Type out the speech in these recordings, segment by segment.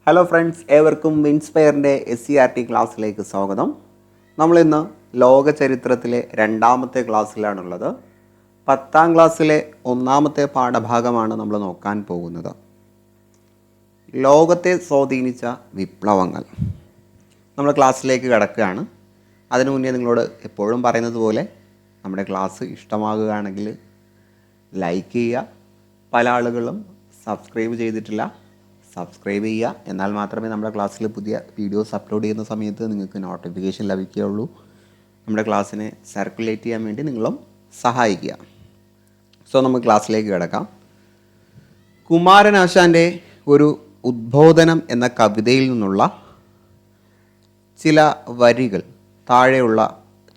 Hello friends, ഏവർക്കും ഇൻസ്പയറിൻ്റെ SCERT ക്ലാസ്സിലേക്ക് സ്വാഗതം. നമ്മളിന്ന് ലോക ചരിത്രത്തിലെ രണ്ടാമത്തെ ക്ലാസ്സിലാണുള്ളത്. 10ാം ക്ലാസ്സിലെ ഒന്നാമത്തെ പാഠഭാഗമാണ് നമ്മൾ നോക്കാൻ പോകുന്നത്. ലോകത്തെ സ്വാധീനിച്ച വിപ്ലവങ്ങൾ. നമ്മൾ ക്ലാസ്സിലേക്ക് കടക്കുകയാണ്. അതിനു മുന്നേ നിങ്ങളോട് എപ്പോഴും പറയുന്നത് പോലെ നമ്മുടെ ക്ലാസ് ഇഷ്ടമാകുകയാണെങ്കിൽ ലൈക്ക് ചെയ്യുക. പല ആളുകളും സബ്സ്ക്രൈബ് ചെയ്തിട്ടില്ല, സബ്സ്ക്രൈബ് ചെയ്യുക. എന്നാൽ മാത്രമേ നമ്മുടെ ക്ലാസ്സിൽ പുതിയ വീഡിയോസ് അപ്ലോഡ് ചെയ്യുന്ന സമയത്ത് നിങ്ങൾക്ക് നോട്ടിഫിക്കേഷൻ ലഭിക്കുകയുള്ളൂ. നമ്മുടെ ക്ലാസ്സിനെ സർക്കുലേറ്റ് ചെയ്യാൻ വേണ്ടി നിങ്ങളും സഹായിക്കുക. സോ നമുക്ക് ക്ലാസ്സിലേക്ക് കിടക്കാം. കുമാരനാശാൻ്റെ ഒരു ഉദ്ബോധനം എന്ന കവിതയിൽ നിന്നുള്ള ചില വരികൾ താഴെയുള്ള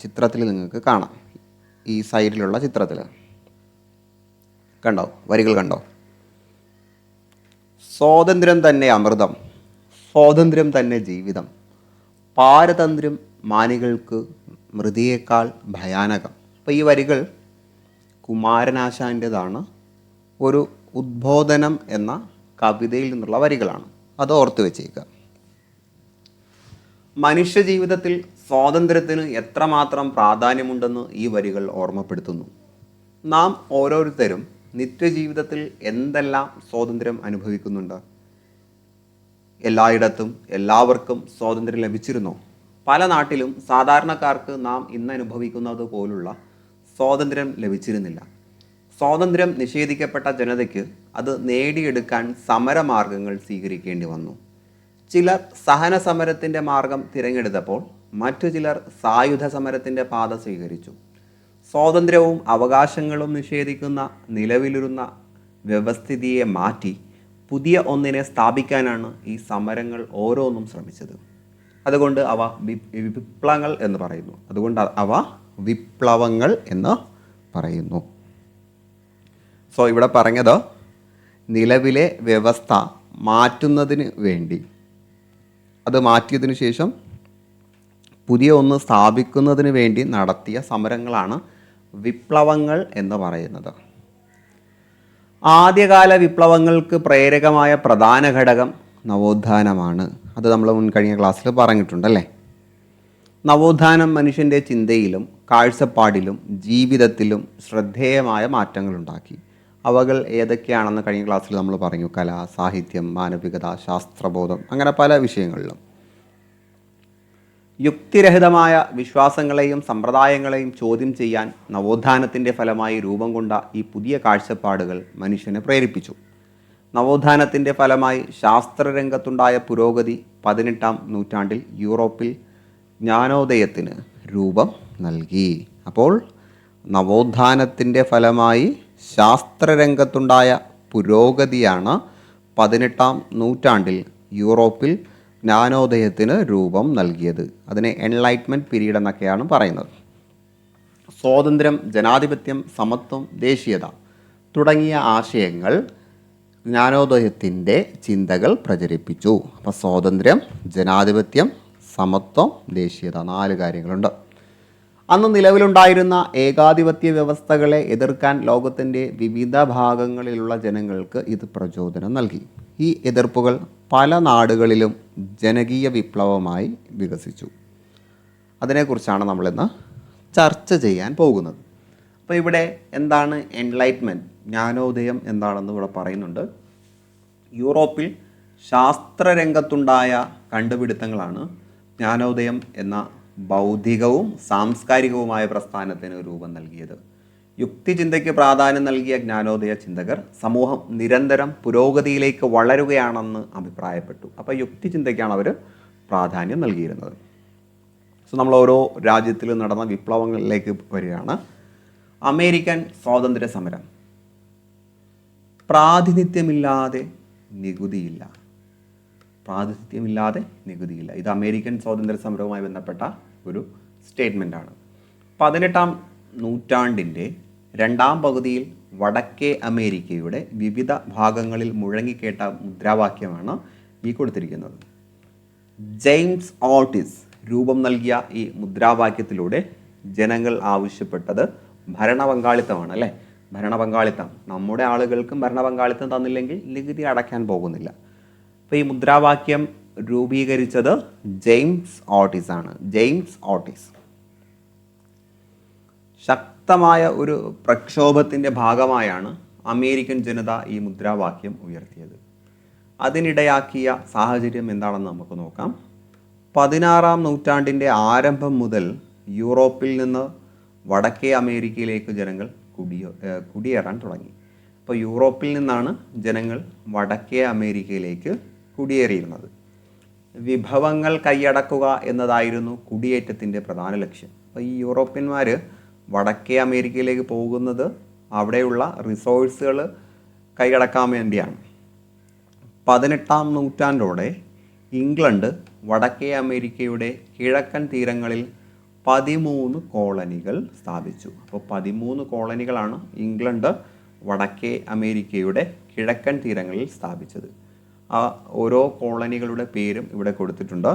ചിത്രത്തിൽ നിങ്ങൾക്ക് കാണാം. ഈ സൈഡിലുള്ള ചിത്രത്തിൽ കണ്ടോ? വരികൾ കണ്ടോ? സ്വാതന്ത്ര്യം തന്നെ അമൃതം, സ്വാതന്ത്ര്യം തന്നെ ജീവിതം, പാരതന്ത്ര്യം മാനികൾക്ക് മൃതിയേക്കാൾ ഭയാനകം. അപ്പോൾ ഈ വരികൾ കുമാരനാശാൻ്റെതാണ്. ഒരു ഉദ്ബോധനം എന്ന കവിതയിൽ നിന്നുള്ള വരികളാണ്. അത് ഓർത്ത് വെച്ചേക്കുക. മനുഷ്യ ജീവിതത്തിൽ സ്വാതന്ത്ര്യത്തിന് എത്രമാത്രം പ്രാധാന്യമുണ്ടെന്ന് ഈ വരികൾ ഓർമ്മപ്പെടുത്തുന്നു. നാം ഓരോരുത്തരും നിത്യജീവിതത്തിൽ എന്തെല്ലാം സ്വാതന്ത്ര്യം അനുഭവിക്കുന്നുണ്ട്? എല്ലായിടത്തും എല്ലാവർക്കും സ്വാതന്ത്ര്യം ലഭിച്ചിരുന്നോ? പല നാട്ടിലും സാധാരണക്കാർക്ക് നാം ഇന്ന് അനുഭവിക്കുന്നത് പോലുള്ള സ്വാതന്ത്ര്യം ലഭിച്ചിരുന്നില്ല. സ്വാതന്ത്ര്യം നിഷേധിക്കപ്പെട്ട ജനതയ്ക്ക് അത് നേടിയെടുക്കാൻ സമരമാർഗങ്ങൾ സ്വീകരിക്കേണ്ടി വന്നു. ചിലർ സഹന സമരത്തിൻ്റെ മാർഗം തിരഞ്ഞെടുത്തപ്പോൾ മറ്റു ചിലർ സായുധ സമരത്തിൻ്റെ പാത സ്വീകരിച്ചു. സ്വാതന്ത്ര്യവും അവകാശങ്ങളും നിഷേധിക്കുന്ന നിലവിലിരുന്ന വ്യവസ്ഥിതിയെ മാറ്റി പുതിയ ഒന്നിനെ സ്ഥാപിക്കാനാണ് ഈ സമരങ്ങൾ ഓരോന്നും ശ്രമിച്ചത്. അതുകൊണ്ട് അവ വിപ്ലവങ്ങൾ എന്ന് പറയുന്നു. സോ ഇവിടെ പറഞ്ഞത് നിലവിലെ വ്യവസ്ഥ മാറ്റുന്നതിന് വേണ്ടി, അത് മാറ്റിയതിനു ശേഷം പുതിയ ഒന്ന് സ്ഥാപിക്കുന്നതിന് വേണ്ടി നടത്തിയ സമരങ്ങളാണ് വിപ്ലവങ്ങൾ എന്ന് പറയുന്നത്. ആദ്യകാല വിപ്ലവങ്ങൾക്ക് പ്രേരകമായ പ്രധാന ഘടകം നവോത്ഥാനമാണ്. അത് നമ്മൾ കഴിഞ്ഞ ക്ലാസ്സിൽ പറഞ്ഞിട്ടുണ്ടല്ലേ. നവോത്ഥാനം മനുഷ്യൻ്റെ ചിന്തയിലും കാഴ്ചപ്പാടിലും ജീവിതത്തിലും ശ്രദ്ധേയമായ മാറ്റങ്ങളുണ്ടാക്കി. അവകൾ ഏതൊക്കെയാണെന്ന് കഴിഞ്ഞ ക്ലാസ്സിൽ നമ്മൾ പറഞ്ഞു. കല, സാഹിത്യം, മാനവികത, ശാസ്ത്രബോധം, അങ്ങനെ പല വിഷയങ്ങളിലും. യുക്തിരഹിതമായ വിശ്വാസങ്ങളെയും സമ്പ്രദായങ്ങളെയും ചോദ്യം ചെയ്യാൻ നവോത്ഥാനത്തിൻ്റെ ഫലമായി രൂപം കൊണ്ട ഈ പുതിയ കാഴ്ചപ്പാടുകൾ മനുഷ്യനെ പ്രേരിപ്പിച്ചു. നവോത്ഥാനത്തിൻ്റെ ഫലമായി ശാസ്ത്രരംഗത്തുണ്ടായ പുരോഗതി 18ാം നൂറ്റാണ്ടിൽ യൂറോപ്പിൽ ജ്ഞാനോദയത്തിന് രൂപം നൽകി. അപ്പോൾ നവോത്ഥാനത്തിൻ്റെ ഫലമായി ശാസ്ത്രരംഗത്തുണ്ടായ പുരോഗതിയാണ് 18ാം നൂറ്റാണ്ടിൽ യൂറോപ്പിൽ ജ്ഞാനോദയത്തിന് രൂപം നൽകിയത്. അതിനെ എൻലൈറ്റ്മെൻറ്റ് പീരീഡ് എന്നൊക്കെയാണ് പറയുന്നത്. സ്വാതന്ത്ര്യം, ജനാധിപത്യം, സമത്വം, ദേശീയത തുടങ്ങിയ ആശയങ്ങൾ ജ്ഞാനോദയത്തിൻ്റെ ചിന്തകൾ പ്രചരിപ്പിച്ചു. അപ്പോൾ സ്വാതന്ത്ര്യം, ജനാധിപത്യം, സമത്വം, ദേശീയത, 4 കാര്യങ്ങളുണ്ട്. അന്ന് നിലവിലുണ്ടായിരുന്ന ഏകാധിപത്യ വ്യവസ്ഥകളെ എതിർക്കാൻ ലോകത്തിൻ്റെ വിവിധ ഭാഗങ്ങളിലുള്ള ജനങ്ങൾക്ക് ഇത് പ്രചോദനം നൽകി. ഈ എതിർപ്പുകൾ പല നാടുകളിലും ജനകീയ വിപ്ലവമായി വികസിച്ചു. അതിനെക്കുറിച്ചാണ് നമ്മളിന്ന് ചർച്ച ചെയ്യാൻ പോകുന്നത്. അപ്പോൾ ഇവിടെ എന്താണ് എൻലൈറ്റ്മെൻറ്റ്, ജ്ഞാനോദയം എന്താണെന്ന് ഇവിടെ പറയുന്നുണ്ട്. യൂറോപ്പിൽ ശാസ്ത്രരംഗത്തുണ്ടായ കണ്ടുപിടുത്തങ്ങളാണ് ജ്ഞാനോദയം എന്ന ബൗദ്ധികവും സാംസ്കാരികവുമായ പ്രസ്ഥാനത്തിന് രൂപം നൽകിയത്. യുക്തിചിന്തയ്ക്ക് പ്രാധാന്യം നൽകിയ ജ്ഞാനോദയ ചിന്തകർ സമൂഹം നിരന്തരം പുരോഗതിയിലേക്ക് വളരുകയാണെന്ന് അഭിപ്രായപ്പെട്ടു. അപ്പോൾ യുക്തിചിന്തയ്ക്കാണ് അവർ പ്രാധാന്യം നൽകിയിരുന്നത്. സോ നമ്മൾ ഓരോ രാജ്യത്തിൽ നടന്ന വിപ്ലവങ്ങളിലേക്ക് വരികയാണ്. അമേരിക്കൻ സ്വാതന്ത്ര്യ സമരം. പ്രാതിനിധ്യമില്ലാതെ നികുതിയില്ല. ഇത് അമേരിക്കൻ സ്വാതന്ത്ര്യ സമരവുമായി ബന്ധപ്പെട്ട ഒരു സ്റ്റേറ്റ്മെൻറ്റാണ്. 18ാം നൂറ്റാണ്ടിൻ്റെ 2ാം പകുതിയിൽ വടക്കേ അമേരിക്കയുടെ വിവിധ ഭാഗങ്ങളിൽ മുഴങ്ങിക്കേട്ട മുദ്രാവാക്യമാണ് ഈ കൊടുത്തിരിക്കുന്നത്. ജെയിംസ് ഓട്ടിസ് രൂപം നൽകിയ ഈ മുദ്രാവാക്യത്തിലൂടെ ജനങ്ങൾ ആവശ്യപ്പെട്ടത് ഭരണപങ്കാളിത്തമാണ്. അല്ലേ? ഭരണപങ്കാളിത്തം. നമ്മുടെ ആളുകൾക്കും ഭരണപങ്കാളിത്തം തന്നില്ലെങ്കിൽ നികുതി അടയ്ക്കാൻ പോകുന്നില്ല. അപ്പോൾ ഈ മുദ്രാവാക്യം രൂപീകരിച്ചത് ജെയിംസ് ഓട്ടിസ് ആണ്. ജെയിംസ് ഓട്ടിസ് ശക്തമായ ഒരു പ്രക്ഷോഭത്തിൻ്റെ ഭാഗമായാണ് അമേരിക്കൻ ജനത ഈ മുദ്രാവാക്യം ഉയർത്തിയത്. അതിനിടയാക്കിയ സാഹചര്യം എന്താണെന്ന് നമുക്ക് നോക്കാം. 16-ാം നൂറ്റാണ്ടിൻ്റെ ആരംഭം മുതൽ യൂറോപ്പിൽ നിന്ന് വടക്കേ അമേരിക്കയിലേക്ക് ജനങ്ങൾ കുടിയേറാൻ തുടങ്ങി. അപ്പോൾ യൂറോപ്പിൽ നിന്നാണ് ജനങ്ങൾ വടക്കേ അമേരിക്കയിലേക്ക് കുടിയേറിയിരുന്നത്. വിഭവങ്ങൾ കൈയടക്കുക എന്നതായിരുന്നു കുടിയേറ്റത്തിൻ്റെ പ്രധാന ലക്ഷ്യം. അപ്പോൾ ഈ യൂറോപ്യന്മാർ വടക്കേ അമേരിക്കയിലേക്ക് പോകുന്നത് അവിടെയുള്ള റിസോഴ്സുകൾ കൈയടക്കാൻ വേണ്ടിയാണ്. 18-ാം നൂറ്റാണ്ടോടെ ഇംഗ്ലണ്ട് വടക്കേ അമേരിക്കയുടെ കിഴക്കൻ തീരങ്ങളിൽ 13 കോളനികൾ സ്ഥാപിച്ചു. അപ്പോൾ 13 കോളനികളാണ് ഇംഗ്ലണ്ട് വടക്കേ അമേരിക്കയുടെ കിഴക്കൻ തീരങ്ങളിൽ സ്ഥാപിച്ചത്. ആ ഓരോ കോളനികളുടെ പേരും ഇവിടെ കൊടുത്തിട്ടുണ്ട്.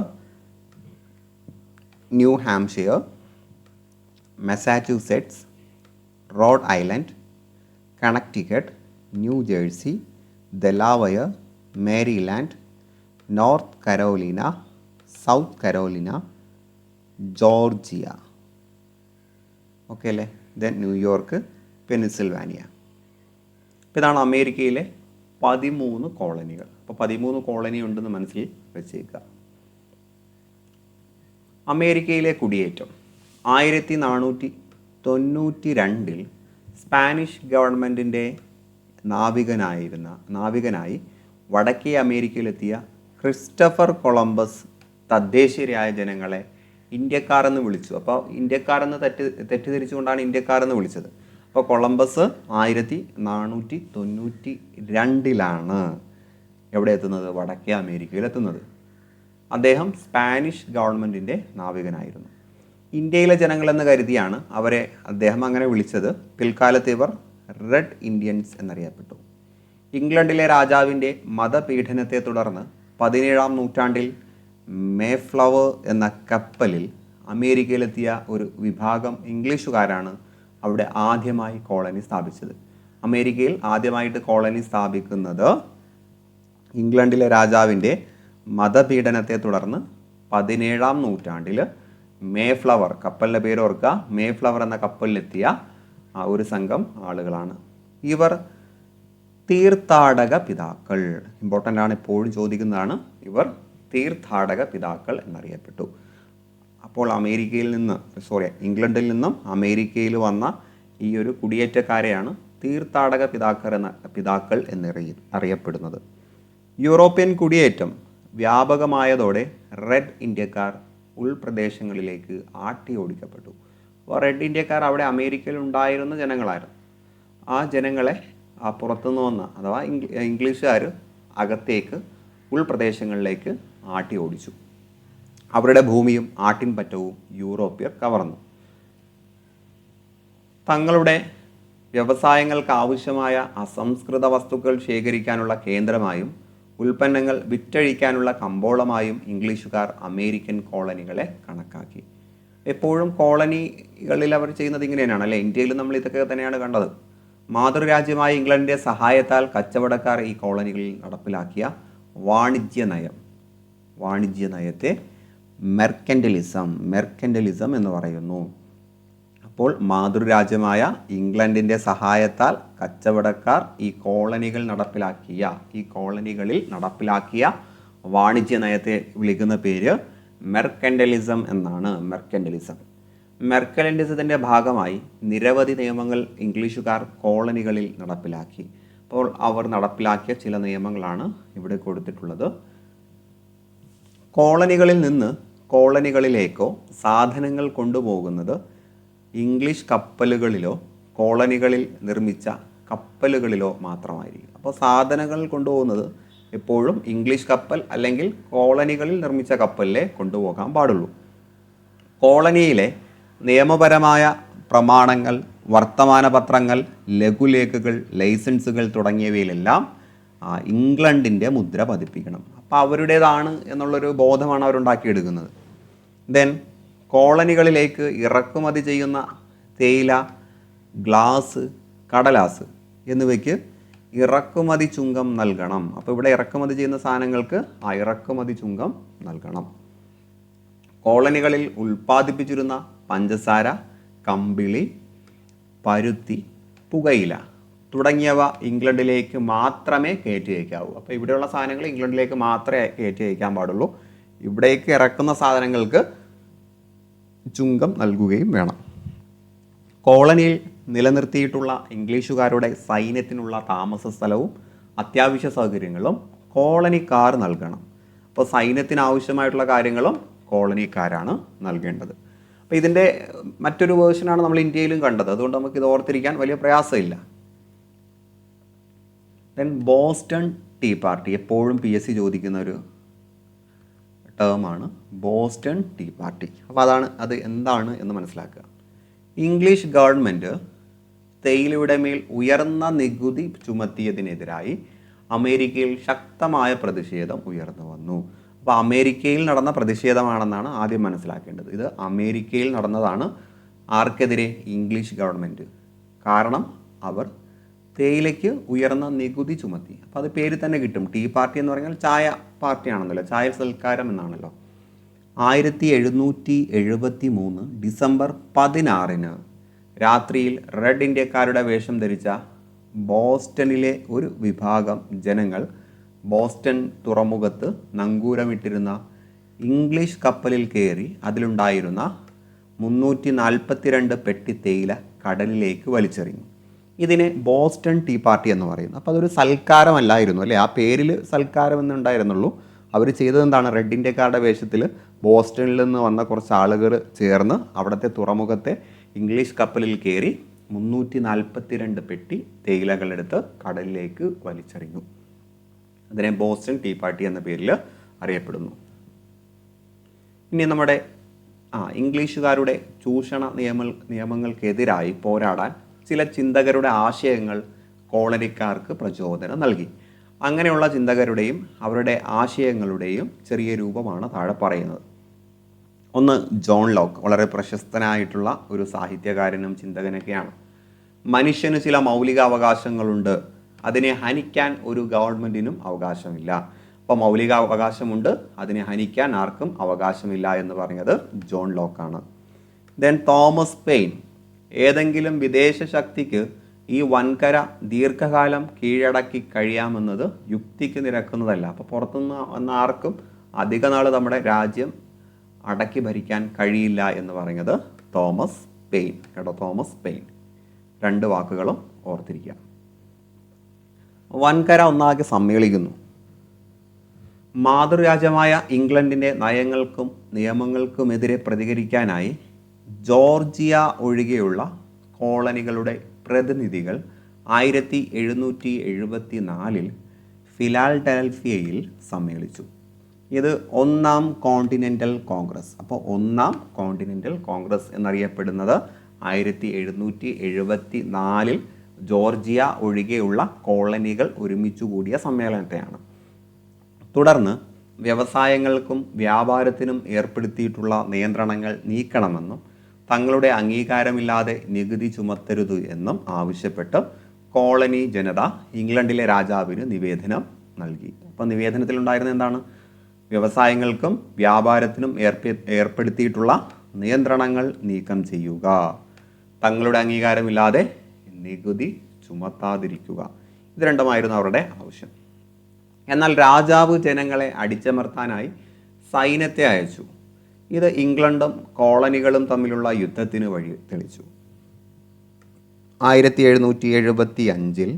New Hampshire, Massachusetts, Rhode Island, Connecticut, New Jersey, Delaware, Maryland, North Carolina, South Carolina, Georgia. Okay അല്ലേ? Then New York, Pennsylvania. അപ്പോൾ ഇതാണ് അമേരിക്കയിലെ 13 കോളനികൾ. അപ്പോൾ 13 കോളനി ഉണ്ടെന്ന് മനസ്സിൽ വെച്ചേക്കുക. അമേരിക്കയിലെ കുടിയേറ്റം 1492 സ്പാനിഷ് ഗവൺമെൻറ്റിൻ്റെ നാവികനായി വടക്കേ അമേരിക്കയിലെത്തിയ ക്രിസ്റ്റഫർ കൊളംബസ് തദ്ദേശീയരായ ജനങ്ങളെ ഇന്ത്യക്കാരെന്ന് വിളിച്ചു. അപ്പോൾ ഇന്ത്യക്കാരെന്ന് തെറ്റിദ്ധരിച്ചുകൊണ്ടാണ് ഇന്ത്യക്കാരെന്ന് വിളിച്ചത്. അപ്പോൾ കൊളംബസ് 1492 എവിടെ എത്തുന്നത്? വടക്കേ അമേരിക്കയിൽ എത്തുന്നത്. അദ്ദേഹം സ്പാനിഷ് ഗവൺമെൻറ്റിൻ്റെ നാവികനായിരുന്നു. ഇന്ത്യയിലെ ജനങ്ങളെന്ന് കരുതിയാണ് അദ്ദേഹം അങ്ങനെ വിളിച്ചത്. പിൽക്കാലത്ത് ഇവർ റെഡ് ഇന്ത്യൻസ് എന്നറിയപ്പെട്ടു. ഇംഗ്ലണ്ടിലെ രാജാവിൻ്റെ മതപീഡനത്തെ തുടർന്ന് 17-ാം നൂറ്റാണ്ടിൽ മേഫ്ലവർ എന്ന കപ്പലിൽ അമേരിക്കയിലെത്തിയ ഒരു വിഭാഗം ഇംഗ്ലീഷുകാരാണ് അവിടെ ആദ്യമായി കോളനി സ്ഥാപിച്ചത്. അമേരിക്കയിൽ ആദ്യമായിട്ട് കോളനി സ്ഥാപിക്കുന്നത് ഇംഗ്ലണ്ടിലെ രാജാവിൻ്റെ മതപീഡനത്തെ തുടർന്ന് 17-ാം നൂറ്റാണ്ടിൽ മേഫ്ലവർ, കപ്പലിൻ്റെ പേര് ഓർക്കുക, മേഫ്ലവർ എന്ന കപ്പലിലെത്തിയ ഒരു സംഘം ആളുകളാണ്. ഇവർ തീർത്ഥാടക പിതാക്കൾ. ഇമ്പോർട്ടൻ്റ് ആണ്, എപ്പോഴും ചോദിക്കുന്നതാണ്. ഇവർ തീർത്ഥാടക പിതാക്കൾ എന്നറിയപ്പെട്ടു. അപ്പോൾ ഇംഗ്ലണ്ടിൽ നിന്നും അമേരിക്കയിൽ വന്ന ഈ ഒരു കുടിയേറ്റക്കാരെയാണ് തീർത്ഥാടക പിതാക്കൾ എന്നറിയപ്പെടുന്നത്. യൂറോപ്യൻ കുടിയേറ്റം വ്യാപകമായതോടെ റെഡ് ഇന്ത്യക്കാർ ഉൾപ്രദേശങ്ങളിലേക്ക് ആട്ടി ഓടിക്കപ്പെട്ടു. അപ്പോൾ റെഡ് ഇന്ത്യക്കാർ അവിടെ അമേരിക്കയിൽ ഉണ്ടായിരുന്ന ജനങ്ങളായിരുന്നു. ആ ജനങ്ങളെ പുറത്തുനിന്ന് വന്ന അഥവാ ഇംഗ്ലീഷുകാർ അകത്തേക്ക് ഉൾപ്രദേശങ്ങളിലേക്ക് ആട്ടി ഓടിച്ചു. അവരുടെ ഭൂമിയും ആട്ടിൻപറ്റവും യൂറോപ്യർ കവർന്നു. തങ്ങളുടെ വ്യവസായങ്ങൾക്ക് ആവശ്യമായ അസംസ്കൃത വസ്തുക്കൾ ശേഖരിക്കാനുള്ള കേന്ദ്രമായും ഉൽപ്പന്നങ്ങൾ വിറ്റഴിക്കാനുള്ള കമ്പോളമായും ഇംഗ്ലീഷുകാർ അമേരിക്കൻ കോളനികളെ കണക്കാക്കി. എപ്പോഴും കോളനികളിൽ അവർ ചെയ്യുന്നത് ഇങ്ങനെയാണ് അല്ലേ? ഇന്ത്യയിൽ നമ്മൾ ഇതൊക്കെ തന്നെയാണ് കണ്ടത്. മാതൃരാജ്യമായ ഇംഗ്ലണ്ടിൻ്റെ സഹായത്താൽ കച്ചവടക്കാർ ഈ കോളനികളിൽ നടപ്പിലാക്കിയ വാണിജ്യ നയത്തെ മെർക്കൻറ്റലിസം എന്ന് പറയുന്നു. അപ്പോൾ മാതൃരാജ്യമായ ഇംഗ്ലണ്ടിൻ്റെ സഹായത്താൽ കച്ചവടക്കാർ ഈ കോളനികളിൽ നടപ്പിലാക്കിയ വാണിജ്യ നയത്തെ വിളിക്കുന്ന പേര് മെർക്കൻറ്റലിസം എന്നാണ്. മെർക്കൻറ്റലിസത്തിൻ്റെ ഭാഗമായി നിരവധി നിയമങ്ങൾ ഇംഗ്ലീഷുകാർ കോളനികളിൽ നടപ്പിലാക്കി. അപ്പോൾ അവർ നടപ്പിലാക്കിയ ചില നിയമങ്ങളാണ് ഇവിടെ കൊടുത്തിട്ടുള്ളത്. കോളനികളിൽ നിന്ന് കോളനികളിലേക്കോ സാധനങ്ങൾ കൊണ്ടുപോകുന്നത് ഇംഗ്ലീഷ് കപ്പലുകളിലോ കോളനികളിൽ നിർമ്മിച്ച കപ്പലുകളിലോ മാത്രമായിരിക്കും. അപ്പോൾ സാധനങ്ങൾ കൊണ്ടുപോകുന്നത് എപ്പോഴും ഇംഗ്ലീഷ് കപ്പൽ അല്ലെങ്കിൽ കോളനികളിൽ നിർമ്മിച്ച കപ്പലിലെ കൊണ്ടുപോകാൻ പാടുള്ളൂ. കോളനിയിലെ നിയമപരമായ പ്രമാണങ്ങൾ, വർത്തമാനപത്രങ്ങൾ, ലഘുലേഖകൾ, ലൈസൻസുകൾ തുടങ്ങിയവയിലെല്ലാം ഇംഗ്ലണ്ടിൻ്റെ മുദ്ര പതിപ്പിക്കണം. അപ്പോൾ അവരുടേതാണ് എന്നുള്ളൊരു ബോധമാണ് അവരുണ്ടാക്കിയെടുക്കുന്നത്. ദെൻ കോളനികളിലേക്ക് ഇറക്കുമതി ചെയ്യുന്ന തേയില, ഗ്ലാസ്, കടലാസ് എന്നിവയ്ക്ക് ഇറക്കുമതി ചുങ്കം നൽകണം. അപ്പോൾ ഇവിടെ ഇറക്കുമതി ചെയ്യുന്ന സാധനങ്ങൾക്ക് ആ ഇറക്കുമതി ചുങ്കം നൽകണം. കോളനികളിൽ ഉൽപ്പാദിപ്പിച്ചിരുന്ന പഞ്ചസാര, കമ്പിളി, പരുത്തി, പുകയില തുടങ്ങിയവ ഇംഗ്ലണ്ടിലേക്ക് മാത്രമേ കയറ്റി അയക്കാവൂ. അപ്പോൾ ഇവിടെയുള്ള സാധനങ്ങൾ ഇംഗ്ലണ്ടിലേക്ക് മാത്രമേ കയറ്റി അയക്കാൻ പാടുള്ളൂ. ഇവിടേക്ക് ഇറക്കുന്ന സാധനങ്ങൾക്ക് ചുങ്കം നൽകുകയും വേണം. കോളനിയിൽ നിലനിർത്തിയിട്ടുള്ള ഇംഗ്ലീഷുകാരുടെ സൈന്യത്തിനുള്ള താമസ സ്ഥലവും അത്യാവശ്യ സൗകര്യങ്ങളും കോളനിക്കാർ നൽകണം. അപ്പോൾ സൈന്യത്തിന് ആവശ്യമായിട്ടുള്ള കാര്യങ്ങളും കോളനിക്കാരാണ് നൽകേണ്ടത്. അപ്പോൾ ഇതിൻ്റെ മറ്റൊരു വേർഷനാണ് നമ്മൾ ഇന്ത്യയിലും കണ്ടത്. അതുകൊണ്ട് നമുക്ക് ഇത് ഓർത്തിരിക്കാൻ വലിയ പ്രയാസമില്ല. ദെൻ ബോസ്റ്റൺ ടീ പാർട്ടി എപ്പോഴും PSC ചോദിക്കുന്ന ഒരു ടേമാണ് ബോസ്റ്റൺ ടീ പാർട്ടി. അപ്പോൾ അത് എന്താണ് എന്ന് മനസ്സിലാക്കുക. ഇംഗ്ലീഷ് ഗവൺമെൻറ് തേയിലയുടെ മേൽ ഉയർന്ന നികുതി ചുമത്തിയതിനെതിരായി അമേരിക്കയിൽ ശക്തമായ പ്രതിഷേധം ഉയർന്നു വന്നു. അപ്പോൾ അമേരിക്കയിൽ നടന്ന പ്രതിഷേധമാണെന്നാണ് ആദ്യം മനസ്സിലാക്കേണ്ടത്. ഇത് അമേരിക്കയിൽ നടന്നതാണ്. ആർക്കെതിരെ? English government. കാരണം അവർ തേയിലയ്ക്ക് ഉയർന്ന നികുതി ചുമത്തി. അപ്പോൾ അത് പേര് തന്നെ കിട്ടും. ടീ പാർട്ടി എന്ന് പറഞ്ഞാൽ ചായ പാർട്ടിയാണെന്നല്ലോ, ചായ സൽക്കാരം എന്നാണല്ലോ. 1773 ഡിസംബർ 16 രാത്രിയിൽ റെഡ് ഇന്ത്യക്കാരുടെ വേഷം ധരിച്ച ബോസ്റ്റണിലെ ഒരു വിഭാഗം ജനങ്ങൾ ബോസ്റ്റൺ തുറമുഖത്ത് നങ്കൂരമിട്ടിരുന്ന ഇംഗ്ലീഷ് കപ്പലിൽ കയറി അതിലുണ്ടായിരുന്ന 342 പെട്ടി തേയില കടലിലേക്ക് വലിച്ചെറിഞ്ഞു. ഇതിനെ ബോസ്റ്റൺ ടീ പാർട്ടി എന്ന് പറയുന്നു. അപ്പോൾ അതൊരു സൽക്കാരമല്ലായിരുന്നു അല്ലേ? ആ പേരിൽ സൽക്കാരം എന്നുണ്ടായിരുന്നുള്ളൂ. അവർ ചെയ്തത് എന്താണ്? റെഡ് ഇന്ത്യക്കാരുടെ വേഷത്തിൽ ബോസ്റ്റണിൽ നിന്ന് വന്ന കുറച്ച് ആളുകൾ ചേർന്ന് അവിടുത്തെ തുറമുഖത്തെ ഇംഗ്ലീഷ് കപ്പലിൽ കയറി 342 പെട്ടി തേയിലകളെടുത്ത് കടലിലേക്ക് വലിച്ചെറിഞ്ഞു. അതിനെ ബോസ്റ്റൺ ടീ പാർട്ടി എന്ന പേരിൽ അറിയപ്പെടുന്നു. ഇനി നമ്മുടെ ഇംഗ്ലീഷുകാരുടെ ചൂഷണ നിയമങ്ങൾക്കെതിരായി പോരാടാൻ ചില ചിന്തകരുടെ ആശയങ്ങൾ കോളനിക്കാർക്ക് പ്രചോദനം നൽകി. അങ്ങനെയുള്ള ചിന്തകരുടെയും അവരുടെ ആശയങ്ങളുടെയും ചെറിയ രൂപമാണ് താഴെ പറയുന്നത്. ഒന്ന്, ജോൺ ലോക്ക്, വളരെ പ്രശസ്തനായിട്ടുള്ള ഒരു സാഹിത്യകാരനും ചിന്തകനൊക്കെയാണ്. മനുഷ്യന് ചില മൗലിക അവകാശങ്ങളുണ്ട്, അതിനെ ഹനിക്കാൻ ഒരു ഗവൺമെൻറ്റിനും അവകാശമില്ല. അപ്പോൾ മൗലിക അവകാശമുണ്ട്, അതിനെ ഹനിക്കാൻ ആർക്കും അവകാശമില്ല എന്ന് പറഞ്ഞത് ജോൺ ലോക്കാണ്. ദെൻ തോമസ് പെയിൻ, ഏതെങ്കിലും വിദേശ ശക്തിക്ക് ഈ വൻകര ദീർഘകാലം കീഴടക്കി കഴിയാമെന്നത് യുക്തിക്ക് നിരക്കുന്നതല്ല. അപ്പോൾ പുറത്തുനിന്ന് വന്ന ആർക്കും അധിക നാൾ നമ്മുടെ രാജ്യം അടക്കി ഭരിക്കാൻ കഴിയില്ല എന്ന് പറഞ്ഞത് തോമസ് പെയിൻ. കേട്ടോ, തോമസ് പെയിൻ. 2 വാക്കുകളും ഓർത്തിരിക്കുക. വൻകര ഒന്നാകെ സമ്മേളിക്കുന്നു. മാതൃരാജ്യമായ ഇംഗ്ലണ്ടിൻ്റെ നയങ്ങൾക്കും നിയമങ്ങൾക്കുമെതിരെ പ്രതികരിക്കാനായി ജോർജിയ ഒഴികെയുള്ള കോളനികളുടെ പ്രതിനിധികൾ 1774 ഫിലാഡൽഫിയയിൽ സമ്മേളിച്ചു. ഇത് 1-ാം കോണ്ടിനെൻ്റൽ കോൺഗ്രസ്. അപ്പോൾ 1-ാം കോണ്ടിനെൻ്റൽ കോൺഗ്രസ് എന്നറിയപ്പെടുന്നത് 1774 ജോർജിയ ഒഴികെയുള്ള കോളനികൾ ഒരുമിച്ച് കൂടിയ സമ്മേളനത്തെയാണ്. തുടർന്ന് വ്യവസായങ്ങൾക്കും വ്യാപാരത്തിനും ഏർപ്പെടുത്തിയിട്ടുള്ള നിയന്ത്രണങ്ങൾ നീക്കണമെന്നും തങ്ങളുടെ അംഗീകാരമില്ലാതെ നികുതി ചുമത്തരുത് എന്നും ആവശ്യപ്പെട്ട് കോളനി ജനത ഇംഗ്ലണ്ടിലെ രാജാവിന് നിവേദനം നൽകി. അപ്പോൾ നിവേദനത്തിലുണ്ടായിരുന്ന എന്താണ്? വ്യവസായങ്ങൾക്കും വ്യാപാരത്തിനും ഏർപ്പെടുത്തിയിട്ടുള്ള നിയന്ത്രണങ്ങൾ നീക്കം ചെയ്യുക, തങ്ങളുടെ അംഗീകാരമില്ലാതെ നികുതി ചുമത്താതിരിക്കുക. ഇത് രണ്ടുമായിരുന്നു അവരുടെ ആവശ്യം. എന്നാൽ രാജാവ് ജനങ്ങളെ അടിച്ചമർത്താനായി സൈന്യത്തെ അയച്ചു. ഇത് ഇംഗ്ലണ്ടും കോളനികളും തമ്മിലുള്ള യുദ്ധത്തിന് വഴി തെളിച്ചു. 1775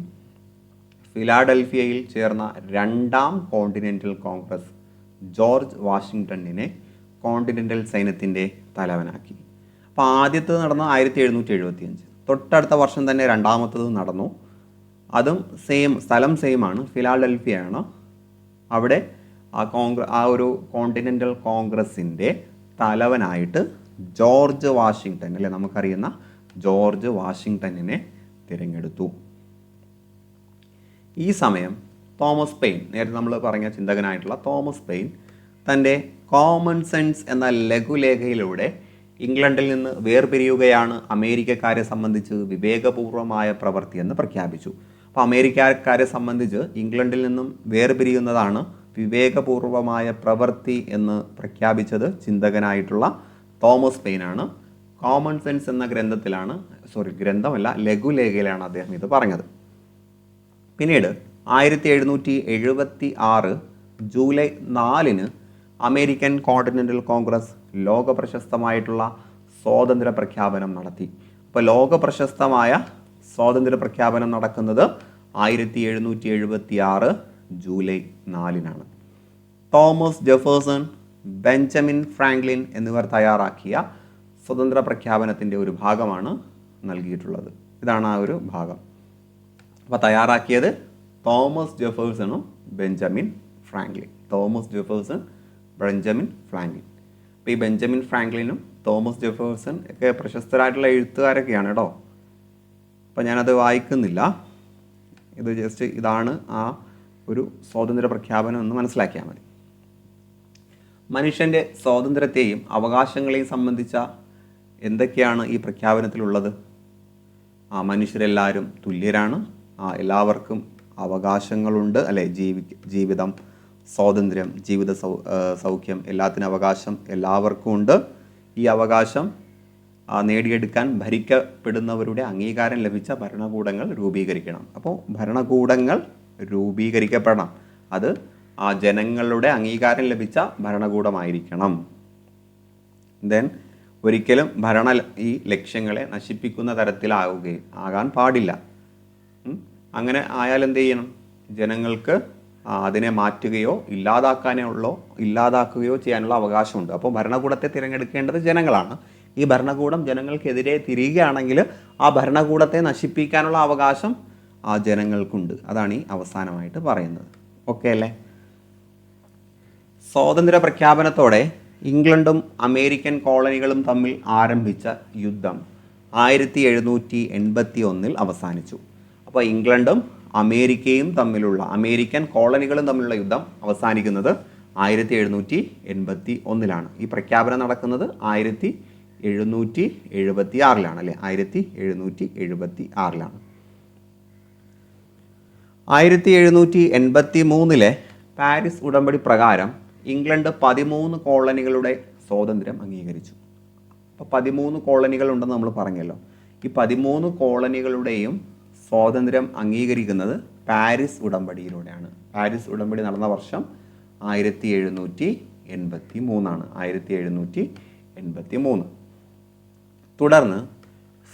ഫിലാഡൽഫിയയിൽ ചേർന്ന 2-ാം കോണ്ടിനെൻ്റൽ കോൺഗ്രസ് ജോർജ് വാഷിങ്ടണിനെ കോണ്ടിനെൻ്റൽ സൈന്യത്തിൻ്റെ തലവനാക്കി. അപ്പോൾ ആദ്യത്തേത് നടന്ന 1775. തൊട്ടടുത്ത വർഷം തന്നെ രണ്ടാമത്തത് നടന്നു. അതും സ്ഥലം സെയിമാണ്, ഫിലാഡൽഫിയയാണ്. അവിടെ ആ ഒരു കോണ്ടിനെൻ്റൽ കോൺഗ്രസിൻ്റെ തലവനായിട്ട് ജോർജ് വാഷിങ്ടൺ, അല്ലെ നമുക്കറിയുന്ന ജോർജ് വാഷിങ്ടണിനെ തിരഞ്ഞെടുത്തു. ഈ സമയം തോമസ് പെയിൻ, നേരത്തെ നമ്മൾ പറഞ്ഞ ചിന്തകനായിട്ടുള്ള തോമസ് പെയിൻ, തൻ്റെ കോമൺ സെൻസ് എന്ന ലഘുലേഖയിലൂടെ ഇംഗ്ലണ്ടിൽ നിന്ന് വേർപിരിയുകയാണ് അമേരിക്കക്കാരെ സംബന്ധിച്ച് വിവേകപൂർവമായ പ്രവൃത്തിയെന്ന് പ്രഖ്യാപിച്ചു. അപ്പോൾ അമേരിക്കക്കാരെ സംബന്ധിച്ച് ഇംഗ്ലണ്ടിൽ നിന്നും വേർപിരിയുന്നതാണ് വിവേകപൂർവമായ പ്രവൃത്തി എന്ന് പ്രഖ്യാപിച്ചത് ചിന്തകനായിട്ടുള്ള തോമസ് പെയിനാണ്. കോമൺ സെൻസ് എന്ന ഗ്രന്ഥമല്ല ലഘുലേഖയിലാണ് അദ്ദേഹം ഇത് പറഞ്ഞത്. പിന്നീട് 1776 ജൂലൈ 4 അമേരിക്കൻ കോണ്ടിനെൻ്റൽ കോൺഗ്രസ് ലോക പ്രശസ്തമായിട്ടുള്ള സ്വാതന്ത്ര്യ പ്രഖ്യാപനം നടത്തി. അപ്പോൾ ലോക പ്രശസ്തമായ സ്വാതന്ത്ര്യ പ്രഖ്യാപനം നടക്കുന്നത് 1776 July 4 Thomas Jefferson, Benjamin Franklin എന്നിവർ തയ്യാറാക്കിയ സ്വതന്ത്ര പ്രഖ്യാപനത്തിൻ്റെ ഒരു ഭാഗമാണ് നൽകിയിട്ടുള്ളത്. ഇതാണ് ആ ഒരു ഭാഗം. അപ്പോൾ തയ്യാറാക്കിയത് തോമസ് ജെഫേഴ്സണും ബെഞ്ചമിൻ ഫ്രാങ്ക്ലിൻ. അപ്പോൾ ഈ ബെഞ്ചമിൻ ഫ്രാങ്ക്ലിനും തോമസ് ജെഫേഴ്സൺ ഒക്കെ പ്രശസ്തരായിട്ടുള്ള എഴുത്തുകാരൊക്കെയാണ് കേട്ടോ. അപ്പോൾ ഞാനത് വായിക്കുന്നില്ല. ഇത് ജസ്റ്റ് ഇതാണ് ആ ഒരു സ്വാതന്ത്ര്യ പ്രഖ്യാപനം എന്ന് മനസ്സിലാക്കിയാൽ മതി. മനുഷ്യൻ്റെ സ്വാതന്ത്ര്യത്തെയും അവകാശങ്ങളെയും സംബന്ധിച്ച എന്തൊക്കെയാണ് ഈ പ്രഖ്യാപനത്തിലുള്ളത്? മനുഷ്യരെല്ലാവരും തുല്യരാണ്, എല്ലാവർക്കും അവകാശങ്ങളുണ്ട് അല്ലേ? ജീവിതം, സ്വാതന്ത്ര്യം, ജീവിത സൗഖ്യം, എല്ലാത്തിനും അവകാശം എല്ലാവർക്കും ഉണ്ട്. ഈ അവകാശം നേടിയെടുക്കാൻ ഭരിക്കപ്പെടുന്നവരുടെ അംഗീകാരം ലഭിച്ച ഭരണകൂടങ്ങൾ രൂപീകരിക്കണം. അപ്പോൾ ഭരണകൂടങ്ങൾ രൂപീകരിക്കപ്പെടണം. അത് ആ ജനങ്ങളുടെ അംഗീകാരം ലഭിച്ച ഭരണകൂടമായിരിക്കണം. ദെൻ ഒരിക്കലും ഈ ലക്ഷ്യങ്ങളെ നശിപ്പിക്കുന്ന തരത്തിലാകാൻ പാടില്ല. അങ്ങനെ ആയാൽ എന്ത് ചെയ്യണം? ജനങ്ങൾക്ക് അതിനെ മാറ്റുകയോ ഇല്ലാതാക്കുകയോ ചെയ്യാനുള്ള അവകാശമുണ്ട്. അപ്പോൾ ഭരണകൂടത്തെ തിരഞ്ഞെടുക്കേണ്ടത് ജനങ്ങളാണ്. ഈ ഭരണകൂടം ജനങ്ങൾക്കെതിരെ തിരിയുകയാണെങ്കിൽ ആ ഭരണകൂടത്തെ നശിപ്പിക്കാനുള്ള അവകാശം ആ ജനങ്ങൾക്കുണ്ട്. അതാണ് ഈ അവസാനമായിട്ട് പറയുന്നത്. ഓക്കെ അല്ലേ? സ്വാതന്ത്ര്യ പ്രഖ്യാപനത്തോടെ ഇംഗ്ലണ്ടും അമേരിക്കൻ കോളനികളും തമ്മിൽ ആരംഭിച്ച യുദ്ധം 1781 അവസാനിച്ചു. അപ്പോൾ ഇംഗ്ലണ്ടും അമേരിക്കൻ കോളനികളും തമ്മിലുള്ള യുദ്ധം അവസാനിക്കുന്നത് 1781 ഈ പ്രഖ്യാപനം നടക്കുന്നത് 1776 അല്ലേ? 1776 1783 പാരീസ് ഉടമ്പടി പ്രകാരം ഇംഗ്ലണ്ട് 13 കോളനികളുടെ സ്വാതന്ത്ര്യം അംഗീകരിച്ചു. അപ്പോൾ 13 കോളനികൾ ഉണ്ടെന്ന് നമ്മൾ പറഞ്ഞല്ലോ. ഈ 13 കോളനികളുടെയും സ്വാതന്ത്ര്യം അംഗീകരിക്കുന്നത് പാരീസ് ഉടമ്പടിയിലൂടെയാണ്. പാരീസ് ഉടമ്പടി നടന്ന വർഷം 1783. തുടർന്ന്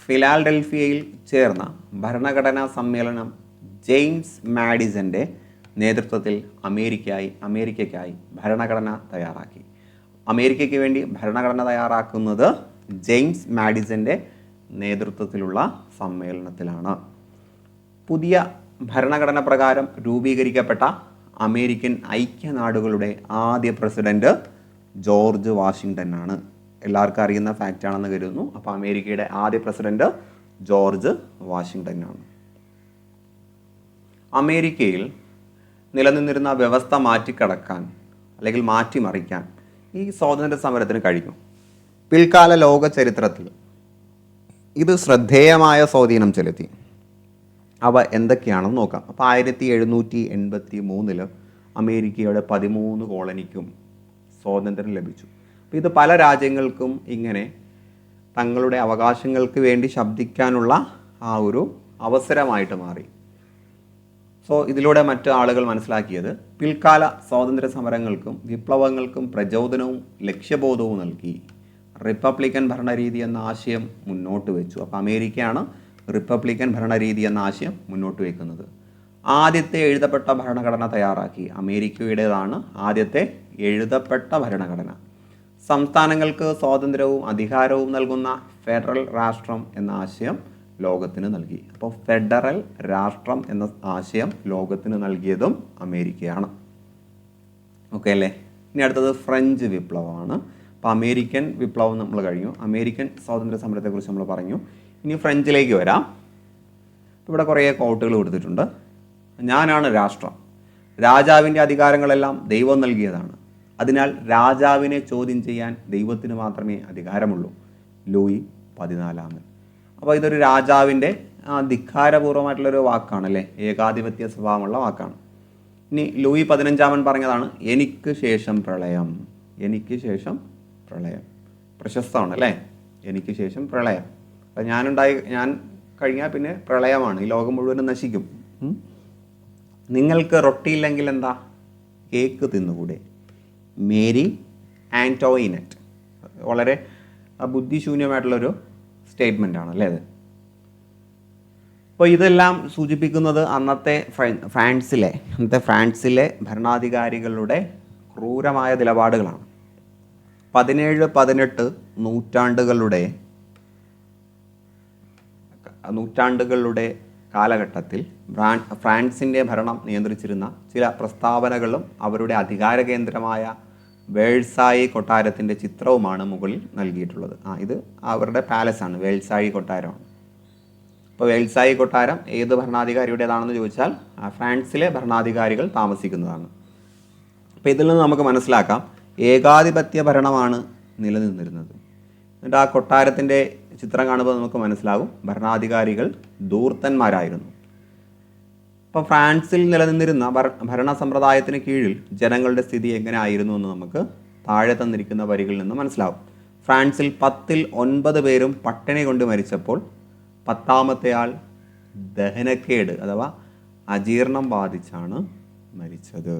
ഫിലാഡൽഫിയയിൽ ചേർന്ന ഭരണഘടനാ സമ്മേളനം ജെയിംസ് മാഡിസന്റെ നേതൃത്വത്തിൽ അമേരിക്കയ്ക്കായി ഭരണഘടന തയ്യാറാക്കി. അമേരിക്കയ്ക്ക് വേണ്ടി ഭരണഘടന തയ്യാറാക്കുന്നത് ജെയിംസ് മാഡിസന്റെ നേതൃത്വത്തിലുള്ള സമ്മേളനത്തിലാണ്. പുതിയ ഭരണഘടന പ്രകാരം രൂപീകരിക്കപ്പെട്ട അമേരിക്കൻ ഐക്യനാടുകളുടെ ആദ്യ പ്രസിഡന്റ് ജോർജ് വാഷിങ്ടൺ ആണ്. എല്ലാവർക്കും അറിയുന്ന ഫാക്റ്റ് ആണെന്ന് കരുതുന്നു. അപ്പോൾ അമേരിക്കയുടെ ആദ്യ പ്രസിഡന്റ് ജോർജ് വാഷിങ്ടൺ ആണ്. അമേരിക്കയിൽ നിലനിന്നിരുന്ന വ്യവസ്ഥ മാറ്റിമറിക്കാൻ ഈ സ്വാതന്ത്ര്യ സമരത്തിന് കഴിഞ്ഞു. പിൽക്കാല ലോക ചരിത്രത്തിൽ ഇത് ശ്രദ്ധേയമായ സ്വാധീനം ചെലുത്തി. അവ എന്തൊക്കെയാണെന്ന് നോക്കാം. അപ്പോൾ 1783 അമേരിക്കയുടെ 13 കോളനിക്കും സ്വാതന്ത്ര്യം ലഭിച്ചു. അപ്പോൾ ഇത് പല രാജ്യങ്ങൾക്കും ഇങ്ങനെ തങ്ങളുടെ അവകാശങ്ങൾക്ക് വേണ്ടി ശബ്ദിക്കാനുള്ള ആ ഒരു അവസരമായിട്ട് മാറി. സോ ഇതിലൂടെ മറ്റ് ആളുകൾ മനസ്സിലാക്കിയത് പിൽക്കാല സ്വാതന്ത്ര്യ സമരങ്ങൾക്കും വിപ്ലവങ്ങൾക്കും പ്രചോദനവും ലക്ഷ്യബോധവും നൽകി റിപ്പബ്ലിക്കൻ ഭരണരീതി എന്ന ആശയം മുന്നോട്ട് വെച്ചു. അപ്പോൾ അമേരിക്കയാണ് റിപ്പബ്ലിക്കൻ ഭരണരീതി എന്ന ആശയം മുന്നോട്ട് വയ്ക്കുന്നത്. ആദ്യത്തെ എഴുതപ്പെട്ട ഭരണഘടന തയ്യാറാക്കി. അമേരിക്കയുടേതാണ് ആദ്യത്തെ എഴുതപ്പെട്ട ഭരണഘടന. സംസ്ഥാനങ്ങൾക്ക് സ്വാതന്ത്ര്യവും അധികാരവും നൽകുന്ന ഫെഡറൽ രാഷ്ട്രം എന്ന ആശയം ലോകത്തിന് നൽകി. അപ്പോൾ ഫെഡറൽ രാഷ്ട്രം എന്ന ആശയം ലോകത്തിന് നൽകിയതും അമേരിക്കയാണ്. ഓക്കെ അല്ലേ? ഇനി അടുത്തത് ഫ്രഞ്ച് വിപ്ലവമാണ്. അപ്പോൾ അമേരിക്കൻ വിപ്ലവം നമ്മൾ കഴിഞ്ഞു. അമേരിക്കൻ സ്വാതന്ത്ര്യ സമരത്തെക്കുറിച്ച് നമ്മൾ പറഞ്ഞു. ഇനി ഫ്രഞ്ചിലേക്ക് വരാം. ഇവിടെ കുറേ കോട്ടുകൾ കൊടുത്തിട്ടുണ്ട്. ഞാനാണ് രാഷ്ട്രം. രാജാവിൻ്റെ അധികാരങ്ങളെല്ലാം ദൈവം നൽകിയതാണ്. അതിനാൽ രാജാവിനെ ചോദ്യം ചെയ്യാൻ ദൈവത്തിന് മാത്രമേ അധികാരമുള്ളൂ. ലൂയി 14. അപ്പോൾ ഇതൊരു രാജാവിൻ്റെ ധിക്കാരപൂർവ്വമായിട്ടുള്ളൊരു വാക്കാണ് അല്ലേ, ഏകാധിപത്യ സ്വഭാവമുള്ള വാക്കാണ്. ഇനി ലൂയി 15 പറഞ്ഞതാണ് എനിക്ക് ശേഷം പ്രളയം. എനിക്ക് ശേഷം പ്രളയം പ്രശസ്തമാണ് അല്ലേ, എനിക്ക് ശേഷം പ്രളയം. അപ്പം ഞാൻ കഴിഞ്ഞാൽ പിന്നെ പ്രളയമാണ്, ഈ ലോകം മുഴുവനും നശിക്കും. നിങ്ങൾക്ക് റൊട്ടിയില്ലെങ്കിൽ എന്താ, കേക്ക് തിന്നുകൂടെ. മേരി ആൻറ്റോയിനറ്റ്. വളരെ ബുദ്ധിശൂന്യമായിട്ടുള്ളൊരു സ്റ്റേറ്റ്മെൻ്റ് ആണ് അല്ലേ അത്. അപ്പോൾ ഇതെല്ലാം സൂചിപ്പിക്കുന്നത് അന്നത്തെ ഫ്രാൻസിലെ ഭരണാധികാരികളുടെ ക്രൂരമായ നിലപാടുകളാണ്. 17-18 നൂറ്റാണ്ടുകളുടെ കാലഘട്ടത്തിൽ ഫ്രാൻസിൻ്റെ ഭരണം നിയന്ത്രിച്ചിരുന്ന ചില പ്രസ്താവനകളും അവരുടെ അധികാര കേന്ദ്രമായ വേഴ്സായി കൊട്ടാരത്തിൻ്റെ ചിത്രവുമാണ് മുകളിൽ നൽകിയിട്ടുള്ളത്. ഇത് അവരുടെ പാലസാണ്, വേഴ്സായി കൊട്ടാരമാണ്. അപ്പോൾ വേഴ്സായി കൊട്ടാരം ഏത് ഭരണാധികാരിയുടേതാണെന്ന് ചോദിച്ചാൽ ഫ്രാൻസിലെ ഭരണാധികാരികൾ താമസിക്കുന്നതാണ്. അപ്പോൾ ഇതിൽ നിന്ന് നമുക്ക് മനസ്സിലാക്കാം ഏകാധിപത്യ ഭരണമാണ് നിലനിന്നിരുന്നത്. എന്നിട്ട് ആ കൊട്ടാരത്തിൻ്റെ ചിത്രം കാണുമ്പോൾ നമുക്ക് മനസ്സിലാകും ഭരണാധികാരികൾ ധൂർത്തന്മാരായിരുന്നു. അപ്പോൾ ഫ്രാൻസിൽ നിലനിന്നിരുന്ന ഭരണ സമ്പ്രദായത്തിന് കീഴിൽ ജനങ്ങളുടെ സ്ഥിതി എങ്ങനെ ആയിരുന്നു എന്ന് നമുക്ക് താഴെ തന്നിരിക്കുന്ന വരികളിൽ നിന്ന് മനസ്സിലാവും. ഫ്രാൻസിൽ 10-ൽ 9 പേരും പട്ടിണി കൊണ്ട് മരിച്ചപ്പോൾ 10ാമത്തെ ആൾ ദഹനക്കേട് അഥവാ അജീർണം ബാധിച്ചാണ് മരിച്ചത്.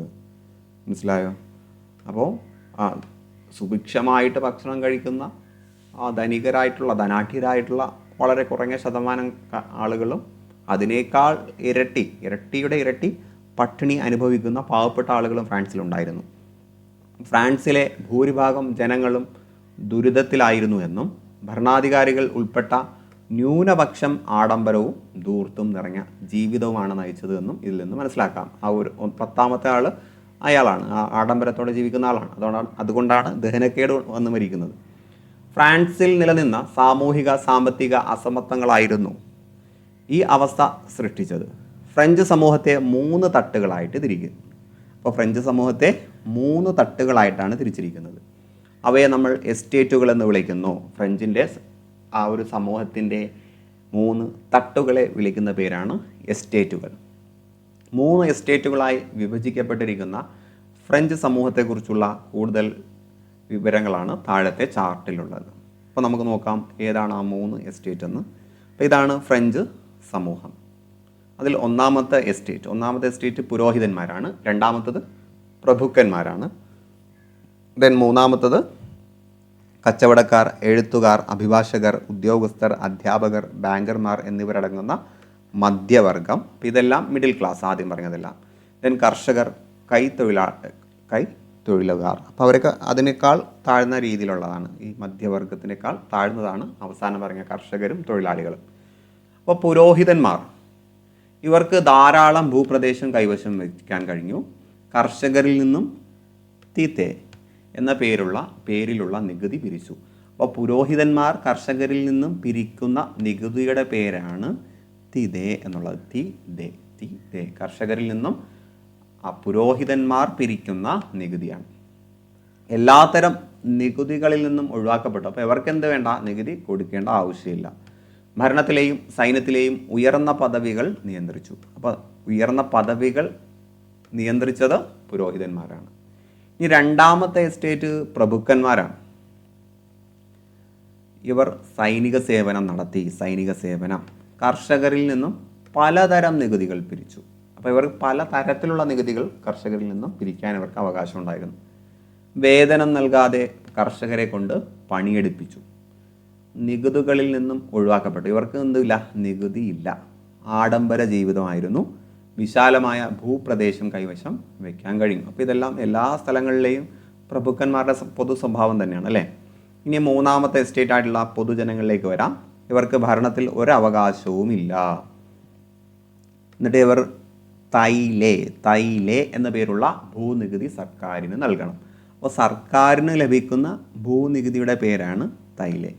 മനസ്സിലായോ? അപ്പോൾ സുഭിക്ഷമായിട്ട് ഭക്ഷണം കഴിക്കുന്ന ധനാഢ്യരായിട്ടുള്ള വളരെ കുറഞ്ഞ ശതമാനം ആളുകളും അതിനേക്കാൾ ഇരട്ടിയുടെ ഇരട്ടി പട്ടിണി അനുഭവിക്കുന്ന പാവപ്പെട്ട ആളുകളും ഫ്രാൻസിലുണ്ടായിരുന്നു. ഫ്രാൻസിലെ ഭൂരിഭാഗം ജനങ്ങളും ദുരിതത്തിലായിരുന്നു എന്നും ഭരണാധികാരികൾ ഉൾപ്പെട്ട ന്യൂനപക്ഷം ആഡംബരവും ധൂർത്തും നിറഞ്ഞ ജീവിതവുമാണ് നയിച്ചത് എന്നും ഇതിൽ നിന്ന് മനസ്സിലാക്കാം. ആ ഒരു 10ാമത്തെ ആൾ അയാളാണ്, ആ ആഡംബരത്തോടെ ജീവിക്കുന്ന ആളാണ്. അതുകൊണ്ടാണ് ദഹനക്കേട് വന്ന് മരിക്കുന്നത്. ഫ്രാൻസിൽ നിലനിന്ന സാമൂഹിക സാമ്പത്തിക അസമത്വങ്ങളായിരുന്നു ഈ അവസ്ഥ സൃഷ്ടിച്ചത്. ഫ്രഞ്ച് സമൂഹത്തെ 3 തട്ടുകളായിട്ട് തിരിക്കും. അപ്പോൾ ഫ്രഞ്ച് സമൂഹത്തെ 3 തട്ടുകളായിട്ടാണ് തിരിച്ചിരിക്കുന്നത്. അവയെ നമ്മൾ എസ്റ്റേറ്റുകൾ എന്ന് വിളിക്കുന്നു. ഫ്രഞ്ചിൻ്റെ ആ ഒരു സമൂഹത്തിൻ്റെ 3 തട്ടുകളെ വിളിക്കുന്ന പേരാണ് എസ്റ്റേറ്റുകൾ. 3 എസ്റ്റേറ്റുകളായി വിഭജിക്കപ്പെട്ടിരിക്കുന്ന ഫ്രഞ്ച് സമൂഹത്തെക്കുറിച്ചുള്ള കൂടുതൽ വിവരങ്ങളാണ് താഴത്തെ ചാർട്ടിലുള്ളത്. അപ്പോൾ നമുക്ക് നോക്കാം ഏതാണ് ആ 3 എസ്റ്റേറ്റ് എന്ന്. അപ്പോൾ ഇതാണ് ഫ്രഞ്ച് സമൂഹം. അതിൽ ഒന്നാമത്തെ എസ്റ്റേറ്റ് പുരോഹിതന്മാരാണ്. രണ്ടാമത്തത് പ്രഭുക്കന്മാരാണ്. മൂന്നാമത്തത് കച്ചവടക്കാർ, എഴുത്തുകാർ, അഭിഭാഷകർ, ഉദ്യോഗസ്ഥർ, അധ്യാപകർ, ബാങ്കർമാർ എന്നിവരടങ്ങുന്ന മധ്യവർഗം. ഇതെല്ലാം മിഡിൽ ക്ലാസ്, ആദ്യം പറഞ്ഞതെല്ലാം. കർഷകർ, കൈത്തൊഴിലുകാർ. അപ്പോൾ അവരൊക്കെ അതിനേക്കാൾ താഴ്ന്ന രീതിയിലുള്ളതാണ്, ഈ മധ്യവർഗത്തിനേക്കാൾ താഴ്ന്നതാണ് അവസാനം പറഞ്ഞ കർഷകരും തൊഴിലാളികളും. അപ്പോൾ പുരോഹിതന്മാർ, ഇവർക്ക് ധാരാളം ഭൂപ്രദേശം കൈവശം വയ്ക്കാൻ കഴിഞ്ഞു. കർഷകരിൽ നിന്നും തീത്തേ എന്ന പേരിലുള്ള നികുതി പിരിച്ചു. അപ്പോൾ പുരോഹിതന്മാർ കർഷകരിൽ നിന്നും പിരിക്കുന്ന നികുതിയുടെ പേരാണ് തീതേ എന്നുള്ളത്. തീതേ കർഷകരിൽ നിന്നും പുരോഹിതന്മാർ പിരിക്കുന്ന നികുതിയാണ്. എല്ലാത്തരം നികുതികളിൽ നിന്നും ഒഴിവാക്കപ്പെട്ടു. അപ്പോൾ ഇവർക്ക് എന്ത് വേണ്ട, നികുതി കൊടുക്കേണ്ട ആവശ്യമില്ല. ഭരണത്തിലെയും സൈന്യത്തിലെയും ഉയർന്ന പദവികൾ നിയന്ത്രിച്ചു. അപ്പോൾ ഉയർന്ന പദവികൾ നിയന്ത്രിച്ചത് പുരോഹിതന്മാരാണ്. ഇനി രണ്ടാമത്തെ എസ്റ്റേറ്റ് പ്രഭുക്കന്മാരാണ്. ഇവർ സൈനിക സേവനം കർഷകരിൽ നിന്നും പലതരം നികുതികൾ പിരിച്ചു. അപ്പോൾ ഇവർ പല തരത്തിലുള്ള നികുതികൾ കർഷകരിൽ നിന്നും പിരിക്കാൻ ഇവർക്ക് അവകാശം ഉണ്ടായിരുന്നു. വേതനം നൽകാതെ കർഷകരെ കൊണ്ട് പണിയെടുപ്പിച്ചു. നികുതികളിൽ നിന്നും ഒഴിവാക്കപ്പെട്ടു. ഇവർക്ക് എന്തില്ല, നികുതിയില്ല. ആഡംബര ജീവിതമായിരുന്നു. വിശാലമായ ഭൂപ്രദേശം കൈവശം വയ്ക്കാൻ കഴിയും. അപ്പോൾ ഇതെല്ലാം എല്ലാ സ്ഥലങ്ങളിലെയും പ്രഭുക്കന്മാരുടെ പൊതു സ്വഭാവം തന്നെയാണ് അല്ലേ. ഇനി മൂന്നാമത്തെ എസ്റ്റേറ്റ് ആയിട്ടുള്ള പൊതുജനങ്ങളിലേക്ക് വരാം. ഇവർക്ക് ഭരണത്തിൽ ഒരവകാശവുമില്ല. എന്നിട്ട് ഇവർ തൈലേ എന്ന പേരുള്ള ഭൂനികുതി സർക്കാരിന് നൽകണം. അപ്പോൾ സർക്കാരിന് ലഭിക്കുന്ന ഭൂനികുതിയുടെ പേരാണ് തൈലേ.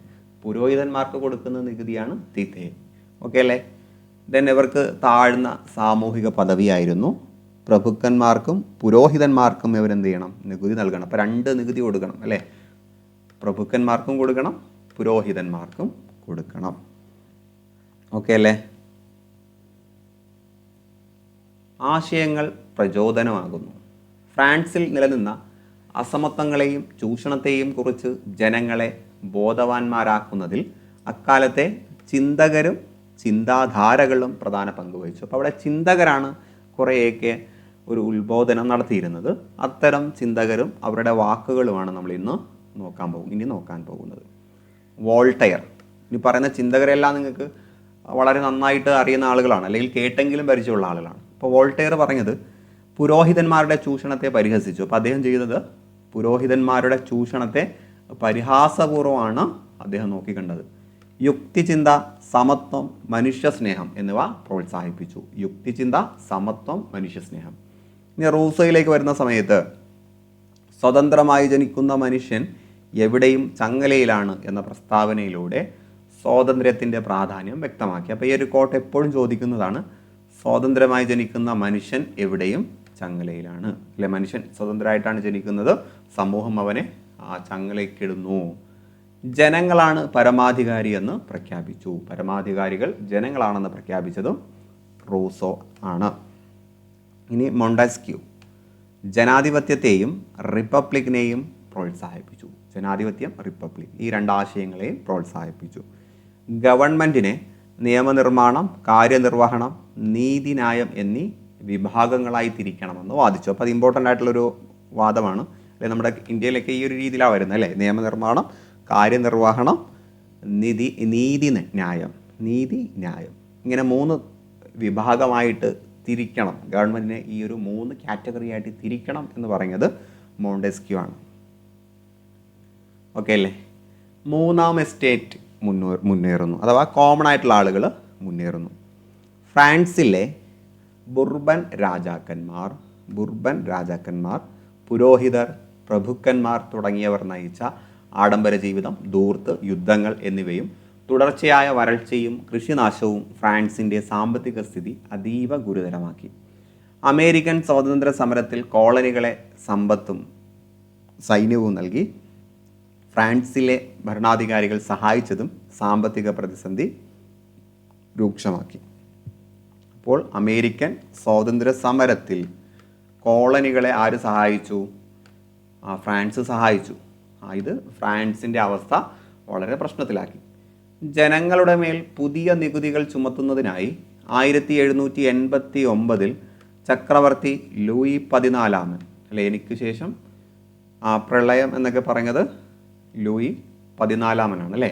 പുരോഹിതന്മാർക്ക് കൊടുക്കുന്ന നികുതിയാണ് തീത്തേ. ഓക്കെ അല്ലേ. ഇവർക്ക് താഴ്ന്ന സാമൂഹിക പദവിയായിരുന്നു. പ്രഭുക്കന്മാർക്കും പുരോഹിതന്മാർക്കും ഇവരെന്ത് ചെയ്യണം, നികുതി നൽകണം. അപ്പോൾ 2 നികുതി കൊടുക്കണം അല്ലേ. പ്രഭുക്കന്മാർക്കും കൊടുക്കണം, പുരോഹിതന്മാർക്കും കൊടുക്കണം. ഓക്കെ അല്ലേ. ആശയങ്ങൾ പ്രചോദനമാകുന്നു. ഫ്രാൻസിൽ നിലനിന്ന അസമത്വങ്ങളെയും ചൂഷണത്തെയും കുറിച്ച് ജനങ്ങളെ ബോധവാന്മാരാക്കുന്നതിൽ അക്കാലത്തെ ചിന്തകരും ചിന്താധാരകളും പ്രധാന പങ്ക് വഹിച്ചു. അപ്പോൾ അവിടെ ചിന്തകരാണ് കുറേയൊക്കെ ഒരു ഉത്ബോധനം നടത്തിയിരുന്നത്. അത്തരം ചിന്തകരും അവരുടെ വാക്കുകളുമാണ് നമ്മൾ ഇനി നോക്കാൻ പോകുന്നത്. വോൾട്ടയർ. ഇനി പറയുന്ന ചിന്തകരെല്ലാം നിങ്ങൾക്ക് വളരെ നന്നായിട്ട് അറിയുന്ന ആളുകളാണ്, അല്ലെങ്കിൽ കേട്ടെങ്കിലും പരിചയമുള്ള ആളുകളാണ്. അപ്പോൾ വോൾട്ടയർ പറഞ്ഞത് പുരോഹിതന്മാരുടെ ചൂഷണത്തെ പരിഹസിച്ചു. അപ്പോൾ അദ്ദേഹം ചെയ്തത് പുരോഹിതന്മാരുടെ ചൂഷണത്തെ പരിഹാസപൂർവ്വമാണ് അദ്ദേഹം നോക്കിക്കണ്ടത്. യുക്തിചിന്ത, സമത്വം, മനുഷ്യസ്നേഹം എന്നിവ പ്രോത്സാഹിപ്പിച്ചു. യുക്തിചിന്ത, സമത്വം, മനുഷ്യസ്നേഹം. ഇനി റൂസോയിലേക്ക് വരുന്ന സമയത്ത് സ്വതന്ത്രമായി ജനിക്കുന്ന മനുഷ്യൻ എവിടെയും ചങ്ങലയിലാണ് എന്ന പ്രസ്താവനയിലൂടെ സ്വാതന്ത്ര്യത്തിൻ്റെ പ്രാധാന്യം വ്യക്തമാക്കി. അപ്പോൾ ഈ ഒരു കോട്ട് എപ്പോഴും ചോദിക്കുന്നതാണ്. സ്വതന്ത്രമായി ജനിക്കുന്ന മനുഷ്യൻ എവിടെയും ചങ്ങലയിലാണ്, അല്ലെ? മനുഷ്യൻ സ്വതന്ത്രമായിട്ടാണ് ജനിക്കുന്നത്, സമൂഹം അവനെ ആ ചങ്ങലയ്ക്കിടുന്നു. ജനങ്ങളാണ് പരമാധികാരി എന്ന് പ്രഖ്യാപിച്ചു. പരമാധികാരികൾ ജനങ്ങളാണെന്ന് പ്രഖ്യാപിച്ചതും റൂസോ ആണ്. ഇനി മൊണ്ടസ്ക്യൂ ജനാധിപത്യത്തെയും റിപ്പബ്ലിക്കിനെയും പ്രോത്സാഹിപ്പിച്ചു. ജനാധിപത്യം, റിപ്പബ്ലിക്, ഈ രണ്ടാശയങ്ങളെയും പ്രോത്സാഹിപ്പിച്ചു. ഗവൺമെൻറ്റിനെ നിയമനിർമ്മാണം, കാര്യനിർവഹണം, നീതിന്യായം എന്നീ വിഭാഗങ്ങളായി തിരിക്കണമെന്ന് വാദിച്ചു. അപ്പോൾ അത് ഇമ്പോർട്ടൻ്റ് ആയിട്ടുള്ളൊരു വാദമാണ്. അല്ലെ, നമ്മുടെ ഇന്ത്യയിലൊക്കെ ഈ ഒരു രീതിയിലാണ് വരുന്നത്, അല്ലേ? നിയമനിർമ്മാണം, കാര്യനിർവഹണം, നീതിന്യായം, ഇങ്ങനെ 3 വിഭാഗമായിട്ട് തിരിക്കണം. ഗവൺമെൻറ്റിനെ ഈ ഒരു 3 കാറ്റഗറി ആയിട്ട് തിരിക്കണം എന്ന് പറഞ്ഞത് മോണ്ടെസ്ക്യൂ ആണ്. ഓക്കെ അല്ലേ? മൂന്നാം എസ്റ്റേറ്റ് മുന്നേറുന്നു, അഥവാ കോമൺ ആയിട്ടുള്ള ആളുകൾ മുന്നേറുന്നു. ഫ്രാൻസിലെ ബുർബൻ രാജാക്കന്മാർ, പുരോഹിതർ, പ്രഭുക്കന്മാർ തുടങ്ങിയവർ നയിച്ച ആഡംബര ജീവിതം, ധൂർത്ത്, യുദ്ധങ്ങൾ എന്നിവയും തുടർച്ചയായ വരൾച്ചയും കൃഷിനാശവും ഫ്രാൻസിൻ്റെ സാമ്പത്തിക സ്ഥിതി അതീവ ഗുരുതരമാക്കി. അമേരിക്കൻ സ്വാതന്ത്ര്യ സമരത്തിൽ കോളനികളെ സമ്പത്തും സൈന്യവും നൽകി ഫ്രാൻസിലെ ഭരണാധികാരികൾ സഹായിച്ചതും സാമ്പത്തിക പ്രതിസന്ധി രൂക്ഷമാക്കി. അപ്പോൾ അമേരിക്കൻ സ്വാതന്ത്ര്യ സമരത്തിൽ കോളനികളെ ആര് സഹായിച്ചു? ഫ്രാൻസ് സഹായിച്ചു. ഇത് ഫ്രാൻസിൻ്റെ അവസ്ഥ വളരെ പ്രശ്നത്തിലാക്കി. ജനങ്ങളുടെ മേൽ പുതിയ നികുതികൾ ചുമത്തുന്നതിനായി 1789 ചക്രവർത്തി ലൂയി 14 അല്ലെ, എനിക്ക് ശേഷം പ്രളയം എന്നൊക്കെ പറഞ്ഞത് ലൂയി 14 അല്ലേ?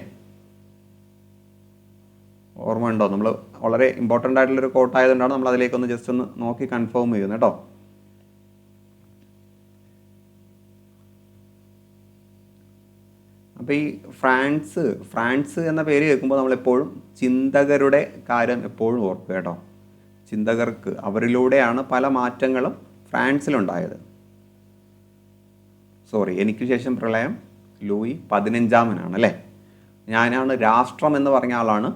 ഓർമ്മ ഉണ്ടോ? നമ്മൾ വളരെ ഇമ്പോർട്ടൻ്റ് ആയിട്ടുള്ളൊരു കോട്ടായതുകൊണ്ടാണ് നമ്മൾ അതിലേക്കൊന്ന് ജസ്റ്റ് ഒന്ന് നോക്കി കൺഫേം ചെയ്യുന്നത് കേട്ടോ. അപ്പോൾ ഈ ഫ്രാൻസ് എന്ന പേര് കേൾക്കുമ്പോൾ നമ്മളെപ്പോഴും ചിന്തകരുടെ കാര്യം എപ്പോഴും ഓർക്കുക കേട്ടോ. ചിന്തകർക്ക്, അവരിലൂടെയാണ് പല മാറ്റങ്ങളും ഫ്രാൻസിലുണ്ടായത്. എനിക്ക് ശേഷം പ്രളയം ലൂയി 15 അല്ലേ? ഞാനാണ് രാഷ്ട്രം എന്ന് പറഞ്ഞ ആളാണ്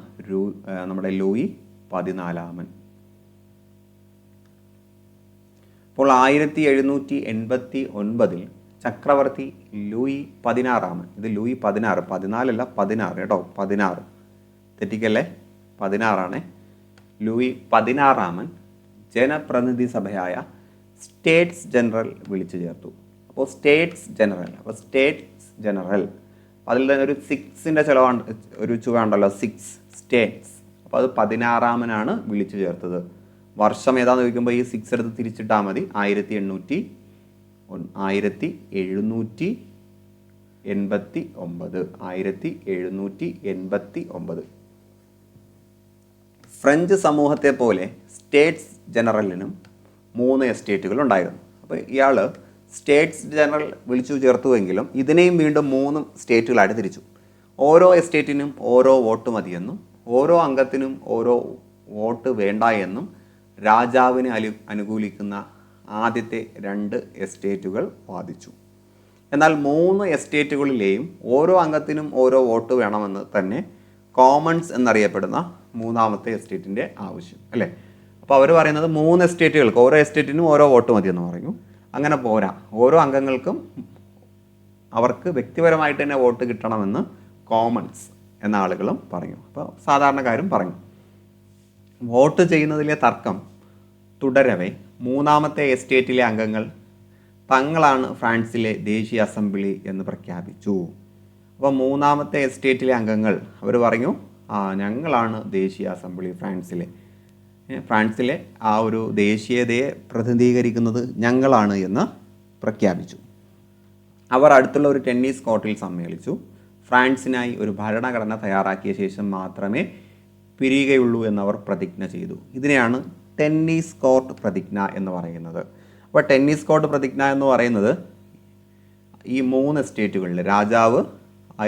നമ്മുടെ ലൂയി 14. അപ്പോൾ 1789 ചക്രവർത്തി ലൂയി 16, ഇത് ലൂയി 16, 14 അല്ല 16 കേട്ടോ, 16 തെറ്റിക്കല്ലേ, 16 ലൂയി 16 ജനപ്രതിനിധി സഭയായ സ്റ്റേറ്റ്സ് ജനറൽ വിളിച്ചു ചേർത്തു. അപ്പോൾ സ്റ്റേറ്റ്സ് ജനറൽ അതിൽ തന്നെ ഒരു 6ൻ്റെ ചിലവാണ്, ഒരു ചുവണ്ടല്ലോ, 6 സ്റ്റേറ്റ്സ്. അപ്പോൾ അത് 16 വിളിച്ചു ചേർത്തത്. വർഷം ഏതാന്ന് ചോദിക്കുമ്പോൾ ഈ 6 എടുത്ത് തിരിച്ചിട്ടാൽ മതി. 1789. ഫ്രഞ്ച് സമൂഹത്തെ പോലെ സ്റ്റേറ്റ്സ് ജനറലിനും 3 എസ്റ്റേറ്റുകൾ ഉണ്ടായിരുന്നു. അപ്പോൾ ഇയാൾ സ്റ്റേറ്റ്സ് ജനറൽ വിളിച്ചു ചേർത്തുവെങ്കിലും ഇതിനെയും വീണ്ടും 3 സ്റ്റേറ്റുകളായിട്ട് തിരിച്ചു. ഓരോ എസ്റ്റേറ്റിനും ഓരോ വോട്ട് മതിയെന്നും ഓരോ അംഗത്തിനും ഓരോ വോട്ട് വേണ്ട എന്നും രാജാവിനെ അനുകൂലിക്കുന്ന ആദ്യത്തെ 2 എസ്റ്റേറ്റുകൾ വാദിച്ചു. എന്നാൽ 3 എസ്റ്റേറ്റുകളിലെയും ഓരോ അംഗത്തിനും ഓരോ വോട്ട് വേണമെന്ന് തന്നെ കോമൺസ് എന്നറിയപ്പെടുന്ന 3ാമത്തെ എസ്റ്റേറ്റിൻ്റെ ആവശ്യം, അല്ലേ? അപ്പോൾ അവർ പറയുന്നത് 3 എസ്റ്റേറ്റുകൾക്ക് ഓരോ എസ്റ്റേറ്റിനും ഓരോ വോട്ട് മതിയെന്ന് പറഞ്ഞു. അങ്ങനെ പോരാ, ഓരോ അംഗങ്ങൾക്കും അവർക്ക് വ്യക്തിപരമായിട്ട് തന്നെ വോട്ട് കിട്ടണമെന്ന് കോമൺസ് എന്ന ആളുകളും പറഞ്ഞു. അപ്പോൾ സാധാരണക്കാരും പറഞ്ഞു. വോട്ട് ചെയ്യുന്നതിലെ തർക്കം തുടരവേ മൂന്നാമത്തെ എസ്റ്റേറ്റിലെ അംഗങ്ങൾ തങ്ങളാണ് ഫ്രാൻസിലെ ദേശീയ അസംബ്ലി എന്ന് പ്രഖ്യാപിച്ചു. അപ്പോൾ മൂന്നാമത്തെ എസ്റ്റേറ്റിലെ അംഗങ്ങൾ അവർ പറഞ്ഞു, ഞങ്ങളാണ് ദേശീയ അസംബ്ലി ഫ്രാൻസിലെ ആ ഒരു ദേശീയതയെ പ്രതിനിധീകരിക്കുന്നത് ഞങ്ങളാണ് എന്ന് പ്രഖ്യാപിച്ചു. അവർ അടുത്തുള്ള ഒരു ടെന്നീസ് കോർട്ടിൽ സമ്മേളിച്ചു. ഫ്രാൻസിനായി ഒരു ഭരണഘടന തയ്യാറാക്കിയ ശേഷം മാത്രമേ പിരിയുകയുള്ളൂ എന്നവർ പ്രതിജ്ഞ ചെയ്തു. ഇതിനെയാണ് ടെന്നീസ് കോർട്ട് പ്രതിജ്ഞ എന്ന് പറയുന്നത്. അപ്പോൾ ടെന്നീസ് കോർട്ട് പ്രതിജ്ഞ എന്ന് പറയുന്നത് ഈ 3 എസ്റ്റേറ്റുകളിൽ രാജാവ്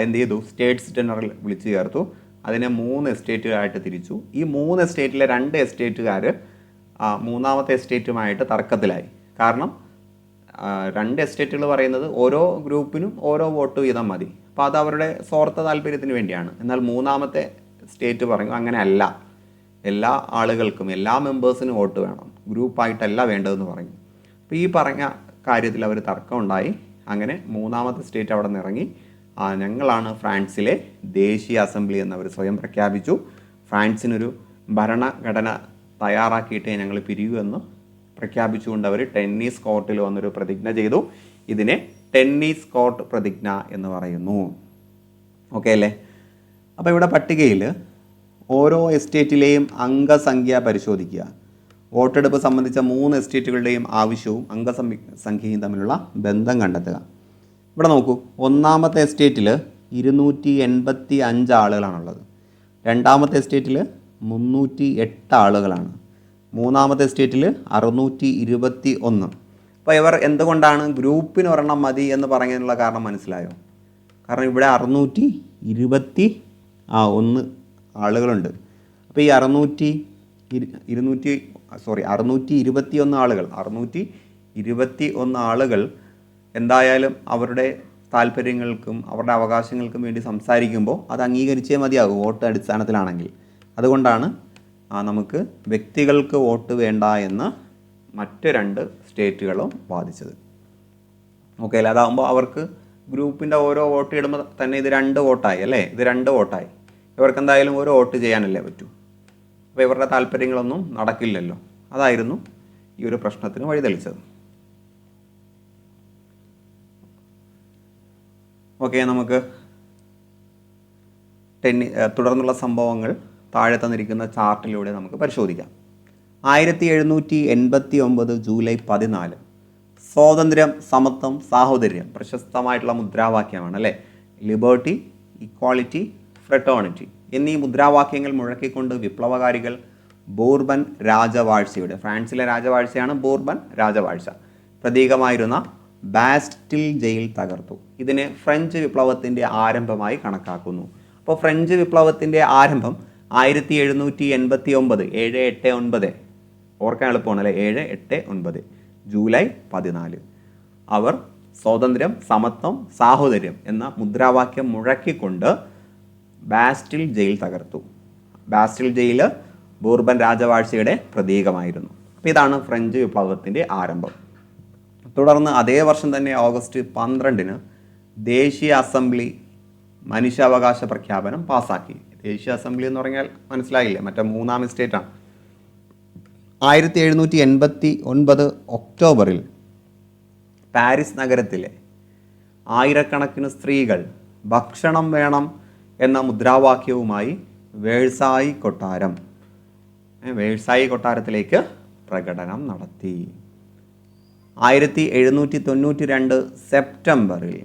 എന്ത് ചെയ്തു, സ്റ്റേറ്റ്സ് ജനറൽ വിളിച്ചു ചേർത്തു. അതിനെ 3 എസ്റ്റേറ്റുകളായിട്ട് തിരിച്ചു. ഈ 3 എസ്റ്റേറ്റിലെ 2 എസ്റ്റേറ്റുകാർ മൂന്നാമത്തെ എസ്റ്റേറ്റുമായിട്ട് തർക്കത്തിലായി. കാരണം 2 എസ്റ്റേറ്റുകൾ പറയുന്നത് ഓരോ ഗ്രൂപ്പിനും ഓരോ വോട്ട് വീതം മതി. അപ്പോൾ അത് അവരുടെ സ്വാർത്ഥ താല്പര്യത്തിന് വേണ്ടിയാണ്. എന്നാൽ മൂന്നാമത്തെ സ്റ്റേറ്റ് പറഞ്ഞു അങ്ങനെയല്ല, എല്ലാ ആളുകൾക്കും എല്ലാ മെമ്പേഴ്സിനും വോട്ട് വേണം, ഗ്രൂപ്പായിട്ടല്ല വേണ്ടതെന്ന് പറഞ്ഞു. അപ്പോൾ ഈ പറഞ്ഞ കാര്യത്തിൽ അവർ തർക്കമുണ്ടായി. അങ്ങനെ മൂന്നാമത്തെ സ്റ്റേറ്റ് അവിടെ നിന്ന് ഇറങ്ങി ഞങ്ങളാണ് ഫ്രാൻസിലെ ദേശീയ അസംബ്ലി എന്നവർ സ്വയം പ്രഖ്യാപിച്ചു. ഫ്രാൻസിനൊരു ഭരണഘടന തയ്യാറാക്കിയിട്ടേ ഞങ്ങൾ പിരിയൂ എന്ന് പ്രഖ്യാപിച്ചുകൊണ്ട് അവർ ടെന്നീസ് കോർട്ടിൽ വന്നൊരു പ്രതിജ്ഞ ചെയ്തു. ഇതിനെ ടെന്നീസ് കോർട്ട് പ്രതിജ്ഞ എന്ന് പറയുന്നു. ഓക്കെ അല്ലേ? അപ്പോൾ ഇവിടെ പട്ടികയിൽ ഓരോ എസ്റ്റേറ്റിലെയും അംഗസംഖ്യ പരിശോധിക്കുക. വോട്ടെടുപ്പ് സംബന്ധിച്ച 3 എസ്റ്റേറ്റുകളുടെയും ആവശ്യവും അംഗസംഖ്യയും തമ്മിലുള്ള ബന്ധം കണ്ടെത്തുക. ഇവിടെ നോക്കൂ, ഒന്നാമത്തെ എസ്റ്റേറ്റിൽ 285 ആളുകളാണുള്ളത്. രണ്ടാമത്തെ എസ്റ്റേറ്റിൽ 308 ആളുകളാണ്. മൂന്നാമത്തെ എസ്റ്റേറ്റിൽ 621. അപ്പോൾ ഇവർ എന്തുകൊണ്ടാണ് ഗ്രൂപ്പിന് ഒരെണ്ണം മതി എന്ന് പറഞ്ഞതിനുള്ള കാരണം മനസ്സിലായോ? കാരണം ഇവിടെ 621 ആളുകളുണ്ട്. അപ്പോൾ ഈ 621 ആളുകൾ എന്തായാലും അവരുടെ താല്പര്യങ്ങൾക്കും അവരുടെ അവകാശങ്ങൾക്കും വേണ്ടി സംസാരിക്കുമ്പോൾ അത് അംഗീകരിച്ചേ മതിയാകും വോട്ട് അടിസ്ഥാനത്തിലാണെങ്കിൽ. അതുകൊണ്ടാണ് നമുക്ക് വ്യക്തികൾക്ക് വോട്ട് വേണ്ട എന്ന് മറ്റ് 2 സ്റ്റേറ്റുകളും വാദിച്ചത്. ഓക്കെ അല്ലേ? അതാകുമ്പോൾ അവർക്ക് ഗ്രൂപ്പിൻ്റെ ഓരോ വോട്ട് ഇടുമ്പോൾ തന്നെ ഇത് 2 വോട്ടായി അല്ലേ? ഇത് 2 വോട്ടായി. ഇവർക്ക് എന്തായാലും ഒരു വോട്ട് ചെയ്യാനല്ലേ പറ്റൂ. അപ്പോൾ ഇവരുടെ താല്പര്യങ്ങളൊന്നും നടക്കില്ലല്ലോ. അതായിരുന്നു ഈ ഒരു പ്രശ്നത്തിന് വഴിതെളിച്ചത്. ഓക്കെ, നമുക്ക് തുടർന്നുള്ള സംഭവങ്ങൾ താഴെ തന്നിരിക്കുന്ന ചാർട്ടിലൂടെ നമുക്ക് പരിശോധിക്കാം. 1789 ജൂലൈ 14 സ്വാതന്ത്ര്യം, സമത്വം, സാഹോദര്യം പ്രശസ്തമായിട്ടുള്ള മുദ്രാവാക്യമാണ് അല്ലേ? ലിബർട്ടി, ഇക്വാളിറ്റി, ഫ്രെറ്റേണിറ്റി എന്നീ മുദ്രാവാക്യങ്ങൾ മുഴക്കിക്കൊണ്ട് വിപ്ലവകാരികൾ ബോർബൻ രാജവാഴ്ചയുടെ, ഫ്രാൻസിലെ രാജവാഴ്ചയാണ് ബോർബൻ രാജവാഴ്ച, പ്രതീകമായിരുന്ന ബാസ്റ്റിൽ ജയിൽ തകർത്തു. ഇതിനെ ഫ്രഞ്ച് വിപ്ലവത്തിൻ്റെ ആരംഭമായി കണക്കാക്കുന്നു. അപ്പോൾ ഫ്രഞ്ച് വിപ്ലവത്തിൻ്റെ ആരംഭം 1789 789, ഓർക്കാൻ എളുപ്പമാണ് അല്ലേ? 789 ജൂലൈ 14 അവർ സ്വാതന്ത്ര്യം, സമത്വം, സാഹോദര്യം എന്ന മുദ്രാവാക്യം മുഴക്കിക്കൊണ്ട് ബാസ്റ്റിൽ ജയിൽ തകർത്തു. ബാസ്റ്റിൽ ജയിൽ ബോർബൻ രാജവാഴ്ചയുടെ പ്രതീകമായിരുന്നു. അപ്പോൾ ഇതാണ് ഫ്രഞ്ച് വിപ്ലവത്തിൻ്റെ ആരംഭം. തുടർന്ന് അതേ വർഷം തന്നെ ഓഗസ്റ്റ് 12 ദേശീയ അസംബ്ലി മനുഷ്യാവകാശ പ്രഖ്യാപനം പാസാക്കി. ദേശീയ അസംബ്ലി എന്ന് പറഞ്ഞാൽ മനസ്സിലായില്ലേ? മറ്റേ 3ാം എസ്റ്റേറ്റാണ്. 1789 ഒക്ടോബറിൽ പാരീസ് നഗരത്തിലെ ആയിരക്കണക്കിന് സ്ത്രീകൾ ഭക്ഷണം വേണം എന്ന മുദ്രാവാക്യവുമായി വേഴ്സായി കൊട്ടാരത്തിലേക്ക് പ്രകടനം നടത്തി. 1792 സെപ്റ്റംബറിൽ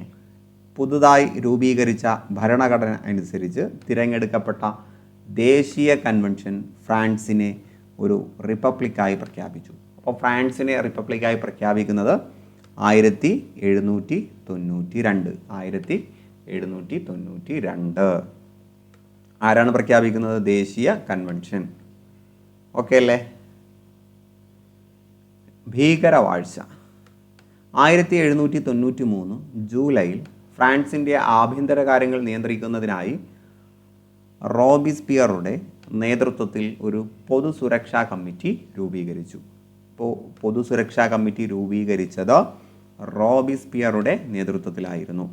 പുതുതായി രൂപീകരിച്ച ഭരണഘടന അനുസരിച്ച് തിരഞ്ഞെടുക്കപ്പെട്ട ദേശീയ കൺവെൻഷൻ ഫ്രാൻസിനെ ഒരു റിപ്പബ്ലിക്കായി പ്രഖ്യാപിച്ചു. അപ്പോൾ ഫ്രാൻസിനെ റിപ്പബ്ലിക്കായി പ്രഖ്യാപിക്കുന്നത് 1792 ആരാണ് പ്രഖ്യാപിക്കുന്നത്? ദേശീയ കൺവെൻഷൻ. ഓക്കെ അല്ലേ? ഭീകരവാഴ്ച 1793 ജൂലൈയിൽ ഫ്രാൻസിൻ്റെ ആഭ്യന്തര കാര്യങ്ങൾ നിയന്ത്രിക്കുന്നതിനായി റോബിസ്പിയറുടെ നേതൃത്വത്തിൽ ഒരു പൊതുസുരക്ഷാ കമ്മിറ്റി രൂപീകരിച്ചു. ഇപ്പോൾ പൊതുസുരക്ഷാ കമ്മിറ്റി രൂപീകരിച്ചത് റോബിസ്പിയറുടെ നേതൃത്വത്തിലായിരുന്നു.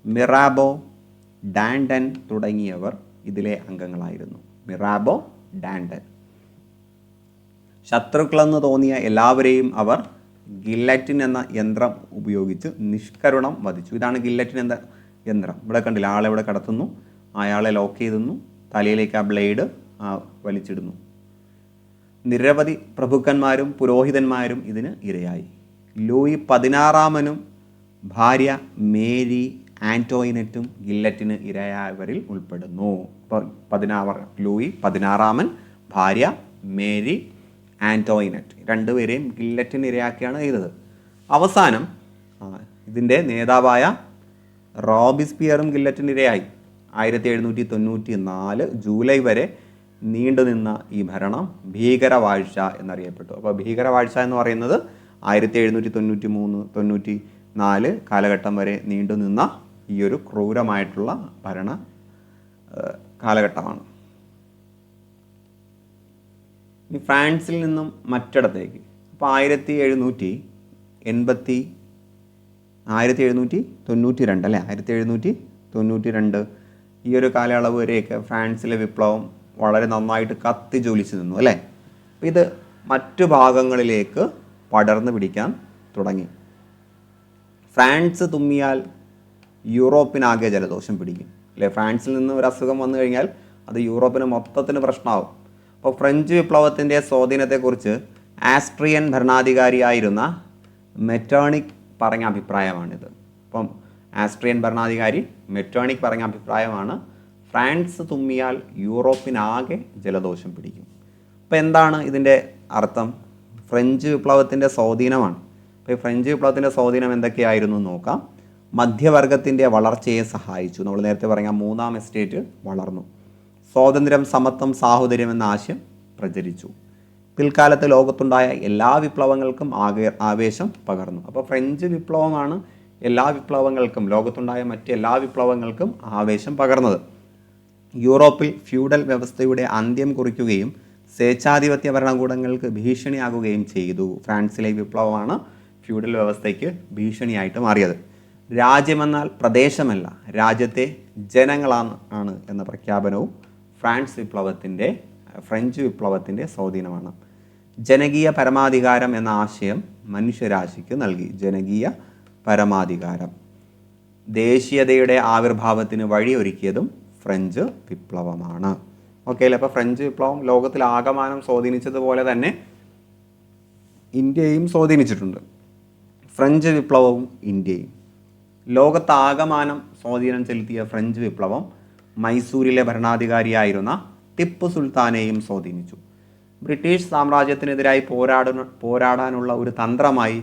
മിറാബോ, ഡാൻഡൻ തുടങ്ങിയവർ ഇതിലെ അംഗങ്ങളായിരുന്നു. മിറാബോ, ഡാൻഡൻ. ശത്രുക്കളെന്ന് തോന്നിയ എല്ലാവരെയും അവർ ഗില്ലറ്റിൻ എന്ന യന്ത്രം ഉപയോഗിച്ച് നിഷ്കരുണം വധിച്ചു. ഇതാണ് ഗില്ലറ്റിൻ എന്ന യന്ത്രം. ഇവിടെ കണ്ടില്ല, ആളെ ഇവിടെ കടത്തുന്നു, അയാളെ ലോക്ക് ചെയ്തുന്നു, തലയിലേക്ക് ആ ബ്ലേഡ് വലിച്ചിടുന്നു. നിരവധി പ്രഭുക്കന്മാരും പുരോഹിതന്മാരും ഇതിന് ഇരയായി. ലൂയി 16 ഭാര്യ മേരി ആൻറ്റോയിനറ്റും ഗില്ലറ്റിന് ഇരയായവരിൽ ഉൾപ്പെടുന്നു. അപ്പോൾ ലൂയി 16 ഭാര്യ മേരി ആൻറ്റോയിനറ്റ് രണ്ടുപേരെയും ഗില്ലറ്റിന് ഇരയാക്കിയാണ് ചെയ്തത്. അവസാനം ഇതിൻ്റെ നേതാവായ റോബിസ്പിയറും ഗില്ലറ്റിന് ഇരയായി. 1794 ജൂലൈ വരെ നീണ്ടുനിന്ന ഈ ഭരണം ഭീകരവാഴ്ച എന്നറിയപ്പെട്ടു. അപ്പോൾ ഭീകരവാഴ്ച എന്ന് പറയുന്നത് 1793-94 കാലഘട്ടം വരെ നീണ്ടുനിന്ന ഈ ഒരു ക്രൂരമായിട്ടുള്ള ഭരണ കാലഘട്ടമാണ്. ഇനി ഫ്രാൻസിൽ നിന്നും മറ്റിടത്തേക്ക്, അപ്പോൾ 1792 അല്ലേ, 1792 ഈ ഒരു കാലയളവ് വരെയൊക്കെ ഫ്രാൻസിലെ വിപ്ലവം വളരെ നന്നായിട്ട് കത്തി ജ്വലിച്ച് നിന്നു അല്ലേ. അപ്പോൾ ഇത് മറ്റു ഭാഗങ്ങളിലേക്ക് പടർന്നു പിടിക്കാൻ തുടങ്ങി. ഫ്രാൻസ് തുമ്മിയാൽ യൂറോപ്പിനാകെ ജലദോഷം പിടിക്കും അല്ലേ. ഫ്രാൻസിൽ നിന്ന് ഒരു അസുഖം വന്നു കഴിഞ്ഞാൽ അത് യൂറോപ്പിന് മൊത്തത്തിന് പ്രശ്നമാവും. അപ്പോൾ ഫ്രഞ്ച് വിപ്ലവത്തിൻ്റെ സ്വാധീനത്തെക്കുറിച്ച് ആസ്ട്രിയൻ ഭരണാധികാരിയായിരുന്ന മെറ്റേണിക് പറഞ്ഞ അഭിപ്രായമാണിത്. അപ്പം ആസ്ട്രിയൻ ഭരണാധികാരി മെറ്റേണിക് പറഞ്ഞ അഭിപ്രായമാണ് ഫ്രാൻസ് തുമ്മിയാൽ യൂറോപ്പിനാകെ ജലദോഷം പിടിക്കും. അപ്പോൾ എന്താണ് ഇതിൻ്റെ അർത്ഥം? ഫ്രഞ്ച് വിപ്ലവത്തിൻ്റെ സ്വാധീനമാണ്. അപ്പോൾ ഈ ഫ്രഞ്ച് വിപ്ലവത്തിൻ്റെ സ്വാധീനം എന്തൊക്കെയായിരുന്നു നോക്കാം. മധ്യവർഗത്തിൻ്റെ വളർച്ചയെ സഹായിച്ചു. നമ്മൾ നേരത്തെ പറഞ്ഞ 3ാം എസ്റ്റേറ്റ് വളർന്നു. സ്വാതന്ത്ര്യം, സമത്വം, സാഹോദര്യം എന്ന ആശയം പ്രചരിച്ചു. പിൽക്കാലത്ത് ലോകത്തുണ്ടായ എല്ലാ വിപ്ലവങ്ങൾക്കും ആവേശം പകർന്നു. അപ്പോൾ ഫ്രഞ്ച് വിപ്ലവമാണ് എല്ലാ വിപ്ലവങ്ങൾക്കും, ലോകത്തുണ്ടായ മറ്റെല്ലാ വിപ്ലവങ്ങൾക്കും ആവേശം പകർന്നത്. യൂറോപ്പിൽ ഫ്യൂഡൽ വ്യവസ്ഥയുടെ അന്ത്യം കുറിക്കുകയും സ്വേച്ഛാധിപത്യ ഭരണകൂടങ്ങൾക്ക് ഭീഷണിയാകുകയും ചെയ്തു. ഫ്രാൻസിലെ വിപ്ലവമാണ് ഫ്യൂഡൽ വ്യവസ്ഥയ്ക്ക് ഭീഷണിയായിട്ട് മാറിയത്. രാജ്യമെന്നാൽ പ്രദേശമല്ല, രാജ്യത്തെ ജനങ്ങളാണ് എന്ന പ്രഖ്യാപനവും ഫ്രഞ്ച് വിപ്ലവത്തിൻ്റെ സ്വാധീനമാണ്. ജനകീയ പരമാധികാരം എന്ന ആശയം മനുഷ്യരാശിക്ക് നൽകി. ജനകീയ പരമാധികാരം ദേശീയതയുടെ ആവിർഭാവത്തിന് വഴിയൊരുക്കിയതും ഫ്രഞ്ച് വിപ്ലവമാണ്. ഓക്കെ അല്ലേ. അപ്പോൾ ഫ്രഞ്ച് വിപ്ലവം ലോകത്തിലാകമാനം സ്വാധീനിച്ചതുപോലെ തന്നെ ഇന്ത്യയും സ്വാധീനിച്ചിട്ടുണ്ട്. ഫ്രഞ്ച് വിപ്ലവവും ഇന്ത്യയും. ലോകത്താകമാനം സ്വാധീനം ചെലുത്തിയ ഫ്രഞ്ച് വിപ്ലവം മൈസൂരിലെ ഭരണാധികാരിയായിരുന്ന ടിപ്പു സുൽത്താനെയും സ്വാധീനിച്ചു. ബ്രിട്ടീഷ് സാമ്രാജ്യത്തിനെതിരായി പോരാടാനുള്ള ഒരു തന്ത്രമായി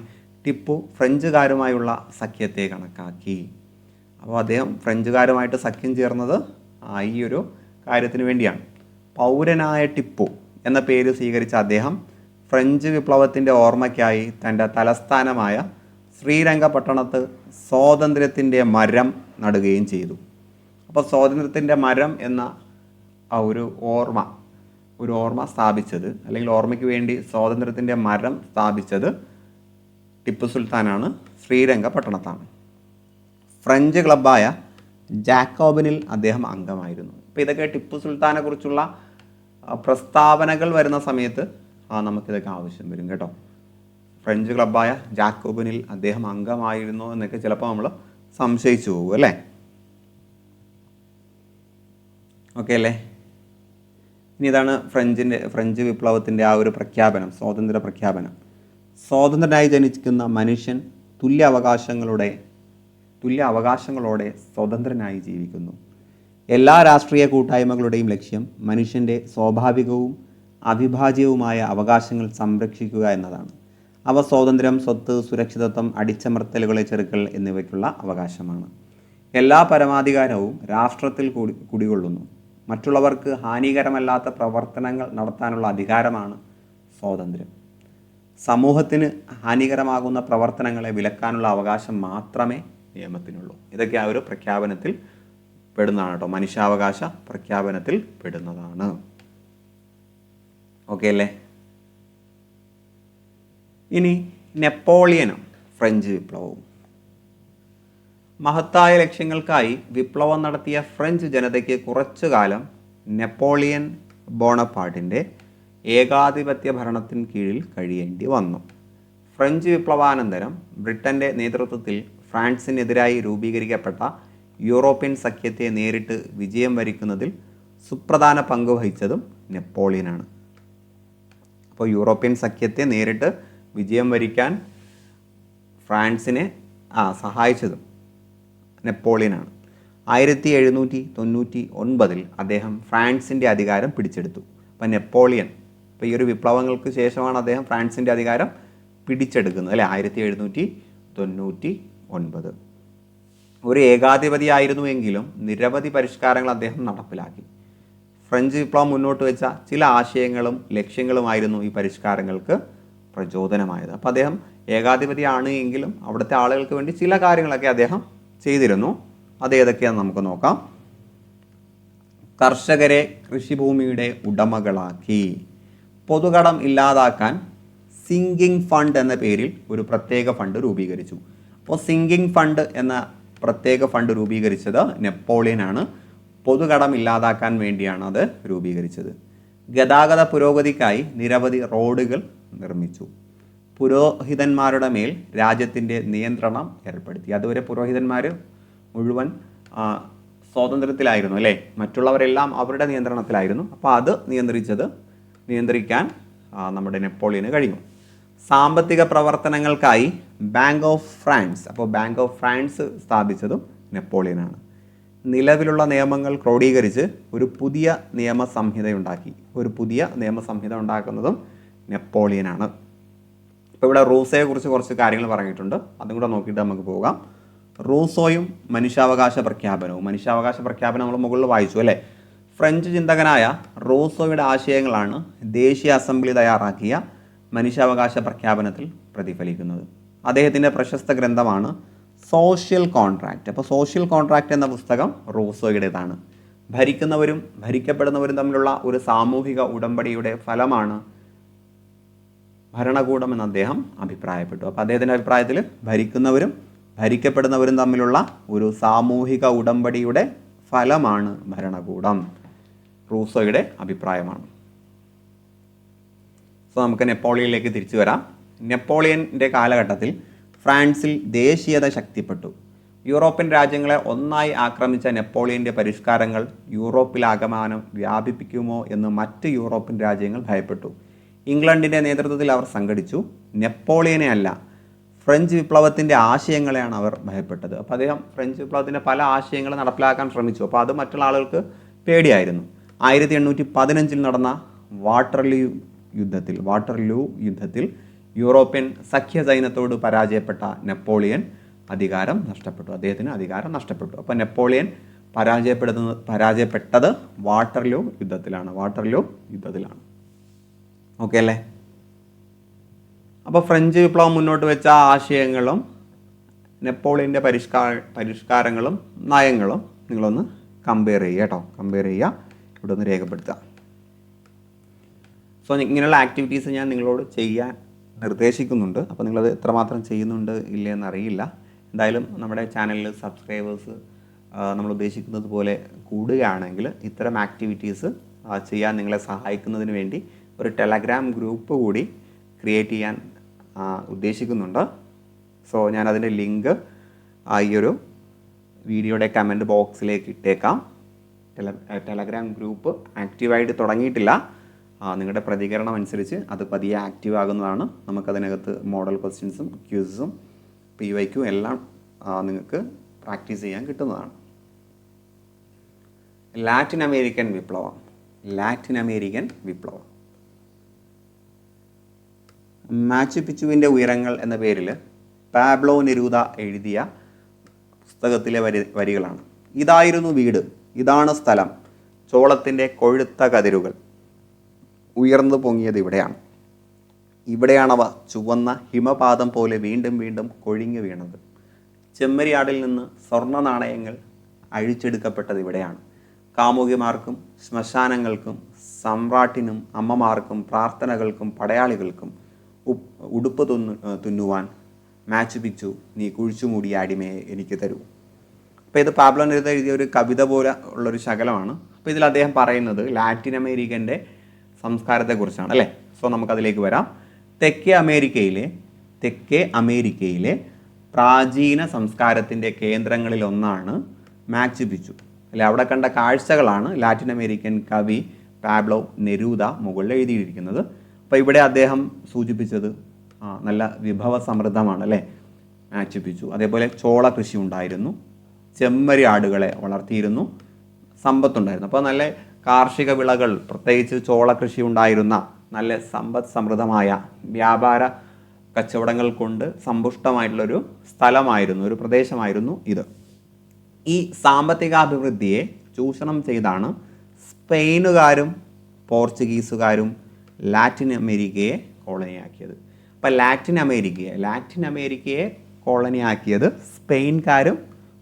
ടിപ്പു ഫ്രഞ്ചുകാരുമായുള്ള സഖ്യത്തെ കണക്കാക്കി. അപ്പോൾ അദ്ദേഹം ഫ്രഞ്ചുകാരുമായിട്ട് സഖ്യം ചേർന്നത് ഈ ഒരു കാര്യത്തിന് വേണ്ടിയാണ്. പൗരനായ ടിപ്പു എന്ന പേര് സ്വീകരിച്ച അദ്ദേഹം ഫ്രഞ്ച് വിപ്ലവത്തിൻ്റെ ഓർമ്മയ്ക്കായി തൻ്റെ തലസ്ഥാനമായ ശ്രീരംഗപട്ടണത്ത് സ്വാതന്ത്ര്യത്തിൻ്റെ മരം നടുകയും ചെയ്തു. അപ്പോൾ സ്വാതന്ത്ര്യത്തിൻ്റെ മരം എന്ന ആ ഒരു ഓർമ്മ സ്ഥാപിച്ചത്, അല്ലെങ്കിൽ ഓർമ്മയ്ക്ക് വേണ്ടി സ്വാതന്ത്ര്യത്തിൻ്റെ മരം സ്ഥാപിച്ചത് ടിപ്പു സുൽത്താനാണ്, ശ്രീരംഗപട്ടണത്താണ്. ഫ്രഞ്ച് ക്ലബ്ബായ ജാക്കോബിനിൽ അദ്ദേഹം അംഗമായിരുന്നു. അപ്പോൾ ഇതൊക്കെ ടിപ്പു സുൽത്താനെ കുറിച്ചുള്ള പ്രസ്താവനകൾ വരുന്ന സമയത്ത് നമുക്കിതൊക്കെ ആവശ്യം വരും കേട്ടോ. ഫ്രഞ്ച് ക്ലബ്ബായ ജാക്കോബിനിൽ അദ്ദേഹം അംഗമായിരുന്നു എന്നൊക്കെ ചിലപ്പോൾ നമ്മൾ സംശയിച്ചു പോകും അല്ലേ. ഓക്കെ അല്ലേ. ഇനി ഇതാണ് ഫ്രഞ്ച് വിപ്ലവത്തിൻ്റെ ആ ഒരു പ്രഖ്യാപനം, സ്വാതന്ത്ര്യ പ്രഖ്യാപനം. സ്വതന്ത്രനായി ജനിക്കുന്ന മനുഷ്യൻ തുല്യ അവകാശങ്ങളോടെ സ്വതന്ത്രനായി ജീവിക്കുന്നു. എല്ലാ രാഷ്ട്രീയ കൂട്ടായ്മകളുടെയും ലക്ഷ്യം മനുഷ്യൻ്റെ സ്വാഭാവികവും അവിഭാജ്യവുമായ അവകാശങ്ങൾ സംരക്ഷിക്കുക എന്നതാണ്. അവ സ്വാതന്ത്ര്യം, സ്വത്ത്, സുരക്ഷിതത്വം, അടിച്ചമർത്തലുകളെ ചെറുക്കൽ എന്നിവയ്ക്കുള്ള അവകാശമാണ്. എല്ലാ പരമാധികാരവും രാഷ്ട്രത്തിൽ കുടികൊള്ളുന്നു. മറ്റുള്ളവർക്ക് ഹാനികരമല്ലാത്ത പ്രവർത്തനങ്ങൾ നടത്താനുള്ള അധികാരമാണ് സ്വാതന്ത്ര്യം. സമൂഹത്തിന് ഹാനികരമാകുന്ന പ്രവർത്തനങ്ങളെ വിലക്കാനുള്ള അവകാശം മാത്രമേ നിയമത്തിനുള്ളൂ. ഇതൊക്കെ ആ ഒരു പ്രഖ്യാപനത്തിൽ പെടുന്നതാണ് കേട്ടോ, മനുഷ്യാവകാശ പ്രഖ്യാപനത്തിൽ പെടുന്നതാണ്. ഓക്കെ അല്ലേ. ഇനി നെപ്പോളിയനും ഫ്രഞ്ച് വിപ്ലവവും. മഹത്തായ ലക്ഷ്യങ്ങൾക്കായി വിപ്ലവം നടത്തിയ ഫ്രഞ്ച് ജനതയ്ക്ക് കുറച്ചു കാലം നെപ്പോളിയൻ ബോണപ്പാർട്ടിൻ്റെ ഏകാധിപത്യ ഭരണത്തിന് കീഴിൽ കഴിയേണ്ടി വന്നു. ഫ്രഞ്ച് വിപ്ലവാനന്തരം ബ്രിട്ടൻ്റെ നേതൃത്വത്തിൽ ഫ്രാൻസിനെതിരായി രൂപീകരിക്കപ്പെട്ട യൂറോപ്യൻ സഖ്യത്തെ നേരിട്ട് വിജയം വരിക്കുന്നതിൽ സുപ്രധാന പങ്ക് വഹിച്ചതും നെപ്പോളിയനാണ്. അപ്പോൾ യൂറോപ്യൻ സഖ്യത്തെ നേരിട്ട് വിജയം വരിക്കാൻ ഫ്രാൻസിനെ സഹായിച്ചതും നെപ്പോളിയനാണ്. 1799 അദ്ദേഹം ഫ്രാൻസിൻ്റെ അധികാരം പിടിച്ചെടുത്തു. അപ്പം നെപ്പോളിയൻ ഇപ്പോൾ ഈ ഒരു വിപ്ലവങ്ങൾക്ക് ശേഷമാണ് അദ്ദേഹം ഫ്രാൻസിൻ്റെ അധികാരം പിടിച്ചെടുക്കുന്നത് അല്ലേ. 1799 ഒരു ഏകാധിപതിയായിരുന്നുവെങ്കിലും നിരവധി പരിഷ്കാരങ്ങൾ അദ്ദേഹം നടപ്പിലാക്കി. ഫ്രഞ്ച് വിപ്ലവം മുന്നോട്ട് വെച്ച ചില ആശയങ്ങളും ലക്ഷ്യങ്ങളുമായിരുന്നു ഈ പരിഷ്കാരങ്ങൾക്ക് പ്രചോദനമായത്. അപ്പോൾ അദ്ദേഹം ഏകാധിപതിയാണ് എങ്കിലും അവിടുത്തെ ആളുകൾക്ക് വേണ്ടി ചില കാര്യങ്ങളൊക്കെ അദ്ദേഹം ചെയ്തിരുന്നു. അതേതൊക്കെയാണെന്ന് നമുക്ക് നോക്കാം. കർഷകരെ കൃഷിഭൂമിയുടെ ഉടമകളാക്കി. പൊതുകടം ഇല്ലാതാക്കാൻ സിങ്കിങ് ഫണ്ട് എന്ന പേരിൽ ഒരു പ്രത്യേക ഫണ്ട് രൂപീകരിച്ചു. അപ്പോൾ സിങ്കിങ് ഫണ്ട് എന്ന പ്രത്യേക ഫണ്ട് രൂപീകരിച്ചത് നെപ്പോളിയനാണ്. പൊതുകടം ഇല്ലാതാക്കാൻ വേണ്ടിയാണ് അത് രൂപീകരിച്ചത്. ഗതാഗത പുരോഗതിക്കായി നിരവധി റോഡുകൾ നിർമ്മിച്ചു. പുരോഹിതന്മാരുടെ മേൽ രാജ്യത്തിൻ്റെ നിയന്ത്രണം ഏർപ്പെടുത്തി. അതുവരെ പുരോഹിതന്മാർ മുഴുവൻ സ്വാതന്ത്ര്യത്തിലായിരുന്നു അല്ലേ, മറ്റുള്ളവരെല്ലാം അവരുടെ നിയന്ത്രണത്തിലായിരുന്നു. അപ്പോൾ അത് നിയന്ത്രിക്കാൻ നമ്മുടെ നെപ്പോളിയന് കഴിഞ്ഞു. സാമ്പത്തിക പ്രവർത്തനങ്ങൾക്കായി ബാങ്ക് ഓഫ് ഫ്രാൻസ്, അപ്പോൾ ബാങ്ക് ഓഫ് ഫ്രാൻസ് സ്ഥാപിച്ചതും നെപ്പോളിയനാണ്. നിലവിലുള്ള നിയമങ്ങൾ ക്രോഡീകരിച്ച് ഒരു പുതിയ നിയമസംഹിത ഉണ്ടാക്കുന്നതും നെപ്പോളിയനാണ്. ഇപ്പോൾ ഇവിടെ റൂസോയെക്കുറിച്ച് കുറച്ച് കാര്യങ്ങൾ പറഞ്ഞിട്ടുണ്ട്, അതും കൂടെ നോക്കിയിട്ട് നമുക്ക് പോകാം. റൂസോയും മനുഷ്യാവകാശ പ്രഖ്യാപനം നമ്മൾ മുകളിൽ വായിച്ചു അല്ലേ. ഫ്രഞ്ച് ചിന്തകനായ റൂസോയുടെ ആശയങ്ങളാണ് ദേശീയ അസംബ്ലി തയ്യാറാക്കിയ മനുഷ്യാവകാശ പ്രഖ്യാപനത്തിൽ പ്രതിഫലിക്കുന്നത്. അദ്ദേഹത്തിൻ്റെ പ്രശസ്ത ഗ്രന്ഥമാണ് സോഷ്യൽ കോൺട്രാക്റ്റ്. അപ്പോൾ സോഷ്യൽ കോൺട്രാക്റ്റ് എന്ന പുസ്തകം റൂസോയുടേതാണ്. ഭരിക്കുന്നവരും ഭരിക്കപ്പെടുന്നവരും തമ്മിലുള്ള ഒരു സാമൂഹിക ഉടമ്പടിയുടെ ഫലമാണ് ഭരണകൂടം എന്ന് അദ്ദേഹം അഭിപ്രായപ്പെട്ടു. അപ്പോൾ അദ്ദേഹത്തിൻ്റെ അഭിപ്രായത്തിൽ ഭരിക്കുന്നവരും ഭരിക്കപ്പെടുന്നവരും തമ്മിലുള്ള ഒരു സാമൂഹിക ഉടമ്പടിയുടെ ഫലമാണ് ഭരണകൂടം. റൂസോയുടെ അഭിപ്രായമാണ്. സോ നമുക്ക് നെപ്പോളിയനിലേക്ക് തിരിച്ചു വരാം. നെപ്പോളിയൻ്റെ കാലഘട്ടത്തിൽ ഫ്രാൻസിൽ ദേശീയത ശക്തിപ്പെട്ടു. യൂറോപ്യൻ രാജ്യങ്ങളെ ഒന്നായി ആക്രമിച്ച നെപ്പോളിയൻ്റെ പരിഷ്കാരങ്ങൾ യൂറോപ്പിലാകമാനം വ്യാപിപ്പിക്കുമോ എന്ന് മറ്റ് യൂറോപ്യൻ രാജ്യങ്ങൾ ഭയപ്പെട്ടു. ഇംഗ്ലണ്ടിൻ്റെ നേതൃത്വത്തിൽ അവർ സംഘടിച്ചു. നെപ്പോളിയനെ അല്ല, ഫ്രഞ്ച് വിപ്ലവത്തിൻ്റെ ആശയങ്ങളെയാണ് അവർ ഭയപ്പെട്ടത്. അപ്പോൾ അദ്ദേഹം ഫ്രഞ്ച് വിപ്ലവത്തിൻ്റെ പല ആശയങ്ങൾ നടപ്പിലാക്കാൻ ശ്രമിച്ചു. അപ്പോൾ അത് മറ്റുള്ള ആളുകൾക്ക് പേടിയായിരുന്നു. 1815 നടന്ന വാട്ടർലൂ യുദ്ധത്തിൽ യൂറോപ്യൻ സഖ്യസൈന്യത്തോട് പരാജയപ്പെട്ട നെപ്പോളിയൻ അദ്ദേഹത്തിന് അധികാരം നഷ്ടപ്പെട്ടു. അപ്പോൾ നെപ്പോളിയൻ പരാജയപ്പെട്ടത് വാട്ടർലൂ യുദ്ധത്തിലാണ്. ഓക്കെ അല്ലേ. അപ്പോൾ ഫ്രഞ്ച് വിപ്ലവം മുന്നോട്ട് വെച്ച ആശയങ്ങളും നെപ്പോളിയൻ്റെ പരിഷ്കാരങ്ങളും നയങ്ങളും നിങ്ങളൊന്ന് കമ്പയർ ചെയ്യുക, ഇവിടെ ഒന്ന് രേഖപ്പെടുത്തുക. സോ ഇങ്ങനെയുള്ള ആക്ടിവിറ്റീസ് ഞാൻ നിങ്ങളോട് ചെയ്യാൻ നിർദ്ദേശിക്കുന്നുണ്ട്. അപ്പോൾ നിങ്ങളത് എത്രമാത്രം ചെയ്യുന്നുണ്ട് ഇല്ലയെന്ന് അറിയില്ല. എന്തായാലും നമ്മുടെ ചാനലിൽ സബ്സ്ക്രൈബേഴ്സ് നമ്മൾ ഉദ്ദേശിക്കുന്നത് പോലെ കൂടുകയാണെങ്കിൽ ഇത്തരം ആക്ടിവിറ്റീസ് ചെയ്യാൻ നിങ്ങളെ സഹായിക്കുന്നതിന് വേണ്ടി ഒരു ടെലഗ്രാം ഗ്രൂപ്പ് കൂടി ക്രിയേറ്റ് ചെയ്യാൻ ഉദ്ദേശിക്കുന്നുണ്ട്. സോ ഞാനതിൻ്റെ ലിങ്ക് ഈ ഒരു വീഡിയോയുടെ കമൻറ്റ് ബോക്സിലേക്ക് ഇട്ടേക്കാം. ടെലഗ്രാം ഗ്രൂപ്പ് ആക്റ്റീവായിട്ട് തുടങ്ങിയിട്ടില്ല. നിങ്ങളുടെ പ്രതികരണം അനുസരിച്ച് അത് പതിയെ ആക്റ്റീവ് ആകുന്നതാണ്. നമുക്കതിനകത്ത് മോഡൽ ക്വസ്റ്റ്യൻസും ക്യൂസും PYQ എല്ലാം നിങ്ങൾക്ക് പ്രാക്ടീസ് ചെയ്യാൻ കിട്ടുന്നതാണ്. ലാറ്റിൻ അമേരിക്കൻ വിപ്ലവം മാച്ചു പിച്ചുവിൻ്റെ ഉയരങ്ങൾ എന്ന പേരിൽ പാബ്ലോ നെരൂദ എഴുതിയ പുസ്തകത്തിലെ വരികളാണ്. ഇതായിരുന്നു വീട്, ഇതാണ് സ്ഥലം, ചോളത്തിൻ്റെ കൊഴുത്ത കതിരുകൾ ഉയർന്നു പൊങ്ങിയത് ഇവിടെയാണവ ചുവന്ന ഹിമപാതം പോലെ വീണ്ടും വീണ്ടും കൊഴിഞ്ഞു വീണത്. ചെമ്മരിയാടിൽ നിന്ന് സ്വർണ്ണ നാണയങ്ങൾ അഴിച്ചെടുക്കപ്പെട്ടത് ഇവിടെയാണ്. കാമുകിമാർക്കും ശ്മശാനങ്ങൾക്കും സമ്രാട്ടിനും അമ്മമാർക്കും പ്രാർത്ഥനകൾക്കും പടയാളികൾക്കും ഉടുപ്പ് തുന്നുവാൻ മാച്ചു പിച്ചു നീ കുഴിച്ചുമൂടിയ അടിമയെ എനിക്ക് തരൂ. അപ്പോൾ ഇത് പാബ്ലോ നെരൂദ എഴുതിയ ഒരു കവിത പോലെ ഉള്ളൊരു ശകലമാണ്. അപ്പോൾ ഇതിൽ അദ്ദേഹം പറയുന്നത് ലാറ്റിൻ അമേരിക്കൻ്റെ സംസ്കാരത്തെക്കുറിച്ചാണ് അല്ലേ. സോ നമുക്കതിലേക്ക് വരാം. തെക്കേ അമേരിക്കയിലെ പ്രാചീന സംസ്കാരത്തിൻ്റെ കേന്ദ്രങ്ങളിൽ ഒന്നാണ് മാച്ചു പിച്ചു അല്ലെ. അവിടെ കണ്ട കാഴ്ചകളാണ് ലാറ്റിൻ അമേരിക്കൻ കവി പാബ്ലോ നെരൂദ മുകളിൽ എഴുതിയിരിക്കുന്നത്. അപ്പോൾ ഇവിടെ അദ്ദേഹം സൂചിപ്പിച്ചത് നല്ല വിഭവ സമൃദ്ധമാണ് അല്ലേ മാച്ചു പിച്ചു. അതേപോലെ ചോള കൃഷി ഉണ്ടായിരുന്നു, ചെമ്മരി ആടുകളെ വളർത്തിയിരുന്നു, സമ്പത്തുണ്ടായിരുന്നു. അപ്പോൾ നല്ല കാർഷിക വിളകൾ, പ്രത്യേകിച്ച് ചോള കൃഷി ഉണ്ടായിരുന്ന നല്ല സമ്പദ് സമൃദ്ധമായ വ്യാപാര കച്ചവടങ്ങൾ കൊണ്ട് സമ്പുഷ്ടമായിട്ടുള്ളൊരു സ്ഥലമായിരുന്നു, ഒരു പ്രദേശമായിരുന്നു ഇത്. ഈ സാമ്പത്തികാഭിവൃദ്ധിയെ ചൂഷണം ചെയ്താണ് സ്പെയിനുകാരും പോർച്ചുഗീസുകാരും ലാറ്റിൻ അമേരിക്കയെ കോളനിയാക്കിയത്. അപ്പം ലാറ്റിൻ അമേരിക്കയെ കോളനിയാക്കിയത് സ്പെയിൻകാരും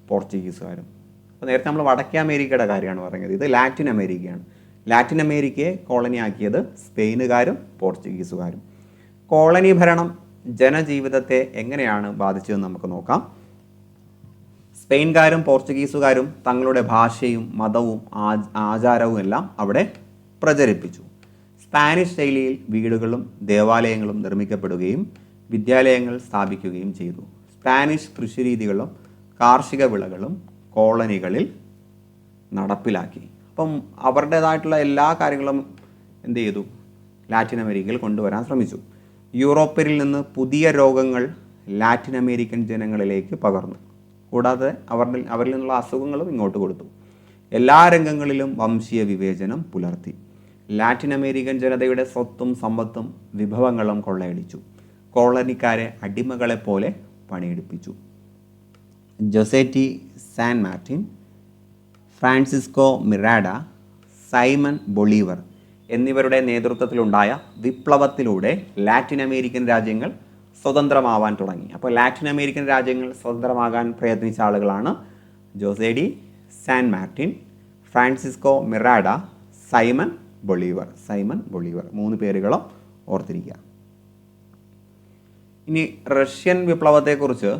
പോർച്ചുഗീസുകാരും. അപ്പോൾ നേരത്തെ നമ്മൾ വടക്കേ അമേരിക്കയുടെ കാര്യമാണ് പറഞ്ഞത്, ഇത് ലാറ്റിൻ അമേരിക്കയാണ്. ലാറ്റിൻ അമേരിക്കയെ കോളനിയാക്കിയത് സ്പെയിനുകാരും പോർച്ചുഗീസുകാരും. കോളനി ഭരണം ജനജീവിതത്തെ എങ്ങനെയാണ് ബാധിച്ചതെന്ന് നമുക്ക് നോക്കാം. സ്പെയിൻകാരും പോർച്ചുഗീസുകാരും തങ്ങളുടെ ഭാഷയും മതവും ആചാരവും എല്ലാം അവിടെ പ്രചരിപ്പിച്ചു. സ്പാനിഷ് ശൈലിയിൽ വീടുകളും ദേവാലയങ്ങളും നിർമ്മിക്കപ്പെടുകയും വിദ്യാലയങ്ങൾ സ്ഥാപിക്കുകയും ചെയ്തു. സ്പാനിഷ് കൃഷിരീതികളും കാർഷിക വിളകളും കോളനികളിൽ നടപ്പിലാക്കി. അപ്പം അവരുടേതായിട്ടുള്ള എല്ലാ കാര്യങ്ങളും എന്ത് ചെയ്തു? ലാറ്റിൻ അമേരിക്കയിൽ കൊണ്ടുവരാൻ ശ്രമിച്ചു. യൂറോപ്പിൽ നിന്ന് പുതിയ രോഗങ്ങൾ ലാറ്റിൻ അമേരിക്കൻ ജനങ്ങളിലേക്ക് പകർന്നു. കൂടാതെ അവരിൽ നിന്നുള്ള അസുഖങ്ങളും ഇങ്ങോട്ട് കൊടുത്തു. എല്ലാ രംഗങ്ങളിലും വംശീയ വിവേചനം പുലർത്തി. ലാറ്റിൻ അമേരിക്കൻ ജനതയുടെ സ്വത്തും സമ്പത്തും വിഭവങ്ങളും കൊള്ളയടിച്ചു. കോളനിക്കാരെ അടിമകളെ പോലെ പണിയെടുപ്പിച്ചു. Jose de San Martin, Francisco Miranda, Simon Bolivar എന്നിവരുടെ നേതൃത്വത്തിലുണ്ടായ വിപ്ലവത്തിലൂടെ ലാറ്റിൻ അമേരിക്കൻ രാജ്യങ്ങൾ സ്വതന്ത്രമാവാൻ തുടങ്ങി. അപ്പോൾ ലാറ്റിൻ അമേരിക്കൻ രാജ്യങ്ങൾ സ്വതന്ത്രമാകാൻ പ്രയത്നിച്ച ആളുകളാണ് Jose de San Martin, Francisco Miranda, Simon Bolivar. 3 പേരുകളും ഓർത്തിരിക്കുക. ഇനി റഷ്യൻ വിപ്ലവത്തെക്കുറിച്ച്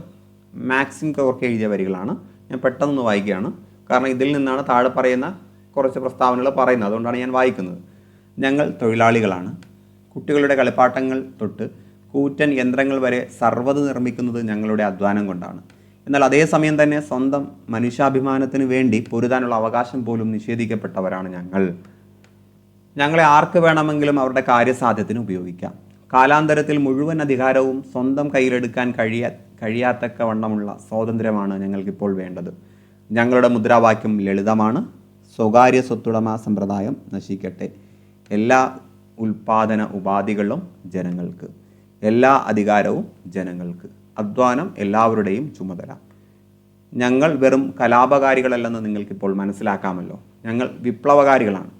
മാക്സിം ഗോർക്കി എഴുതിയ വരികളാണ്. ഞാൻ പെട്ടെന്ന് വായിക്കുകയാണ്, കാരണം ഇതിൽ നിന്നാണ് താഴെ പറയുന്ന കുറച്ച് പ്രസ്താവനകൾ പറയുന്നത്, അതുകൊണ്ടാണ് ഞാൻ വായിക്കുന്നത്. ഞങ്ങൾ തൊഴിലാളികളാണ്. കുട്ടികളുടെ കളിപ്പാട്ടങ്ങൾ തൊട്ട് കൂറ്റൻ യന്ത്രങ്ങൾ വരെ സർവ്വത് നിർമ്മിക്കുന്നത് ഞങ്ങളുടെ അധ്വാനം കൊണ്ടാണ്. എന്നാൽ അതേസമയം തന്നെ സ്വന്തം മനുഷ്യാഭിമാനത്തിന് വേണ്ടി പൊരുതാനുള്ള അവകാശം പോലും നിഷേധിക്കപ്പെട്ടവരാണ് ഞങ്ങളെ ആർക്ക് വേണമെങ്കിലും അവരുടെ കാര്യസാധ്യത്തിന് ഉപയോഗിക്കാം. കാലാന്തരത്തിൽ മുഴുവൻ അധികാരവും സ്വന്തം കയ്യിലെടുക്കാൻ കഴിയാത്തക്കവണ്ണമുള്ള സ്വാതന്ത്ര്യമാണ് ഞങ്ങൾക്കിപ്പോൾ വേണ്ടത്. ഞങ്ങളുടെ മുദ്രാവാക്യം ലളിതമാണ്: സ്വകാര്യ സ്വത്തുടമ സമ്പ്രദായം നശിക്കട്ടെ. എല്ലാ ഉൽപാദന ഉപാധികളും ജനങ്ങൾക്ക്, എല്ലാ അധികാരവും ജനങ്ങൾക്ക്, അധ്വാനം എല്ലാവരുടെയും ചുമതല. ഞങ്ങൾ വെറും കലാപകാരികളല്ലെന്ന് നിങ്ങൾക്കിപ്പോൾ മനസ്സിലാക്കാമല്ലോ. ഞങ്ങൾ വിപ്ലവകാരികളാണ്.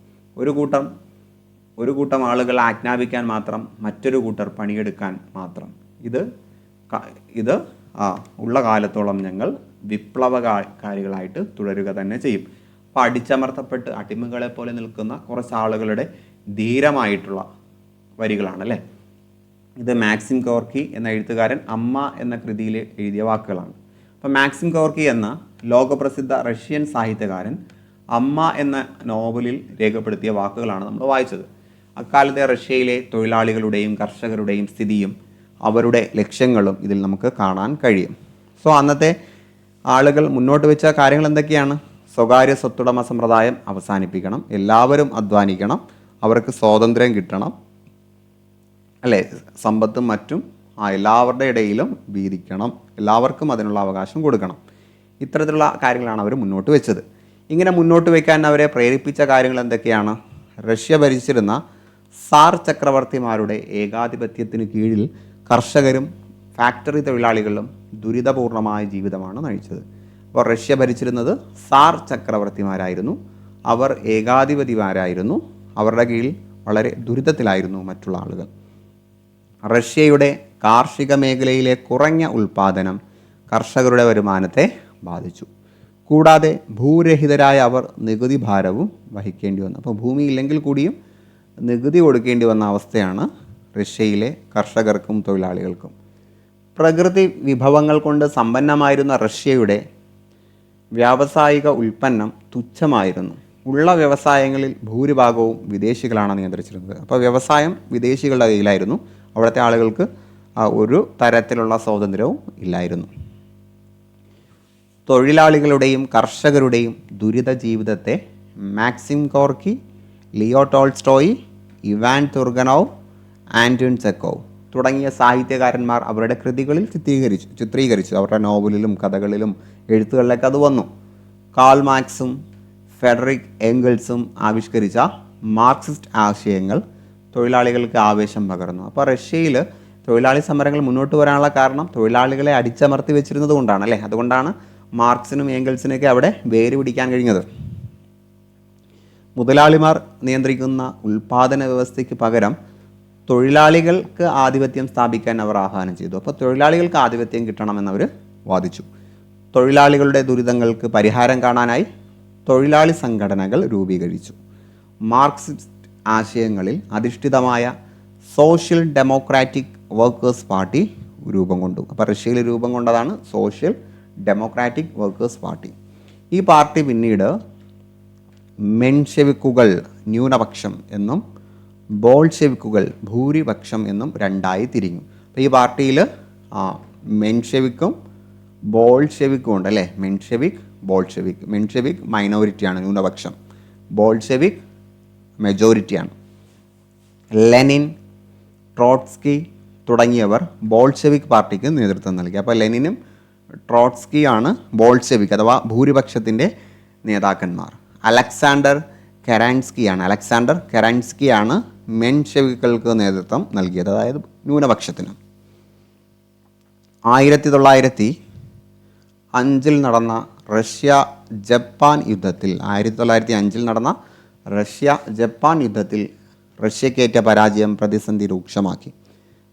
ഒരു കൂട്ടം ആളുകൾ ആജ്ഞാപിക്കാൻ മാത്രം, മറ്റൊരു കൂട്ടർ പണിയെടുക്കാൻ മാത്രം. ഇത് ഉള്ള കാലത്തോളം ഞങ്ങൾ വിപ്ലവകാരികളായിട്ട് തുടരുക തന്നെ ചെയ്യും. അപ്പോൾ അടിച്ചമർത്തപ്പെട്ട് അടിമകളെ പോലെ നിൽക്കുന്ന കുറച്ച് ആളുകളുടെ ധീരമായിട്ടുള്ള വരികളാണല്ലേ. ഇത് മാക്സിം ഗോർക്കി എന്ന എഴുത്തുകാരൻ അമ്മ എന്ന കൃതിയിൽ എഴുതിയ വാക്കുകളാണ്. അപ്പോൾ മാക്സിം ഗോർക്കി എന്ന ലോകപ്രസിദ്ധ റഷ്യൻ സാഹിത്യകാരൻ അമ്മ എന്ന നോവലിൽ രേഖപ്പെടുത്തിയ വാക്കുകളാണ് നമ്മൾ വായിച്ചത്. അക്കാലത്തെ റഷ്യയിലെ തൊഴിലാളികളുടെയും കർഷകരുടെയും സ്ഥിതിയും അവരുടെ ലക്ഷ്യങ്ങളും ഇതിൽ നമുക്ക് കാണാൻ കഴിയും. സോ അന്നത്തെ ആളുകൾ മുന്നോട്ട് വെച്ച കാര്യങ്ങൾ എന്തൊക്കെയാണ്? സ്വകാര്യ സ്വത്തുടമ സമ്പ്രദായം അവസാനിപ്പിക്കണം, എല്ലാവരും അധ്വാനിക്കണം, അവർക്ക് സ്വാതന്ത്ര്യം കിട്ടണം അല്ലേ, സമ്പത്തും മറ്റും എല്ലാവരുടെ ഇടയിലും വീതിക്കണം, എല്ലാവർക്കും അതിനുള്ള അവകാശം കൊടുക്കണം. ഇത്തരത്തിലുള്ള കാര്യങ്ങളാണ് അവർ മുന്നോട്ട് വെച്ചത്. ഇങ്ങനെ മുന്നോട്ട് വയ്ക്കാൻ അവരെ പ്രേരിപ്പിച്ച കാര്യങ്ങൾ എന്തൊക്കെയാണ്? റഷ്യ ഭരിച്ചിരുന്ന സാർ ചക്രവർത്തിമാരുടെ ഏകാധിപത്യത്തിന് കീഴിൽ കർഷകരും ഫാക്ടറി തൊഴിലാളികളും ദുരിതപൂർണമായ ജീവിതമാണ് നയിച്ചത്. അപ്പോൾ റഷ്യ ഭരിച്ചിരുന്നത് സാർ ചക്രവർത്തിമാരായിരുന്നു. അവർ ഏകാധിപതിമാരായിരുന്നു. അവരുടെ കീഴിൽ വളരെ ദുരിതത്തിലായിരുന്നു മറ്റുള്ള ആളുകൾ. റഷ്യയുടെ കാർഷിക മേഖലയിലെ കുറഞ്ഞ ഉൽപ്പാദനം കർഷകരുടെ വരുമാനത്തെ ബാധിച്ചു. കൂടാതെ ഭൂരഹിതരായ അവർ നികുതി ഭാരവും വഹിക്കേണ്ടി വന്നു. അപ്പോൾ ഭൂമിയില്ലെങ്കിൽ കൂടിയും നികുതി കൊടുക്കേണ്ടി വന്ന അവസ്ഥയാണ് റഷ്യയിലെ കർഷകർക്കും തൊഴിലാളികൾക്കും. പ്രകൃതി വിഭവങ്ങൾ കൊണ്ട് സമ്പന്നമായിരുന്ന റഷ്യയുടെ വ്യാവസായിക ഉൽപ്പന്നം തുച്ഛമായിരുന്നു. ഉള്ള വ്യവസായങ്ങളിൽ ഭൂരിഭാഗവും വിദേശികളാണ് നിയന്ത്രിച്ചിരുന്നത്. അപ്പോൾ വ്യവസായം വിദേശികളുടെ കയ്യിലായിരുന്നു. അവിടുത്തെ ആളുകൾക്ക് ഒരു തരത്തിലുള്ള സ്വാതന്ത്ര്യവും ഇല്ലായിരുന്നു. തൊഴിലാളികളുടെയും കർഷകരുടെയും ദുരിത ജീവിതത്തെ Maxim Gorky, Leo Tolstoy, Ivan Turgenev, Anton Chekhov തുടങ്ങിയ സാഹിത്യകാരന്മാർ അവരുടെ കൃതികളിൽ ചിത്രീകരിച്ചു. അവരുടെ നോവലിലും കഥകളിലും എഴുത്തുകളിലൊക്കെ അത് വന്നു. കാൾ മാർക്സും ഫെഡറിക് എംഗൽസും ആവിഷ്കരിച്ച മാർക്സിസ്റ്റ് ആശയങ്ങൾ തൊഴിലാളികൾക്ക് ആവേശം പകർന്നു. അപ്പോൾ റഷ്യയിൽ തൊഴിലാളി സമരങ്ങൾ മുന്നോട്ട് വരാനുള്ള കാരണം തൊഴിലാളികളെ അടിച്ചമർത്തി വെച്ചിരുന്നത് കൊണ്ടാണ് അല്ലേ. അതുകൊണ്ടാണ് മാർക്സിനും ഏംഗൽസിനൊക്കെ അവിടെ വേര് പിടിക്കാൻ കഴിഞ്ഞത്. മുതലാളിമാർ നിയന്ത്രിക്കുന്ന ഉൽപാദന വ്യവസ്ഥയ്ക്ക് പകരം തൊഴിലാളികൾക്ക് ആധിപത്യം സ്ഥാപിക്കാൻ അവർ ആഹ്വാനം ചെയ്തു. അപ്പോൾ തൊഴിലാളികൾക്ക് ആധിപത്യം കിട്ടണമെന്നവർ വാദിച്ചു. തൊഴിലാളികളുടെ ദുരിതങ്ങൾക്ക് പരിഹാരം കാണാനായി തൊഴിലാളി സംഘടനകൾ രൂപീകരിച്ചു. മാർക്സിസ്റ്റ് ആശയങ്ങളിൽ അധിഷ്ഠിതമായ സോഷ്യൽ ഡെമോക്രാറ്റിക് വർക്കേഴ്സ് പാർട്ടി രൂപം കൊണ്ടു. അപ്പോൾ റഷ്യയിൽ രൂപം കൊണ്ടതാണ് സോഷ്യൽ ഡെമോക്രാറ്റിക് വർക്കേഴ്സ് പാർട്ടി. ഈ പാർട്ടി പിന്നീട് മെൻഷെവിക്കുകൾ ന്യൂനപക്ഷം എന്നും ബോൾഷെവിക്കുകൾ ഭൂരിപക്ഷം എന്നും രണ്ടായി തിരിഞ്ഞു. അപ്പോൾ ഈ പാർട്ടിയിൽ മെൻഷെവിക്കും ബോൾഷെവിക്കും ഉണ്ട് അല്ലേ. മെൻഷെവിക് മൈനോറിറ്റിയാണ്, ന്യൂനപക്ഷം. ബോൾഷെവിക് മെജോറിറ്റിയാണ്. ലെനിൻ, ട്രോട്സ്കി തുടങ്ങിയവർ ബോൾഷെവിക് പാർട്ടിക്ക് നേതൃത്വം നൽകി. അപ്പോൾ ലെനിനും ട്രോട്സ്കിയാണ് ബോൾഷെവിക് അഥവാ ഭൂരിപക്ഷത്തിൻ്റെ നേതാക്കന്മാർ. അലക്സാണ്ടർ കെറാൻസ്കിയാണ് മെൻഷെവിക്കുകൾക്ക് നേതൃത്വം നൽകിയത്, അതായത് ന്യൂനപക്ഷത്തിന്. 1905 നടന്ന റഷ്യ ജപ്പാൻ യുദ്ധത്തിൽ റഷ്യക്കേറ്റ പരാജയം പ്രതിസന്ധി രൂക്ഷമാക്കി.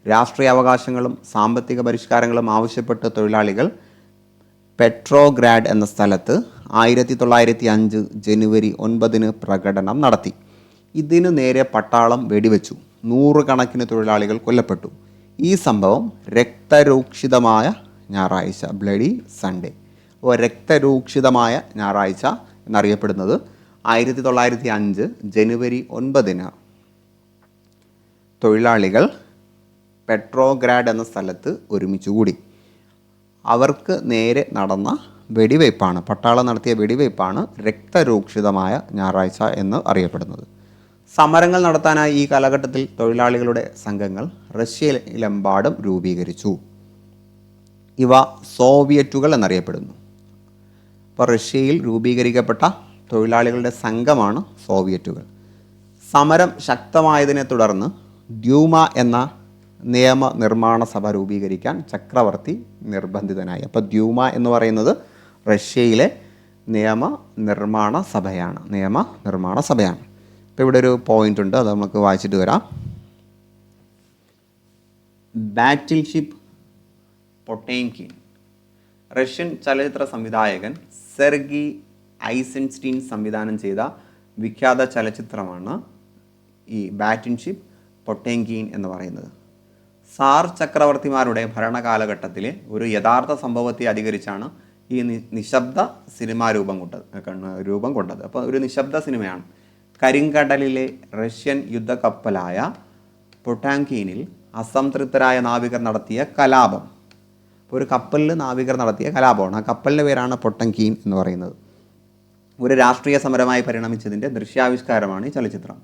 രാഷ്ട്രീയ അവകാശങ്ങളും സാമ്പത്തിക പരിഷ്കാരങ്ങളും ആവശ്യപ്പെട്ട് തൊഴിലാളികൾ പെട്രോഗ്രാഡ് എന്ന സ്ഥലത്ത് 1905 ജനുവരി 9 പ്രകടനം നടത്തി. ഇതിനു നേരെ പട്ടാളം വെടിവെച്ചു. 100 കണക്കിന് തൊഴിലാളികൾ കൊല്ലപ്പെട്ടു. ഈ സംഭവം രക്തരൂക്ഷിതമായ ഞായറാഴ്ച, ബ്ലഡി സൺഡേ, രക്തരൂക്ഷിതമായ ഞായറാഴ്ച എന്നറിയപ്പെടുന്നത് 1905 ജനുവരി 9 തൊഴിലാളികൾ പെട്രോഗ്രാഡ് എന്ന സ്ഥലത്ത് ഒരുമിച്ചുകൂടി. അവർക്ക് നേരെ നടന്ന വെടിവയ്പ്പാണ്, പട്ടാളം നടത്തിയ വെടിവയ്പ്പാണ് രക്തരൂക്ഷിതമായ ഞായറാഴ്ച എന്ന് അറിയപ്പെടുന്നത്. സമരങ്ങൾ നടത്താനായി ഈ കാലഘട്ടത്തിൽ തൊഴിലാളികളുടെ സംഘങ്ങൾ റഷ്യയിലെമ്പാടും രൂപീകരിച്ചു. ഇവ സോവിയറ്റുകൾ എന്നറിയപ്പെടുന്നു. അപ്പോൾ റഷ്യയിൽ രൂപീകരിക്കപ്പെട്ട തൊഴിലാളികളുടെ സംഘമാണ് സോവിയറ്റുകൾ. സമരം ശക്തമായതിനെ തുടർന്ന് ദ്യൂമ എന്ന നിയമനിർമ്മാണ സഭ രൂപീകരിക്കാൻ ചക്രവർത്തി നിർബന്ധിതനായി. അപ്പോൾ ദ്യൂമ എന്ന് പറയുന്നത് റഷ്യയിലെ നിയമനിർമ്മാണ സഭയാണ്. അപ്പോൾ ഇവിടെ ഒരു പോയിന്റ് ഉണ്ട്, അത് നമുക്ക് വായിച്ചിട്ട് വരാം. ബാറ്റിൽഷിപ്പ് പൊട്ടേൻകിൻ, റഷ്യൻ ചലച്ചിത്ര സംവിധായകൻ സെർഗി ഐസൻസ്റ്റീൻ സംവിധാനം ചെയ്ത വിഖ്യാത ചലച്ചിത്രമാണ് ഈ ബാറ്റിൽഷിപ്പ് പൊട്ടേൻകിൻ എന്ന് പറയുന്നത്. സാർ ചക്രവർത്തിമാരുടെ ഭരണകാലഘട്ടത്തിലെ ഒരു യഥാർത്ഥ സംഭവത്തെ അധികരിച്ചാണ് ഈ നിശബ്ദ സിനിമ രൂപം കൊണ്ടത്. അപ്പോൾ ഒരു നിശബ്ദ സിനിമയാണ്. കരിങ്കടലിലെ റഷ്യൻ യുദ്ധക്കപ്പലായ പൊട്ടാൻകീനിൽ അസംതൃപ്തരായ നാവികർ നടത്തിയ കലാപം. അപ്പോൾ ഒരു കപ്പലിൽ നാവികർ നടത്തിയ കലാപമാണ്. ആ കപ്പലിൻ്റെ പേരാണ് പൊട്ടൻകീൻ എന്ന് പറയുന്നത്. ഒരു രാഷ്ട്രീയ സമരമായി പരിണമിച്ചതിൻ്റെ ദൃശ്യാവിഷ്കാരമാണ് ഈ ചലച്ചിത്രം.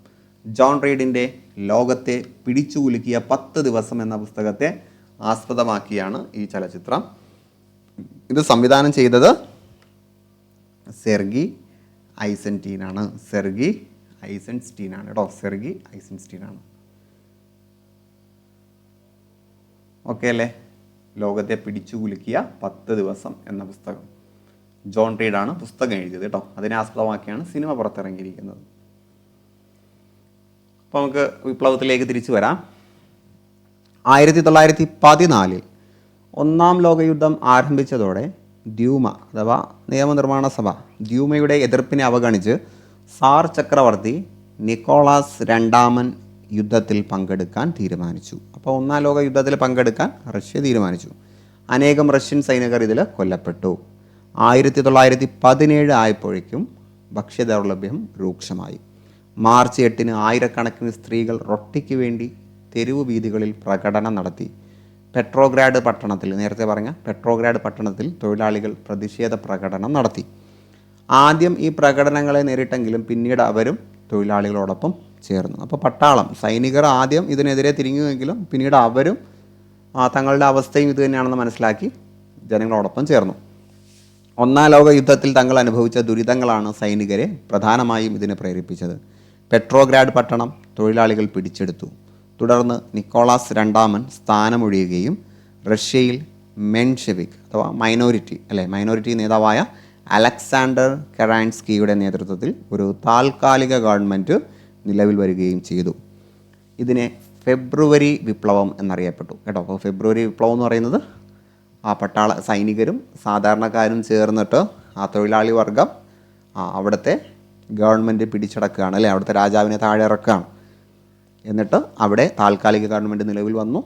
ജോൺ റീഡിൻ്റെ ലോകത്തെ പിടിച്ചുകുലുക്കിയ 10 ദിവസം എന്ന പുസ്തകത്തെ ആസ്പദമാക്കിയാണ് ഈ ചലച്ചിത്രം. ഇത് സംവിധാനം ചെയ്തത് സെർഗി ഐസൻസ്റ്റീനാണ് ഓക്കെ അല്ലേ. ലോകത്തെ പിടിച്ചുകുലുക്കിയ 10 ദിവസം എന്ന പുസ്തകം ജോൺ റീഡാണ് പുസ്തകം എഴുതിയത് കേട്ടോ. അതിനെ ആസ്പദമാക്കിയാണ് സിനിമ പുറത്തിറങ്ങിയിരിക്കുന്നത്. അപ്പോൾ നമുക്ക് വിപ്ലവത്തിലേക്ക് തിരിച്ചു വരാം. 1914 ഒന്നാം ലോകയുദ്ധം ആരംഭിച്ചതോടെ ദ്യൂമ അഥവാ നിയമനിർമ്മാണ സഭ ദ്യൂമയുടെ എതിർപ്പിനെ അവഗണിച്ച് സാർ ചക്രവർത്തി നിക്കോളാസ് രണ്ടാമൻ യുദ്ധത്തിൽ പങ്കെടുക്കാൻ തീരുമാനിച്ചു. അപ്പോൾ ഒന്നാം ലോക യുദ്ധത്തിൽ പങ്കെടുക്കാൻ റഷ്യ തീരുമാനിച്ചു. അനേകം റഷ്യൻ സൈനികർ ഇതിൽ കൊല്ലപ്പെട്ടു. 1917 ആയപ്പോഴേക്കും ഭക്ഷ്യദൗർലഭ്യം രൂക്ഷമായി. മാർച്ച് 8 ആയിരക്കണക്കിന് സ്ത്രീകൾ റൊട്ടിക്ക് വേണ്ടി തെരുവ് വീഥികളിൽ പ്രകടനം നടത്തി. പെട്രോഗ്രാഡ് പട്ടണത്തിൽ, നേരത്തെ പറഞ്ഞ പെട്രോഗ്രാഡ് പട്ടണത്തിൽ തൊഴിലാളികൾ പ്രതിഷേധ പ്രകടനം നടത്തി. ആദ്യം ഈ പ്രകടനങ്ങളെ നേരിട്ടെങ്കിലും പിന്നീട് അവരും തൊഴിലാളികളോടൊപ്പം ചേർന്നു. അപ്പോൾ പട്ടാളം, സൈനികർ ആദ്യം ഇതിനെതിരെ തിരിഞ്ഞുവെങ്കിലും പിന്നീട് അവരും തങ്ങളുടെ അവസ്ഥയും ഇത് തന്നെയാണെന്ന് മനസ്സിലാക്കി ജനങ്ങളോടൊപ്പം ചേർന്നു. ഒന്നാം ലോക യുദ്ധത്തിൽ തങ്ങൾ അനുഭവിച്ച ദുരിതങ്ങളാണ് സൈനികരെ പ്രധാനമായും ഇതിനെ പ്രേരിപ്പിച്ചത്. പെട്രോഗ്രാഡ് പട്ടണം തൊഴിലാളികൾ പിടിച്ചെടുത്തു. തുടർന്ന് നിക്കോളാസ് രണ്ടാമൻ സ്ഥാനമൊഴിയുകയും റഷ്യയിൽ മെൻഷെവിക് അഥവാ മൈനോരിറ്റി നേതാവായ അലക്സാണ്ടർ കെറാൻസ്കിയുടെ നേതൃത്വത്തിൽ ഒരു താൽക്കാലിക ഗവൺമെൻറ് നിലവിൽ വരികയും ചെയ്തു. ഇതിനെ ഫെബ്രുവരി വിപ്ലവം എന്നറിയപ്പെട്ടു കേട്ടോ. അപ്പോൾ ഫെബ്രുവരി വിപ്ലവം എന്ന് പറയുന്നത് ആ സൈനികരും സാധാരണക്കാരും ചേർന്നിട്ട് ആ തൊഴിലാളി വർഗം അവിടുത്തെ ഗവൺമെൻറ് പിടിച്ചടക്കുകയാണ്, അല്ലേ, അവിടുത്തെ രാജാവിനെ താഴെ ഇറക്കുകയാണ്. എന്നിട്ട് അവിടെ താൽക്കാലിക ഗവൺമെൻറ് നിലവിൽ വന്നു.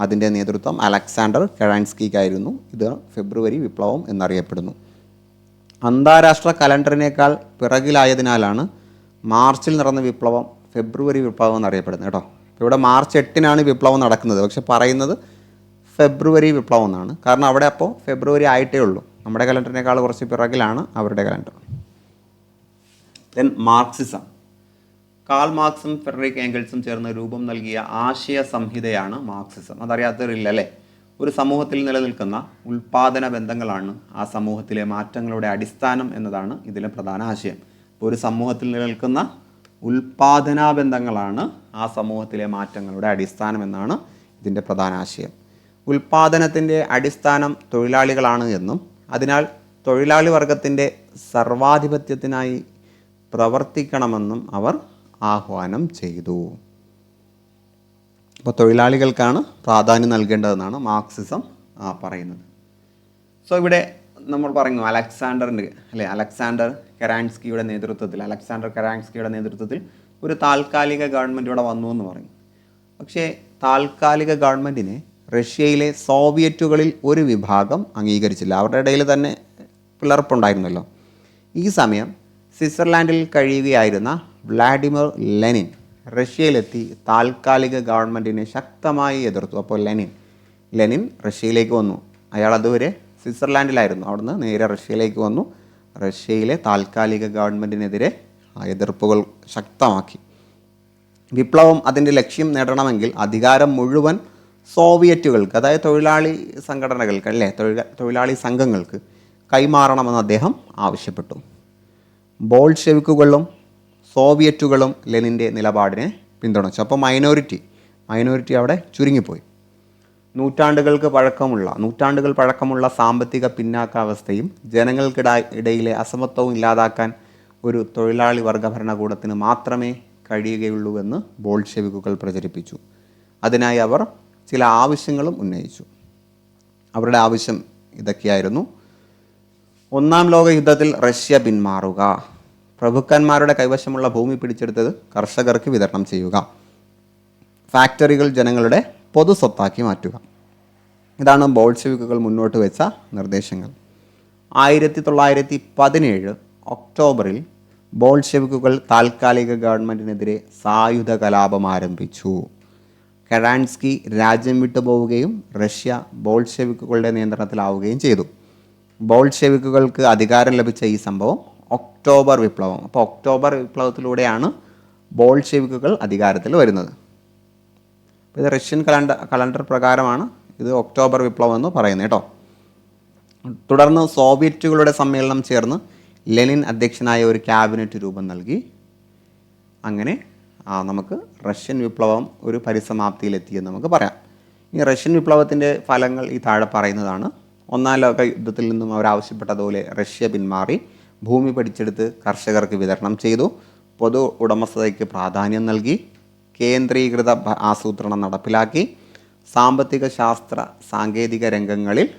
അതിൻ്റെ നേതൃത്വം അലക്സാണ്ടർ കെറാൻസ്കിക്കായിരുന്നു. ഇത് ഫെബ്രുവരി വിപ്ലവം എന്നറിയപ്പെടുന്നു. അന്താരാഷ്ട്ര കലണ്ടറിനേക്കാൾ പിറകിലായതിനാലാണ് മാർച്ചിൽ നടന്ന വിപ്ലവം ഫെബ്രുവരി വിപ്ലവം എന്നറിയപ്പെടുന്നത് കേട്ടോ. ഇവിടെ മാർച്ച് 8 വിപ്ലവം നടക്കുന്നത്, പക്ഷെ പറയുന്നത് ഫെബ്രുവരി വിപ്ലവം എന്നാണ്. കാരണം അവിടെ അപ്പോൾ ഫെബ്രുവരി ആയിട്ടേ ഉള്ളൂ. നമ്മുടെ കലണ്ടറിനേക്കാൾ കുറച്ച് പിറകിലാണ് അവരുടെ കലണ്ടർ. Then Marxism. കാൾ മാർക്സും ഫ്രെഡറിക് ഏംഗൽസും ചേർന്ന് രൂപം നൽകിയ ആശയ സംഹിതയാണ് മാർക്സിസം. അതറിയാത്തവരില്ല അല്ലേ. ഒരു സമൂഹത്തിൽ നിലനിൽക്കുന്ന ഉൽപാദന ബന്ധങ്ങളാണ് ആ സമൂഹത്തിലെ മാറ്റങ്ങളുടെ അടിസ്ഥാനം എന്നതാണ് ഇതിലെ പ്രധാന ആശയം. അപ്പോൾ ഒരു സമൂഹത്തിൽ നിലനിൽക്കുന്ന ഉൽപാദന ബന്ധങ്ങളാണ് ആ സമൂഹത്തിലെ മാറ്റങ്ങളുടെ അടിസ്ഥാനം എന്നാണ് ഇതിൻ്റെ പ്രധാന ആശയം. ഉൽപാദനത്തിൻ്റെ അടിസ്ഥാനം തൊഴിലാളികളാണ് എന്നും അതിനാൽ തൊഴിലാളി വർഗത്തിൻ്റെ സർവാധിപത്യത്തിനായി പ്രവർത്തിക്കണമെന്നും അവർ ആഹ്വാനം ചെയ്തു. അപ്പോൾ തൊഴിലാളികൾക്കാണ് പ്രാധാന്യം നൽകേണ്ടതെന്നാണ് മാർക്സിസം പറയുന്നത്. സോ ഇവിടെ നമ്മൾ പറഞ്ഞു അലക്സാണ്ടർ കെറാൻസ്കിയുടെ നേതൃത്വത്തിൽ ഒരു താൽക്കാലിക ഗവൺമെൻറ് ഇവിടെ വന്നു എന്ന് പറയും. പക്ഷേ താൽക്കാലിക ഗവൺമെൻറ്റിനെ റഷ്യയിലെ സോവിയറ്റുകളിൽ ഒരു വിഭാഗം അംഗീകരിച്ചില്ല. അവരുടെ ഇടയിൽ തന്നെ പിളർപ്പുണ്ടായിരുന്നല്ലോ. ഈ സമയം സ്വിറ്റ്സർലാൻഡിൽ കഴിയുകയായിരുന്ന വ്ളാഡിമിർ ലെനിൻ റഷ്യയിലെത്തി താൽക്കാലിക ഗവൺമെൻറ്റിനെ ശക്തമായി എതിർത്തു. അപ്പോൾ ലെനിൻ റഷ്യയിലേക്ക് വന്നു. അയാൾ അതുവരെ സ്വിറ്റ്സർലാൻഡിലായിരുന്നു. അവിടുന്ന് നേരെ റഷ്യയിലേക്ക് വന്നു. റഷ്യയിലെ താൽക്കാലിക ഗവൺമെൻറ്റിനെതിരെ എതിർപ്പുകൾ ശക്തമാക്കി. വിപ്ലവം അതിൻ്റെ ലക്ഷ്യം നേടണമെങ്കിൽ അധികാരം മുഴുവൻ സോവിയറ്റുകൾക്ക്, അതായത് തൊഴിലാളി സംഘടനകൾക്ക്, അല്ലേ, തൊഴിലാളി സംഘങ്ങൾക്ക് കൈമാറണമെന്ന് അദ്ദേഹം ആവശ്യപ്പെട്ടു. ബോൾഷെവിക്കുകളും സോവിയറ്റുകളും ലെനിൻ്റെ നിലപാടിനെ പിന്തുണച്ചു. അപ്പോൾ മൈനോരിറ്റി അവിടെ ചുരുങ്ങിപ്പോയി. നൂറ്റാണ്ടുകൾ പഴക്കമുള്ള സാമ്പത്തിക പിന്നാക്കാവസ്ഥയും ജനങ്ങൾക്കിടയിലെ അസമത്വവും ഇല്ലാതാക്കാൻ ഒരു തൊഴിലാളി വർഗ ഭരണകൂടത്തിന് മാത്രമേ കഴിയുകയുള്ളൂവെന്ന് ബോൾഷെവിക്കുകൾ പ്രചരിപ്പിച്ചു. അതിനായി അവർ ചില ആവശ്യങ്ങളും ഉന്നയിച്ചു. അവരുടെ ആവശ്യം ഇതൊക്കെയായിരുന്നു: ഒന്നാം ലോക യുദ്ധത്തിൽ റഷ്യ പിന്മാറുക, പ്രഭുക്കന്മാരുടെ കൈവശമുള്ള ഭൂമി പിടിച്ചെടുത്തത് കർഷകർക്ക് വിതരണം ചെയ്യുക, ഫാക്ടറികൾ ജനങ്ങളുടെ പൊതു സ്വത്താക്കി മാറ്റുക. ഇതാണ് ബോൾഷെവിക്കുകൾ മുന്നോട്ട് വെച്ച നിർദ്ദേശങ്ങൾ. 1917 ഒക്ടോബറിൽ ബോൾഷെവിക്കുകൾ താൽക്കാലിക ഗവൺമെൻറ്റിനെതിരെ സായുധ കലാപം ആരംഭിച്ചു. കെറാൻസ്കി രാജ്യം വിട്ടുപോവുകയും റഷ്യ ബോൾഷെവിക്കുകളുടെ നിയന്ത്രണത്തിലാവുകയും ചെയ്തു. ബോൾഷെവിക്കുകൾക്ക് അധികാരം ലഭിച്ച ഈ സംഭവം ഒക്ടോബർ വിപ്ലവം. അപ്പോൾ ഒക്ടോബർ വിപ്ലവത്തിലൂടെയാണ് ബോൾഷെവിക്കുകൾ അധികാരത്തിൽ വരുന്നത്. ഇത് റഷ്യൻ കലണ്ടർ പ്രകാരമാണ് ഇത് ഒക്ടോബർ വിപ്ലവം എന്ന് പറയുന്നത് കേട്ടോ. തുടർന്ന് സോവിയറ്റുകളുടെ സമ്മേളനം ചേർന്ന് ലെനിൻ അധ്യക്ഷനായ ഒരു ക്യാബിനറ്റ് രൂപം നൽകി. അങ്ങനെ നമുക്ക് റഷ്യൻ വിപ്ലവം ഒരു പരിസമാപ്തിയിലെത്തിയെന്ന് നമുക്ക് പറയാം. ഈ റഷ്യൻ വിപ്ലവത്തിൻ്റെ ഫലങ്ങൾ ഈ താഴെ പറയുന്നതാണ്. ഒന്നാം ലോക യുദ്ധത്തിൽ നിന്നും അവരാവശ്യപ്പെട്ടതുപോലെ റഷ്യ പിന്മാറി, ഭൂമി പിടിച്ചെടുത്ത് കർഷകർക്ക് വിതരണം ചെയ്തു, പൊതു ഉടമസ്ഥതയ്ക്ക് പ്രാധാന്യം നൽകി, കേന്ദ്രീകൃത ആസൂത്രണം നടപ്പിലാക്കി, സാമ്പത്തിക ശാസ്ത്ര സാങ്കേതിക രംഗങ്ങളിൽ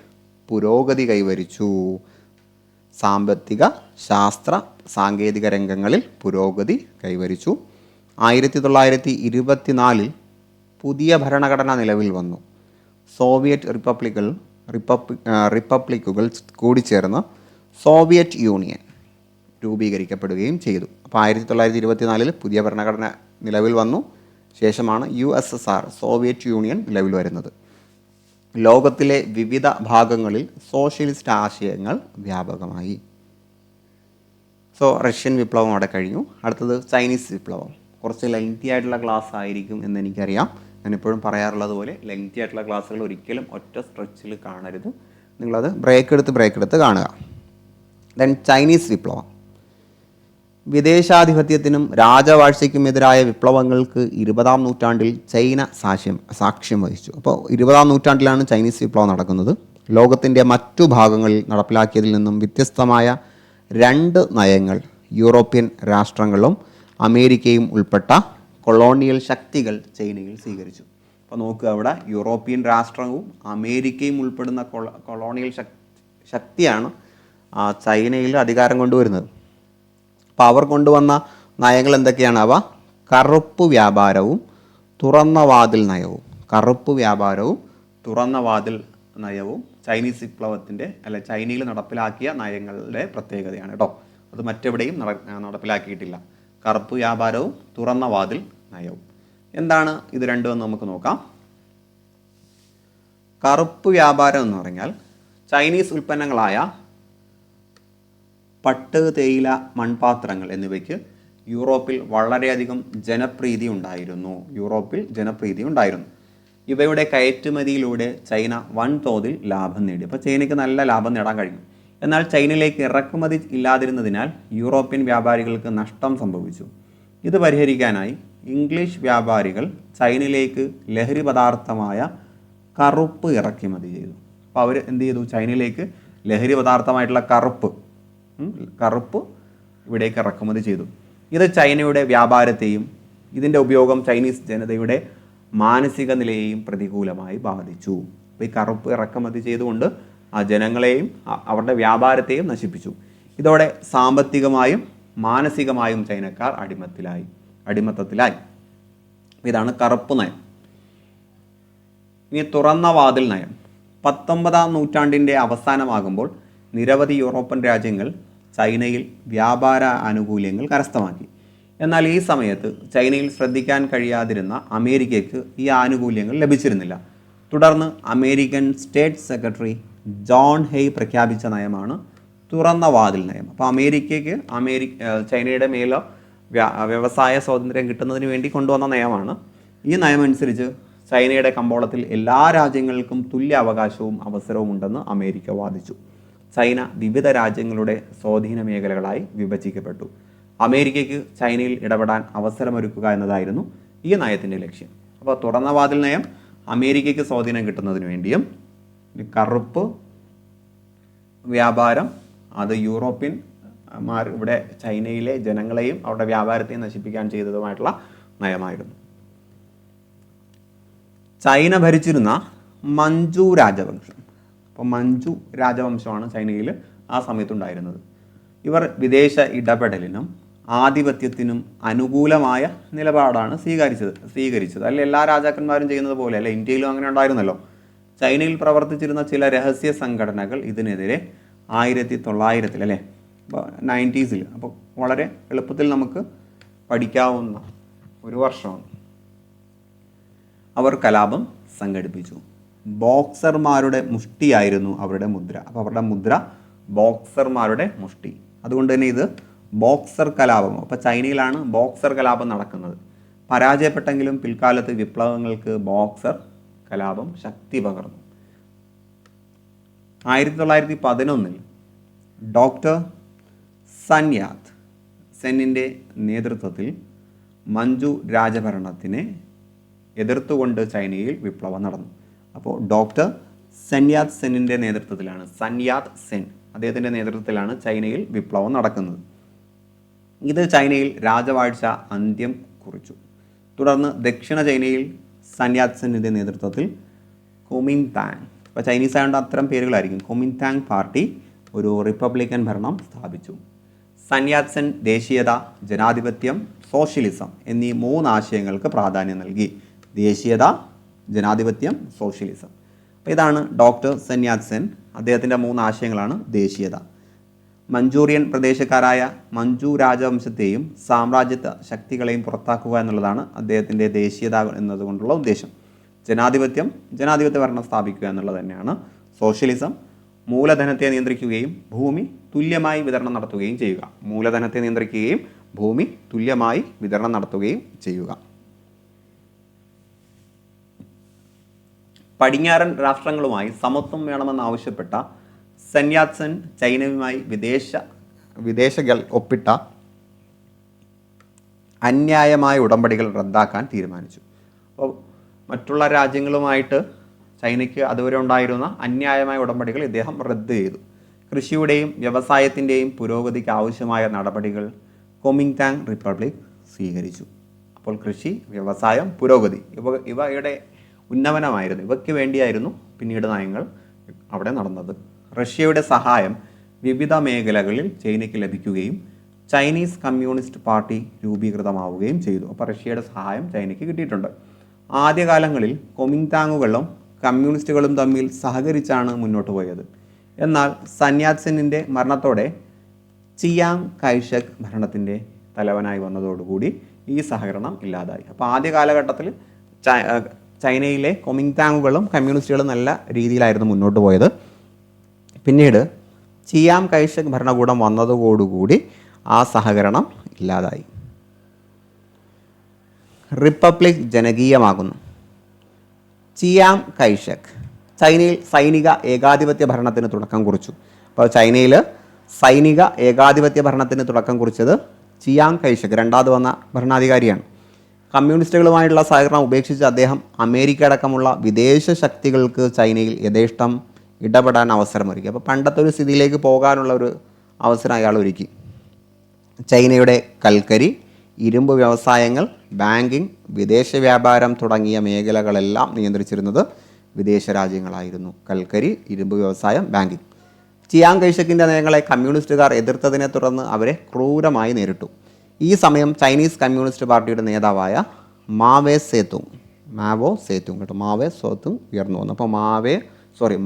പുരോഗതി കൈവരിച്ചു. 1924 പുതിയ ഭരണഘടന നിലവിൽ വന്നു. സോവിയറ്റ് റിപ്പബ്ലിക്കുകൾ കൂടിച്ചേർന്ന് സോവിയറ്റ് യൂണിയൻ രൂപീകരിക്കപ്പെടുകയും ചെയ്തു. അപ്പോൾ 1924 പുതിയ ഭരണഘടന നിലവിൽ വന്നു. ശേഷമാണ് USSR സോവിയറ്റ് യൂണിയൻ നിലവിൽ വരുന്നത്. ലോകത്തിലെ വിവിധ ഭാഗങ്ങളിൽ സോഷ്യലിസ്റ്റ് ആശയങ്ങൾ വ്യാപകമായി. റഷ്യൻ വിപ്ലവം അവിടെ കഴിഞ്ഞു. അടുത്തത് ചൈനീസ് വിപ്ലവം. കുറച്ച് ലെങ്തി ആയിട്ടുള്ള ക്ലാസ് ആയിരിക്കും എന്ന് എനിക്കറിയാം. ഞാൻ എപ്പോഴും പറയാറുള്ളത് പോലെ ലെങ്തി ആയിട്ടുള്ള ക്ലാസ്സുകൾ ഒരിക്കലും ഒറ്റ സ്ട്രെച്ചിൽ കാണരുത്. നിങ്ങളത് ബ്രേക്ക് എടുത്ത് കാണുക. ദെൻ ചൈനീസ് വിപ്ലവം. വിദേശാധിപത്യത്തിനും രാജവാഴ്ചയ്ക്കുമെതിരായ വിപ്ലവങ്ങൾക്ക് 20-ാം നൂറ്റാണ്ടിൽ ചൈന സാക്ഷ്യം വഹിച്ചു. അപ്പോൾ 20-ാം നൂറ്റാണ്ടിലാണ് ചൈനീസ് വിപ്ലവം നടക്കുന്നത്. ലോകത്തിൻ്റെ മറ്റു ഭാഗങ്ങളിൽ നടപ്പിലാക്കിയതിൽ നിന്നും വ്യത്യസ്തമായ 2 നയങ്ങൾ യൂറോപ്യൻ രാഷ്ട്രങ്ങളും അമേരിക്കയും ഉൾപ്പെട്ട കൊളോണിയൽ ശക്തികൾ ചൈനയിൽ സ്വീകരിച്ചു. അപ്പോൾ നോക്കുക, അവിടെ യൂറോപ്യൻ രാഷ്ട്രവും അമേരിക്കയും ഉൾപ്പെടുന്ന കൊളോണിയൽ ശക്തിയാണ് ചൈനയിൽ അധികാരം കൊണ്ടുവരുന്നത്. അപ്പോൾ അവർ കൊണ്ടുവന്ന നയങ്ങൾ എന്തൊക്കെയാണ്? അവ കറുപ്പ് വ്യാപാരവും തുറന്ന വാതിൽ നയവും ചൈനീസ് വിപ്ലവത്തിൻ്റെ ചൈനയിൽ നടപ്പിലാക്കിയ നയങ്ങളുടെ പ്രത്യേകതയാണ് കേട്ടോ. അത് മറ്റെവിടെയും നടപ്പിലാക്കിയിട്ടില്ല. കറുപ്പ് വ്യാപാരവും തുറന്ന വാതിൽ നയവും. എന്താണ് ഇത് രണ്ടും എന്ന് നമുക്ക് നോക്കാം. കറുപ്പ് വ്യാപാരം എന്ന് പറഞ്ഞാൽ ചൈനീസ് ഉൽപ്പന്നങ്ങളായ പട്ട്, തേയില, മൺപാത്രങ്ങൾ എന്നിവയ്ക്ക് യൂറോപ്പിൽ വളരെയധികം ജനപ്രീതി ഉണ്ടായിരുന്നു. ഇവയുടെ കയറ്റുമതിയിലൂടെ ചൈന വൻതോതിൽ ലാഭം നേടി. അപ്പോൾ ചൈനയ്ക്ക് നല്ല ലാഭം നേടാൻ കഴിഞ്ഞു. എന്നാൽ ചൈനയിലേക്ക് ഇറക്കുമതി ഇല്ലാതിരുന്നതിനാൽ യൂറോപ്യൻ വ്യാപാരികൾക്ക് നഷ്ടം സംഭവിച്ചു. ഇത് പരിഹരിക്കാനായി ഇംഗ്ലീഷ് വ്യാപാരികൾ ചൈനയിലേക്ക് ലഹരി പദാർത്ഥമായ കറുപ്പ് ഇറക്കുമതി ചെയ്തു. അപ്പോൾ അവർ എന്ത് ചെയ്തു? ചൈനയിലേക്ക് ലഹരി പദാർത്ഥമായിട്ടുള്ള കറുപ്പ് ഇവിടേക്ക് ഇറക്കുമതി ചെയ്തു. ഇത് ചൈനയുടെ വ്യാപാരത്തെയും ഇതിൻ്റെ ഉപയോഗം ചൈനീസ് ജനതയുടെ മാനസിക നിലയെയും പ്രതികൂലമായി ബാധിച്ചു. അപ്പോൾ ഈ കറുപ്പ് ഇറക്കുമതി ചെയ്തുകൊണ്ട് ആ ജനങ്ങളെയും അവരുടെ വ്യാപാരത്തെയും നശിപ്പിച്ചു. ഇതോടെ സാമ്പത്തികമായും മാനസികമായും ചൈനക്കാർ അടിമത്തത്തിലായി. ഇതാണ് കറുപ്പ് നയം. ഇനി തുറന്ന വാതിൽ നയം. 19-ാം നൂറ്റാണ്ടിൻ്റെ അവസാനമാകുമ്പോൾ നിരവധി യൂറോപ്യൻ രാജ്യങ്ങൾ ചൈനയിൽ വ്യാപാര ആനുകൂല്യങ്ങൾ കരസ്ഥമാക്കി. എന്നാൽ ഈ സമയത്ത് ചൈനയിൽ ശ്രദ്ധിക്കാൻ കഴിയാതിരുന്ന അമേരിക്കയ്ക്ക് ഈ ആനുകൂല്യങ്ങൾ ലഭിച്ചിരുന്നില്ല. തുടർന്ന് അമേരിക്കൻ സ്റ്റേറ്റ് സെക്രട്ടറി ജോൺ ഹെയ് പ്രഖ്യാപിച്ച നയമാണ് തുറന്ന വാതിൽ നയം. അപ്പോൾ അമേരിക്കയ്ക്ക് ചൈനയുടെ മേലോ വ്യവസായ സ്വാതന്ത്ര്യം കിട്ടുന്നതിന് വേണ്ടി കൊണ്ടുവന്ന നയമാണ്. ഈ നയമനുസരിച്ച് ചൈനയുടെ കമ്പോളത്തിൽ എല്ലാ രാജ്യങ്ങൾക്കും തുല്യ അവകാശവും അവസരവും ഉണ്ടെന്ന് അമേരിക്ക വാദിച്ചു. ചൈന വിവിധ രാജ്യങ്ങളുടെ സ്വാധീന മേഖലകളായി വിഭജിക്കപ്പെട്ടു. അമേരിക്കയ്ക്ക് ചൈനയിൽ ഇടപെടാൻ അവസരമൊരുക്കുക എന്നതായിരുന്നു ഈ നയത്തിൻ്റെ ലക്ഷ്യം. അപ്പോൾ തുറന്ന വാതിൽ നയം അമേരിക്കയ്ക്ക് സ്വാധീനം കിട്ടുന്നതിന് വേണ്ടിയും കറുപ്പ് വ്യാപാരം അത് യൂറോപ്യന്മാർ ഇവിടെ ചൈനയിലെ ജനങ്ങളെയും അവരുടെ വ്യാപാരത്തെയും നശിപ്പിക്കാൻ ചെയ്തതുമായിട്ടുള്ള നയമായിരുന്നു. ചൈന ഭരിച്ചിരുന്ന മഞ്ചു രാജവംശം. അപ്പോൾ മഞ്ചു രാജവംശമാണ് ചൈനയിൽ ആ സമയത്തുണ്ടായിരുന്നത്. ഇവർ വിദേശ ഇടപെടലിനും ആധിപത്യത്തിനും അനുകൂലമായ നിലപാടാണ് സ്വീകരിച്ചത്. അല്ല എല്ലാ രാജാക്കന്മാരും ചെയ്യുന്നത് പോലെ അല്ല, ഇന്ത്യയിലും അങ്ങനെ ഉണ്ടായിരുന്നല്ലോ. ചൈനയിൽ പ്രവർത്തിച്ചിരുന്ന ചില രഹസ്യ സംഘടനകൾ ഇതിനെതിരെ 1900 അല്ലേ, അപ്പോൾ 90s അപ്പോൾ വളരെ എളുപ്പത്തിൽ നമുക്ക് പഠിക്കാവുന്ന ഒരു വർഷമാണ്. അവർ കലാപം സംഘടിപ്പിച്ചു. ബോക്സർമാരുടെ മുഷ്ടിയായിരുന്നു അവരുടെ മുദ്ര. അപ്പോൾ അവരുടെ മുദ്ര ബോക്സർമാരുടെ മുഷ്ടി. അതുകൊണ്ട് തന്നെ ഇത് ബോക്സർ കലാപം. അപ്പോൾ ചൈനയിലാണ് ബോക്സർ കലാപം നടക്കുന്നത്. പരാജയപ്പെട്ടെങ്കിലും പിൽക്കാലത്ത് വിപ്ലവങ്ങൾക്ക് ബോക്സർ കലാപം ശക്തി പകർന്നു. 1911 ഡോക്ടർ സൻ യാത് സെന്നിൻ്റെ നേതൃത്വത്തിൽ മഞ്ചു രാജഭരണത്തിനെ എതിർത്തുകൊണ്ട് ചൈനയിൽ വിപ്ലവം നടന്നു. അപ്പോൾ ഡോക്ടർ സൻ യാത് സെന്നിൻ്റെ നേതൃത്വത്തിലാണ് അദ്ദേഹത്തിൻ്റെ നേതൃത്വത്തിലാണ് ചൈനയിൽ വിപ്ലവം നടക്കുന്നത്. ഇത് ചൈനയിൽ രാജവാഴ്ച അന്ത്യം കുറിച്ചു. തുടർന്ന് ദക്ഷിണ ചൈനയിൽ സൻ യാത് സെന്നിൻ്റെ നേതൃത്വത്തിൽ കുമിൻതാങ്, ഇപ്പോൾ ചൈനീസ് ആയതുകൊണ്ട് അത്തരം പേരുകളായിരിക്കും, കുമിൻതാങ് പാർട്ടി ഒരു റിപ്പബ്ലിക്കൻ ഭരണം സ്ഥാപിച്ചു. സൻ യാത് സെൻ ദേശീയത, ജനാധിപത്യം, സോഷ്യലിസം എന്നീ 3 ആശയങ്ങൾക്ക് പ്രാധാന്യം നൽകി. ദേശീയത, ജനാധിപത്യം, സോഷ്യലിസം. അപ്പോൾ ഇതാണ് ഡോക്ടർ സൻ യാത് സെൻ. അദ്ദേഹത്തിൻ്റെ 3 ആശയങ്ങളാണ് ദേശീയത. മഞ്ചൂറിയൻ പ്രദേശക്കാരായ മഞ്ചു രാജവംശത്തെയും സാമ്രാജ്യത്വ ശക്തികളെയും പുറത്താക്കുക എന്നുള്ളതാണ് അദ്ദേഹത്തിൻ്റെ ദേശീയത എന്നതുകൊണ്ടുള്ള ഉദ്ദേശം. ജനാധിപത്യ ഭരണം സ്ഥാപിക്കുക എന്നുള്ളത് തന്നെയാണ് സോഷ്യലിസം. മൂലധനത്തെ നിയന്ത്രിക്കുകയും ഭൂമി തുല്യമായി വിതരണം നടത്തുകയും ചെയ്യുക. മൂലധനത്തെ നിയന്ത്രിക്കുകയും ഭൂമി തുല്യമായി വിതരണം നടത്തുകയും ചെയ്യുക. പടിഞ്ഞാറൻ രാഷ്ട്രങ്ങളുമായി സമത്വം വേണമെന്നാവശ്യപ്പെട്ട സന്യാത്സൻ ചൈനയുമായി വിദേശകൾ ഒപ്പിട്ട അന്യായമായ ഉടമ്പടികൾ റദ്ദാക്കാൻ തീരുമാനിച്ചു. അപ്പോൾ മറ്റുള്ള രാജ്യങ്ങളുമായിട്ട് ചൈനയ്ക്ക് അതുവരെ ഉണ്ടായിരുന്ന അന്യായമായ ഉടമ്പടികൾ ഇദ്ദേഹം റദ്ദ് ചെയ്തു. കൃഷിയുടെയും വ്യവസായത്തിൻ്റെയും പുരോഗതിക്ക് ആവശ്യമായ നടപടികൾ കൊമിങ്താങ് റിപ്പബ്ലിക് സ്വീകരിച്ചു. അപ്പോൾ കൃഷി, വ്യവസായം, പുരോഗതി ഇവയുടെ ഉന്നമനമായിരുന്നു, ഇവയ്ക്ക് വേണ്ടിയായിരുന്നു പിന്നീട് നയങ്ങൾ അവിടെ നടന്നത്. റഷ്യയുടെ സഹായം വിവിധ മേഖലകളിൽ ചൈനയ്ക്ക് ലഭിക്കുകയും ചൈനീസ് കമ്മ്യൂണിസ്റ്റ് പാർട്ടി രൂപീകൃതമാവുകയും ചെയ്തു. അപ്പോൾ റഷ്യയുടെ സഹായം ചൈനയ്ക്ക് കിട്ടിയിട്ടുണ്ട്. ആദ്യകാലങ്ങളിൽ കൊമിങ്താങ്ങുകളും കമ്മ്യൂണിസ്റ്റുകളും തമ്മിൽ സഹകരിച്ചാണ് മുന്നോട്ട് പോയത്. എന്നാൽ സന്യാത്സെന്നിൻ്റെ മരണത്തോടെ ചിയാങ് കൈഷക് ഭരണത്തിൻ്റെ തലവനായി വന്നതോടുകൂടി ഈ സഹകരണം ഇല്ലാതായി. അപ്പോൾ ആദ്യ കാലഘട്ടത്തിൽ ചൈനയിലെ കൊമിങ്താങ്ങുകളും കമ്മ്യൂണിസ്റ്റുകളും നല്ല രീതിയിലായിരുന്നു മുന്നോട്ട് പോയത്. പിന്നീട് ചിയാങ് കൈഷക് ഭരണകൂടം വന്നതോടുകൂടി ആ സഹകരണം ഇല്ലാതായി. റിപ്പബ്ലിക് ജനകീയമാകുന്നു. ചിയാങ് കൈഷക് ചൈനയിൽ സൈനിക ഏകാധിപത്യ ഭരണത്തിന് തുടക്കം കുറിച്ചു. അപ്പോൾ ചൈനയിൽ സൈനിക ഏകാധിപത്യ ഭരണത്തിന് തുടക്കം കുറിച്ചത് ചിയാങ് കൈഷക്, രണ്ടാമത് വന്ന ഭരണാധികാരിയാണ്. കമ്മ്യൂണിസ്റ്റുകളുമായിട്ടുള്ള സഹകരണം ഉപേക്ഷിച്ച് അദ്ദേഹം അമേരിക്ക അടക്കമുള്ള വിദേശ ശക്തികൾക്ക് ചൈനയിൽ യഥേഷ്ടം ഇടപെടാൻ അവസരമൊരുക്കി. അപ്പോൾ പണ്ടത്തെ ഒരു സ്ഥിതിയിലേക്ക് പോകാനുള്ള ഒരു അവസരം അയാൾ ഒരുക്കി. ചൈനയുടെ കൽക്കരി, ഇരുമ്പ് വ്യവസായങ്ങൾ, ബാങ്കിങ്, വിദേശ വ്യാപാരം തുടങ്ങിയ മേഖലകളെല്ലാം നിയന്ത്രിച്ചിരുന്നത് വിദേശ രാജ്യങ്ങളായിരുന്നു. കൽക്കരി, ഇരുമ്പ് വ്യവസായം, ബാങ്കിങ്. ചിയാങ് കൈഷക്കിൻ്റെ നയങ്ങളെ കമ്മ്യൂണിസ്റ്റുകാർ എതിർത്തതിനെ തുടർന്ന് അവരെ ക്രൂരമായി നേരിട്ടു. ഈ സമയം ചൈനീസ് കമ്മ്യൂണിസ്റ്റ് പാർട്ടിയുടെ നേതാവായ മാവോ സേതുങ് ഉയർന്നു വന്നു. അപ്പോൾ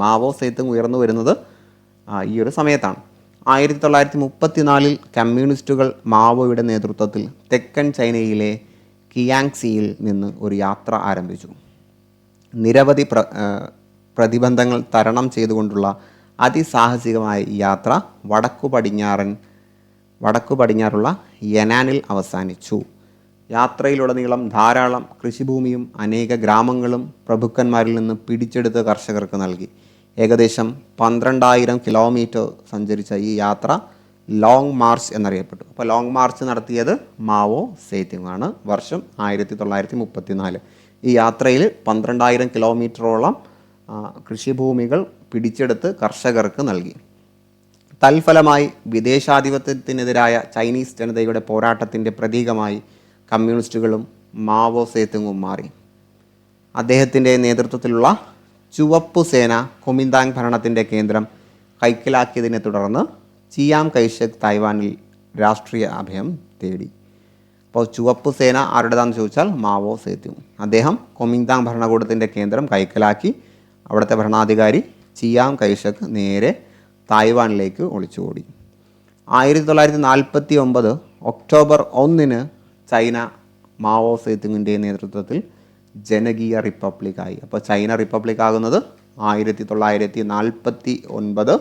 മാവോ സേതുങ് ഉയർന്നു വരുന്നത് ഈ ഒരു സമയത്താണ്. 1934 കമ്മ്യൂണിസ്റ്റുകൾ മാവോയുടെ നേതൃത്വത്തിൽ തെക്കൻ ചൈനയിലെ കിയാങ്സിയിൽ നിന്ന് ഒരു യാത്ര ആരംഭിച്ചു. നിരവധി പ്രതിബന്ധങ്ങൾ തരണം ചെയ്തുകൊണ്ടുള്ള അതിസാഹസികമായ ഈ യാത്ര വടക്കു പടിഞ്ഞാറുള്ള യനാനിൽ അവസാനിച്ചു. യാത്രയിലുടനീളം ധാരാളം കൃഷിഭൂമിയും അനേക ഗ്രാമങ്ങളും പ്രഭുക്കന്മാരിൽ നിന്ന് പിടിച്ചെടുത്ത് കർഷകർക്ക് നൽകി. ഏകദേശം 12,000 കിലോമീറ്റർ സഞ്ചരിച്ച ഈ യാത്ര ലോങ് മാർച്ച് എന്നറിയപ്പെട്ടു. അപ്പോൾ ലോങ് മാർച്ച് നടത്തിയത് മാവോ സേതുങ് ആണ്. വർഷം 1934. ഈ യാത്രയിൽ 12,000 കിലോമീറ്ററോളം കൃഷിഭൂമികൾ പിടിച്ചെടുത്ത് കർഷകർക്ക് നൽകി. തൽഫലമായി വിദേശാധിപത്യത്തിനെതിരായ ചൈനീസ് ജനതയുടെ പോരാട്ടത്തിൻ്റെ പ്രതീകമായി കമ്മ്യൂണിസ്റ്റുകളും മാവോ സേതുങ്ങും മാറി. അദ്ദേഹത്തിൻ്റെ നേതൃത്വത്തിലുള്ള ചുവപ്പു സേന കൊമിന്താങ് ഭരണത്തിൻ്റെ കേന്ദ്രം കൈക്കലാക്കിയതിനെ തുടർന്ന് ചിയാങ് കൈഷക് തായ്വാനിൽ രാഷ്ട്രീയ അഭയം തേടി. അപ്പോൾ ചുവപ്പു സേന ആരുടേതാണെന്ന് ചോദിച്ചാൽ മാവോ സേതുങ്. അദ്ദേഹം കൊമിന്താങ് ഭരണകൂടത്തിൻ്റെ കേന്ദ്രം കൈക്കലാക്കി. അവിടുത്തെ ഭരണാധികാരി ചിയാങ് കൈഷക് നേരെ തായ്വാനിലേക്ക് ഒളിച്ചോടി. 1949 ഒക്ടോബർ 1 ചൈന മാവോ സേതുങ്ങിൻ്റെ നേതൃത്വത്തിൽ ജനകീയ റിപ്പബ്ലിക്കായി. അപ്പോൾ ചൈന റിപ്പബ്ലിക് ആകുന്നത് 1949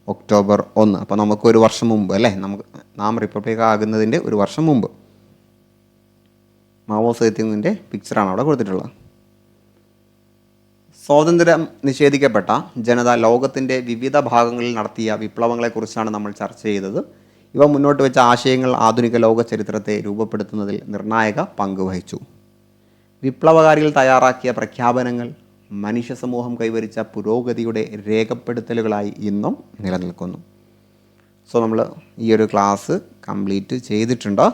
ഒക്ടോബർ 1. അപ്പോൾ നമുക്കൊരു വർഷം മുമ്പ് അല്ലേ, നാം റിപ്പബ്ലിക് ആകുന്നതിൻ്റെ ഒരു വർഷം മുമ്പ് മാവോ സേതുങ്ങിൻ്റെ പിക്ചറാണ് അവിടെ കൊടുത്തിട്ടുള്ളത്. സ്വാതന്ത്ര്യം നിഷേധിക്കപ്പെട്ട ജനത ലോകത്തിൻ്റെ വിവിധ ഭാഗങ്ങളിൽ നടത്തിയ വിപ്ലവങ്ങളെക്കുറിച്ചാണ് നമ്മൾ ചർച്ച ചെയ്തത്. ഇവ മുന്നോട്ട് വെച്ച ആശയങ്ങൾ ആധുനിക ലോക ചരിത്രത്തെ രൂപപ്പെടുത്തുന്നതിൽ നിർണായക പങ്ക് വഹിച്ചു. വിപ്ലവകാരികൾ തയ്യാറാക്കിയ പ്രഖ്യാപനങ്ങൾ മനുഷ്യ സമൂഹം കൈവരിച്ച പുരോഗതിയുടെ രേഖപ്പെടുത്തലുകളായി ഇന്നും നിലനിൽക്കുന്നു. സോ നമ്മൾ ഈ ഒരു ക്ലാസ് കംപ്ലീറ്റ് ചെയ്തിട്ടുണ്ട്.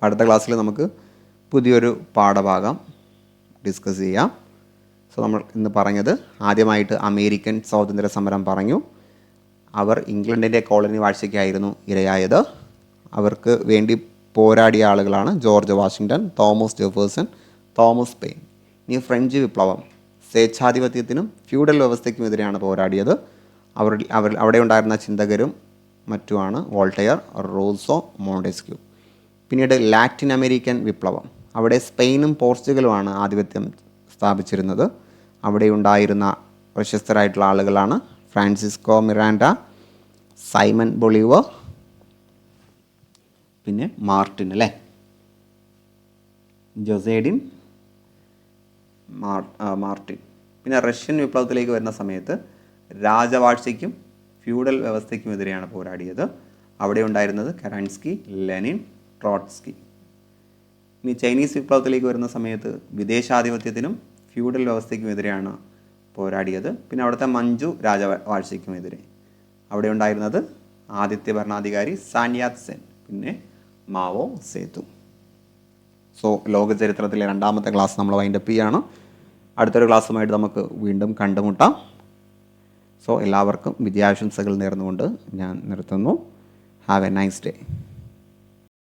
അടുത്ത ക്ലാസ്സിൽ നമുക്ക് പുതിയൊരു പാഠഭാഗം ഡിസ്കസ് ചെയ്യാം. സോ നമ്മൾ ഇന്ന് പറഞ്ഞത് ആദ്യമായിട്ട് അമേരിക്കൻ സ്വാതന്ത്ര്യ സമരം പറഞ്ഞു. അവർ ഇംഗ്ലണ്ടിൻ്റെ കോളനി വാഴ്ചയ്ക്കായിരുന്നു ഇരയായത്. അവർക്ക് വേണ്ടി പോരാടിയ ആളുകളാണ് George Washington, Thomas Jefferson, Thomas pain. ഇനി ഫ്രഞ്ച് വിപ്ലവം സ്വേച്ഛാധിപത്യത്തിനും ഫ്യൂഡൽ വ്യവസ്ഥയ്ക്കുമെതിരെയാണ് പോരാടിയത്. അവിടെ ഉണ്ടായിരുന്ന ചിന്തകരും മറ്റുമാണ് വോൾട്ടയർ, റൂസോ, മോണ്ടെസ്ക്യൂ. പിന്നീട് ലാറ്റിൻ അമേരിക്കൻ വിപ്ലവം. അവിടെ സ്പെയിനും പോർച്ചുഗലുമാണ് ആധിപത്യം സ്ഥാപിച്ചിരുന്നത്. അവിടെ ഉണ്ടായിരുന്ന പ്രശസ്തരായിട്ടുള്ള ആളുകളാണ് ഫ്രാൻസിസ്കോ മിറാൻഡ, സൈമൺ ബൊളീവർ, പിന്നെ മാർട്ടിൻ അല്ലേ, ജോസേഡിൻ മാർട്ടിൻ. പിന്നെ റഷ്യൻ വിപ്ലവത്തിലേക്ക് വരുന്ന സമയത്ത് രാജവാഴ്ചയ്ക്കും ഫ്യൂഡൽ വ്യവസ്ഥയ്ക്കുമെതിരെയാണ് പോരാടിയത്. അവിടെ ഉണ്ടായിരുന്നത് കെറാൻസ്കി, ലെനിൻ, ട്രോട്സ്കി. ഇനി ചൈനീസ് വിപ്ലവത്തിലേക്ക് വരുന്ന സമയത്ത് വിദേശാധിപത്യത്തിനും ഫ്യൂഡൽ വ്യവസ്ഥയ്ക്കുമെതിരെയാണ് പോരാടിയത്. പിന്നെ അവിടുത്തെ മഞ്ചു രാജവാഴ്ചയ്ക്കുമെതിരെ. അവിടെ ഉണ്ടായിരുന്നത് ആദ്യത്തെ ഭരണാധികാരി സാൻയാത് സെൻ, പിന്നെ മാവോ സേതു. സോ ലോക ചരിത്രത്തിലെ രണ്ടാമത്തെ ക്ലാസ് നമ്മൾ വൈൻഡപ്പ് ചെയ്യുകയാണ്. അടുത്തൊരു ക്ലാസ്സുമായിട്ട് നമുക്ക് വീണ്ടും കണ്ടുമുട്ടാം. സോ എല്ലാവർക്കും വിജയാശംസകൾ നേർന്നുകൊണ്ട് ഞാൻ നിർത്തുന്നു. Have A nice day.